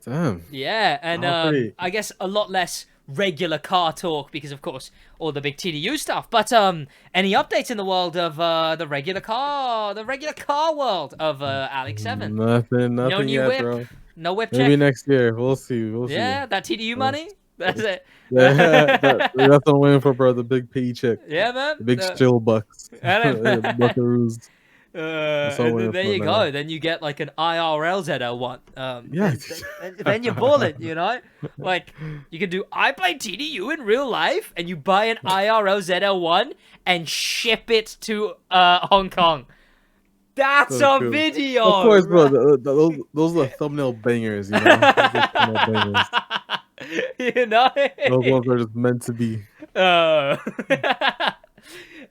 Damn. Yeah, and Oh, great. I guess a lot less regular car talk because, of course, all the big TDU stuff. But any updates in the world of the regular car world of Alex7? Nothing No new yet, whip, bro. no whip Maybe check. next year. We'll see. Yeah, that TDU money. That's it. Yeah, that's what I'm waiting for, bro. The big paycheck, Yeah, man. the big chill bucks, And then, buckaroos. That's all I'm and then waiting there for you now. go. Then you get like an IRL ZL1. Yeah. Then you ball it, you know? Like, you can do, I play TDU in real life, and you buy an IRL ZL1 and ship it to Hong Kong. That's So a cool. video! Of course, bro. right? Those are the thumbnail bangers, you know. Those are thumbnail bangers. You know? Those ones are just meant to be. Uh,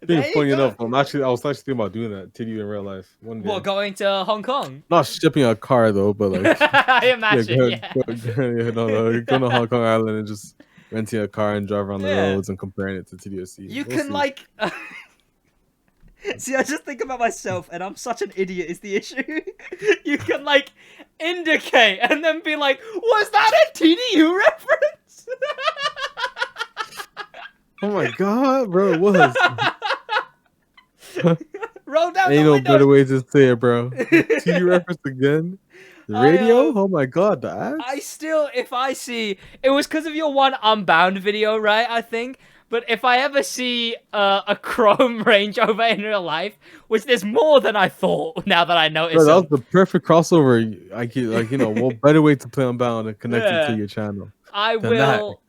Being there you funny go. enough, I was actually thinking about doing that to you in real life one day. What, going to Hong Kong? Not shipping a car though, but like I imagine, yeah. No, going to Hong Kong Island and just renting a car and drive around the Yeah. roads and comparing it to TDSC. You We'll can see. like see, I just think about myself and I'm such an idiot is the issue. You can like indicate and then be like, was that a TDU reference? Oh my god, bro, it was. Roll down Ain't the no window. better way to say it, bro. TDU reference again. The radio? Oh my god, the ads? I still, if I see, it was because of your one Unbound video, right? I think. But if I ever see a chrome Range Rover in real life, which there's more than I thought now that I noticed. Bro, that was them, the perfect crossover. I keep like, you know, what better way to play Unbound and connect it Yeah. to your channel? I than that. will.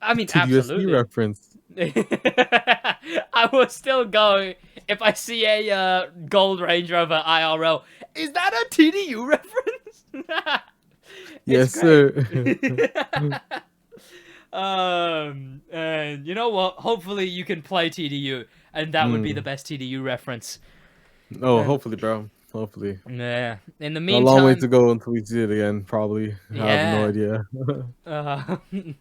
I mean, TDSC absolutely. reference. I will still go if I see a gold Range Rover IRL. Is that a TDU reference? Yes, It's sir. great. And you know what? Hopefully you can play TDU, and that would be the best TDU reference. Oh, hopefully, bro. Hopefully. Yeah. In the A meantime, long way to go until we see it again, probably. I Yeah. have no idea.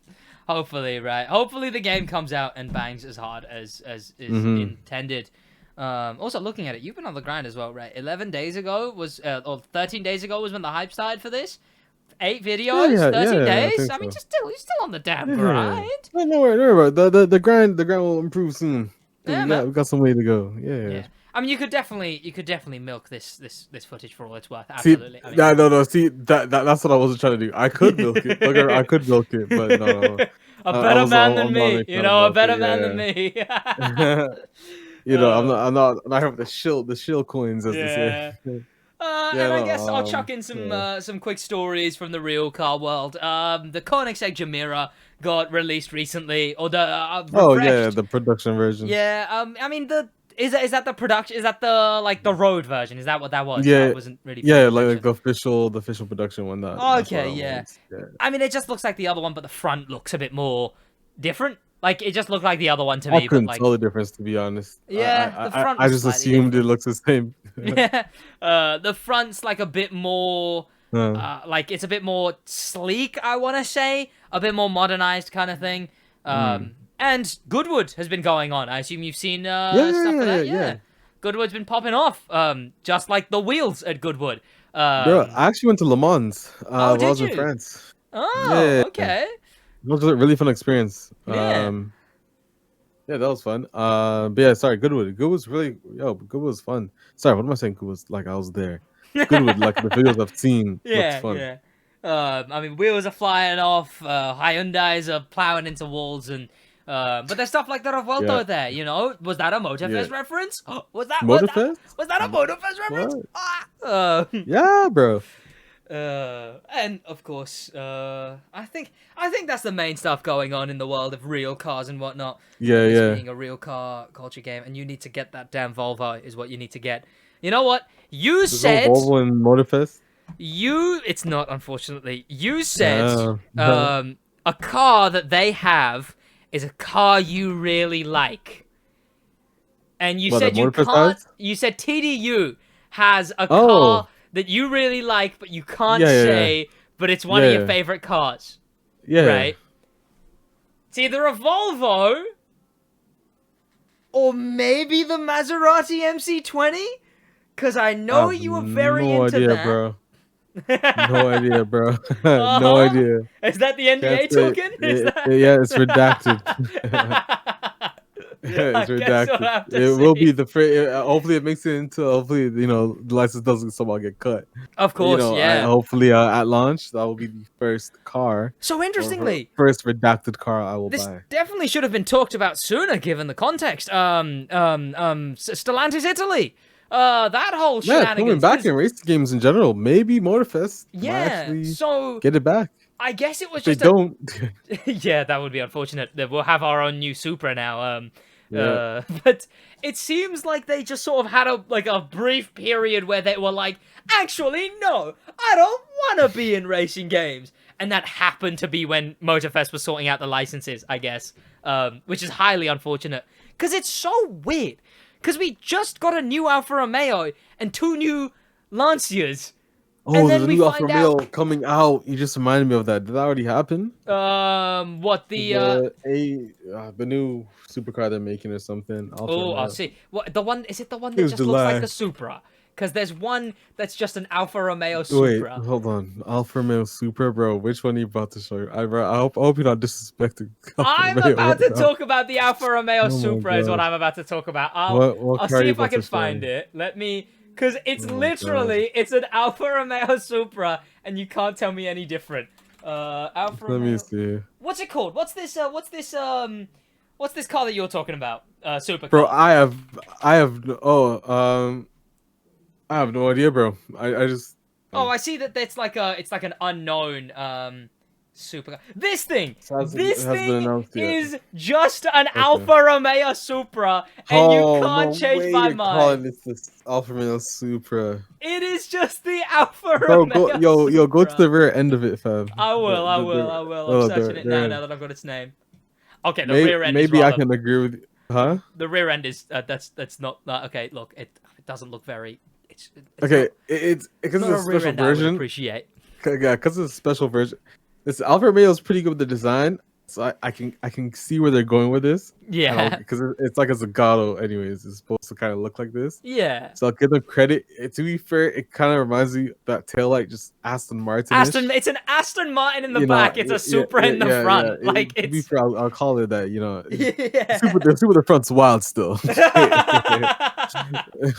Hopefully, right? Hopefully the game comes out and bangs as hard as is intended. Also, looking at it, you've been on the grind as well, right? 11 days ago was, or 13 days ago was when the hype started for this. 8 videos, Yeah, 13 I days. think I mean, so. you're still on the damn Yeah. grind. No, don't worry about it. The grind will improve soon. Yeah, we man. got some way to go. Yeah. Yeah. I mean, you could definitely milk this footage for all it's worth. See, Absolutely. I mean, no. See, that's what I wasn't trying to do. I could milk it. Look, I could milk it, but no. A better man than I'm not me. making You a know, a milk better it, man yeah. than me. You know, I'm not here with the shill coins, as they Yeah. say. And I guess I'll chuck in yeah. some quick stories from the real car world. The Koenigsegg Gemira got released recently, or the Oh yeah, refreshed. the production version. Yeah. I mean is that the production? Is that the road version? Is that what that was? Yeah, I wasn't really. Yeah, paying like attention. the official production one. That's Okay, what that yeah. was. Yeah. I mean, it just looks like the other one, but the front looks a bit more different. Like it just looked like the other one to I me, but couldn't like tell the difference, to be honest. Yeah, the front I was just slightly assumed different. it looks the same. yeah, the front's like a bit more. Like it's a bit more sleek, I want to say, a bit more modernized kind of thing. And Goodwood has been going on. I assume you've seen stuff for that. yeah. Goodwood's been popping off, just like the wheels at Goodwood. Bro, I actually went to Le Mans while I did was in you? France. Oh, Yeah. okay. It was a really fun experience. Yeah. Yeah, that was fun. But yeah, sorry, Goodwood. Goodwood was fun. Sorry, what am I saying? Goodwood, like I was there. Goodwood, like the videos I've seen, looked fun. Yeah. I mean, wheels are flying off. Hyundais are plowing into walls, and but there's stuff like the Revuelto Yeah. there. You know, was that a Motorfest Yeah. reference? Was that Motorfest? Was that a Motorfest reference? What? Yeah, bro. And of course, I think that's the main stuff going on in the world of real cars and whatnot. Yeah, This yeah. being a real car culture game, and you need to get that damn Volvo is what you need to get. You know what? You There's said no Volvo in Motorfest. it's not, unfortunately. You said No. a car that they have is a car you really like. And you What, said the you Motorfest can't has? you said TDU has a Oh. car that you really like but you can't Yeah. say but it's one of your Yeah. favorite cars. Yeah. Right? It's either a Volvo or maybe the Maserati MC20? Cause I know you were very no into idea, that. bro. No idea, bro. No Uh-huh. idea. Is that the NDA Can't say- token? Is that... Yeah, it's redacted. It's guess we'll redacted. have to It will see. be the hopefully it makes it into. Hopefully, the license doesn't somehow get cut. Of course, yeah. Hopefully, at launch, that will be the first car So interestingly, first redacted car I will this buy. definitely should have been talked about sooner, given the context. Stellantis Italy. That whole Yeah, coming shenanigans. back 'cause- in racing games in general. Maybe Motorfest might Yeah. actually So get it back. I guess it was If they just don't, yeah, that would be unfortunate. That we'll have our own new Supra now. Yeah. But it seems like they just sort of had a brief period where they were like, actually, no, I don't want to be in racing games, and that happened to be when Motorfest was sorting out the licenses, I guess. Which is highly unfortunate because it's so weird. Because we just got a new Alfa Romeo and 2 new Lancias. oh, And there's then a we new Alfa find Romeo out- coming out. You just reminded me of that. Did that already happen? What the The new supercar they're making or something. Alfa Oh, Romeo. I'll see. What the one is it? The one It that was just looks like July. the Supra? Because there's one that's just an Alfa Romeo Wait, Supra. hold on. Alfa Romeo Supra, bro. Which one are you about to show? I hope you're not disrespecting. Alfa I'm Romeo about to right now. talk about the Alfa Romeo my Supra. Is what God. I'm about to talk about. What I'll car are see you if I about can to show find me? it. Let me, because it's Oh my literally it's an Alfa Romeo Supra, and you can't tell me any different. Alfa Let Romeo. me see. What's it called? What's this car that you're talking about? Supercar. Bro, I have I have no idea, bro. I just Oh, I see that it's like an unknown supercar. This thing, It hasn't been announced yet. is just an Alfa Romeo Supra, and you can't change my mind. This Alfa Romeo Supra. It is just the Alfa Bro, Romeo. go to Supra. the rear end of it, fam. I will. I'm searching it now. there. Now that I've got its name. Okay, the Maybe, rear end. maybe is I rather, can agree with you. Huh? The rear end is that's not okay. Look, it doesn't look very. It's Okay, it's because not it's a a rear special end I would version. appreciate. Yeah, because it's a special version. This Alfa Romeo is pretty good with the design, so I can see where they're going with this. Yeah. Because it's like a Zagato, anyways. It's supposed to kind of look like this. Yeah. So I'll give them credit. To be fair, it kind of reminds me that taillight just Aston Martin. It's an Aston Martin in the back. It's a Supra in the front. Like to be it's. fair, I'll call it that. Yeah. The front's wild still.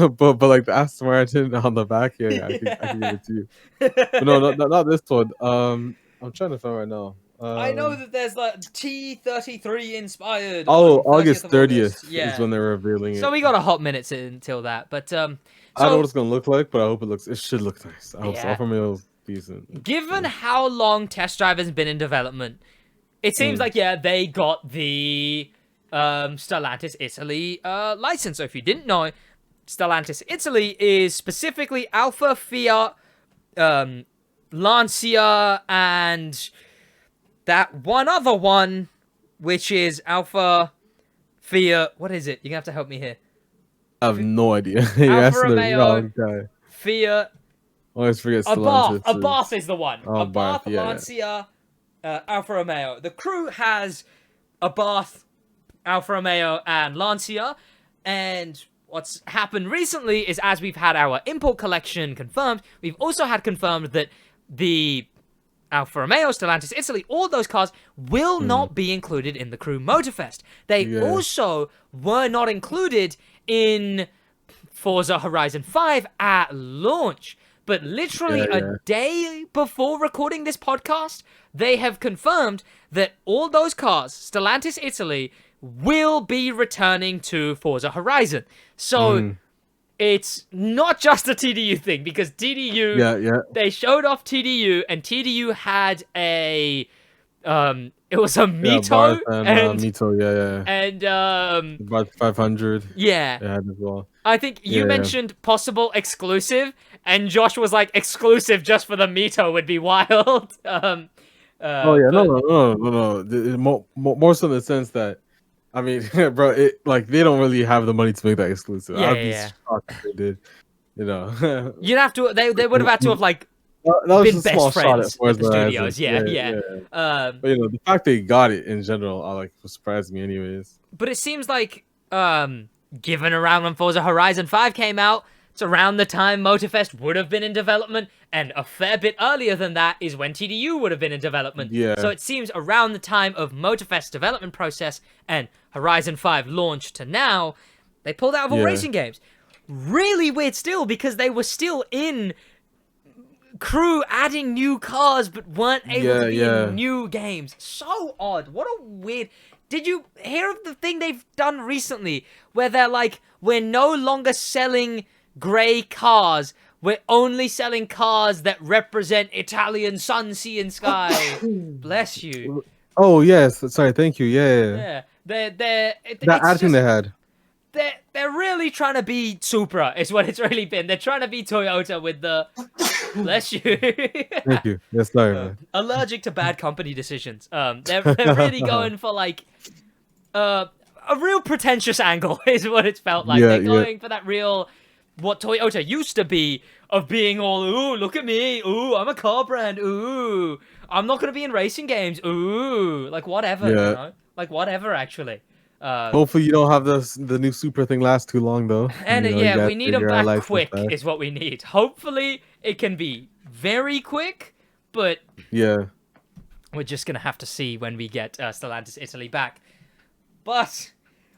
but like the Aston Martin on the back, yeah, I can give it to you. But no, not this one. I'm trying to find right now. I know that there's like T33 inspired. Oh, on August 30th Yeah. is when they're revealing it. So we got a hot minute until that, but I don't know what it's gonna look like, but I hope it should look nice. I hope so. Yeah. Alfa Romeo's decent. Given how long Test Drive has been in development, it seems like they got the Stellantis Italy license. So if you didn't know, Stellantis Italy is specifically Alfa, Fiat, Lancia, and that one other one, which is Alfa, Fiat. What is it? You're gonna have to help me here. I have no idea. You're Alfa asking the Romeo, wrong guy. Fiat. I always forget Stellantis. Abarth is the one. Oh, Abarth, Abarth, yeah. Lancia, Alfa Romeo. The crew has Abarth, Alfa Romeo, and Lancia. And what's happened recently is, as we've had our import collection confirmed, we've also had confirmed that the Alfa Romeo, Stellantis Italy, all those cars will not be included in the Crew Motorfest. They also were not included in Forza Horizon 5 at launch. But literally a day before recording this podcast, they have confirmed that all those cars, Stellantis Italy, will be returning to Forza Horizon. So it's not just a TDU thing, because TDU, they showed off TDU, and TDU had a, it was a Mito, and Mito, and about 500. Yeah, as well. I think you mentioned possible exclusive, and Josh was like, exclusive just for the Mito would be wild. No. More so in the sense that, I mean, bro, they don't really have the money to make that exclusive. I'd be shocked if they did. You know, you'd have to. They would have had to have like that was been a small best friends shot at the Horizon. studios. Yeah. But the fact they got it in general, surprised me, anyways. But it seems like, given around when Forza Horizon 5 came out, it's around the time Motorfest would have been in development, and a fair bit earlier than that is when TDU would have been in development. Yeah. So it seems around the time of Motorfest development process and Horizon 5 launched to now, they pulled out of all racing games. Really weird still, because they were still in crew adding new cars but weren't able to be in new games. So odd. What a weird... Did you hear of the thing they've done recently where they're like, we're no longer selling grey cars, we're only selling cars that represent Italian sun, sea, and sky. Bless you. Oh yes, sorry, thank you. Yeah. They're That ad thing they had. They're really trying to be Supra, is what it's really been. They're trying to be Toyota with the... Bless you. Thank you. Yes, sorry, man. Allergic to bad company decisions. They're really going for like a real pretentious angle, is what it's felt like. They're going for that real, what Toyota used to be, of being all, ooh, look at me, ooh, I'm a car brand, ooh, I'm not gonna be in racing games, ooh, like whatever, you know, like whatever, actually. Hopefully you don't have the new Supra thing last too long though. And you know, we need them back quick is what we need. Hopefully it can be very quick, but we're just gonna have to see when we get Stellantis Italy back. But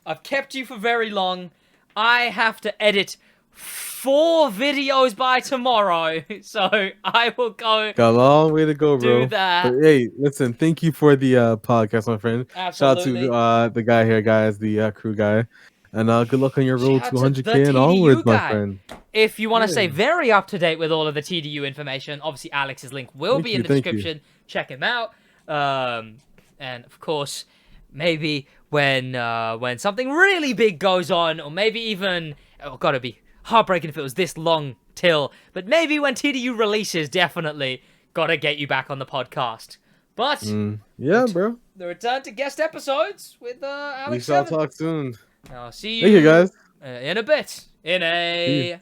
I've kept you for very long. I have to edit 4 videos by tomorrow, so I will go. Got a long way to go, bro. Do that. But hey, listen, thank you for the podcast, my friend. Absolutely. Shout out to the guy here, guys, the crew guy, and good luck on your road to 100K the and TDU onwards, guy. my friend. If you want to stay very up to date with all of the TDU information, obviously Alex's link will be in the description. Check him out. And of course, maybe when something really big goes on, or maybe even gotta be heartbreaking if it was this long till, but maybe when TDU releases, definitely gotta get you back on the podcast. But yeah, bro, the return to guest episodes with Alex7. We shall talk soon. I'll see Thank you, guys. In a bit in a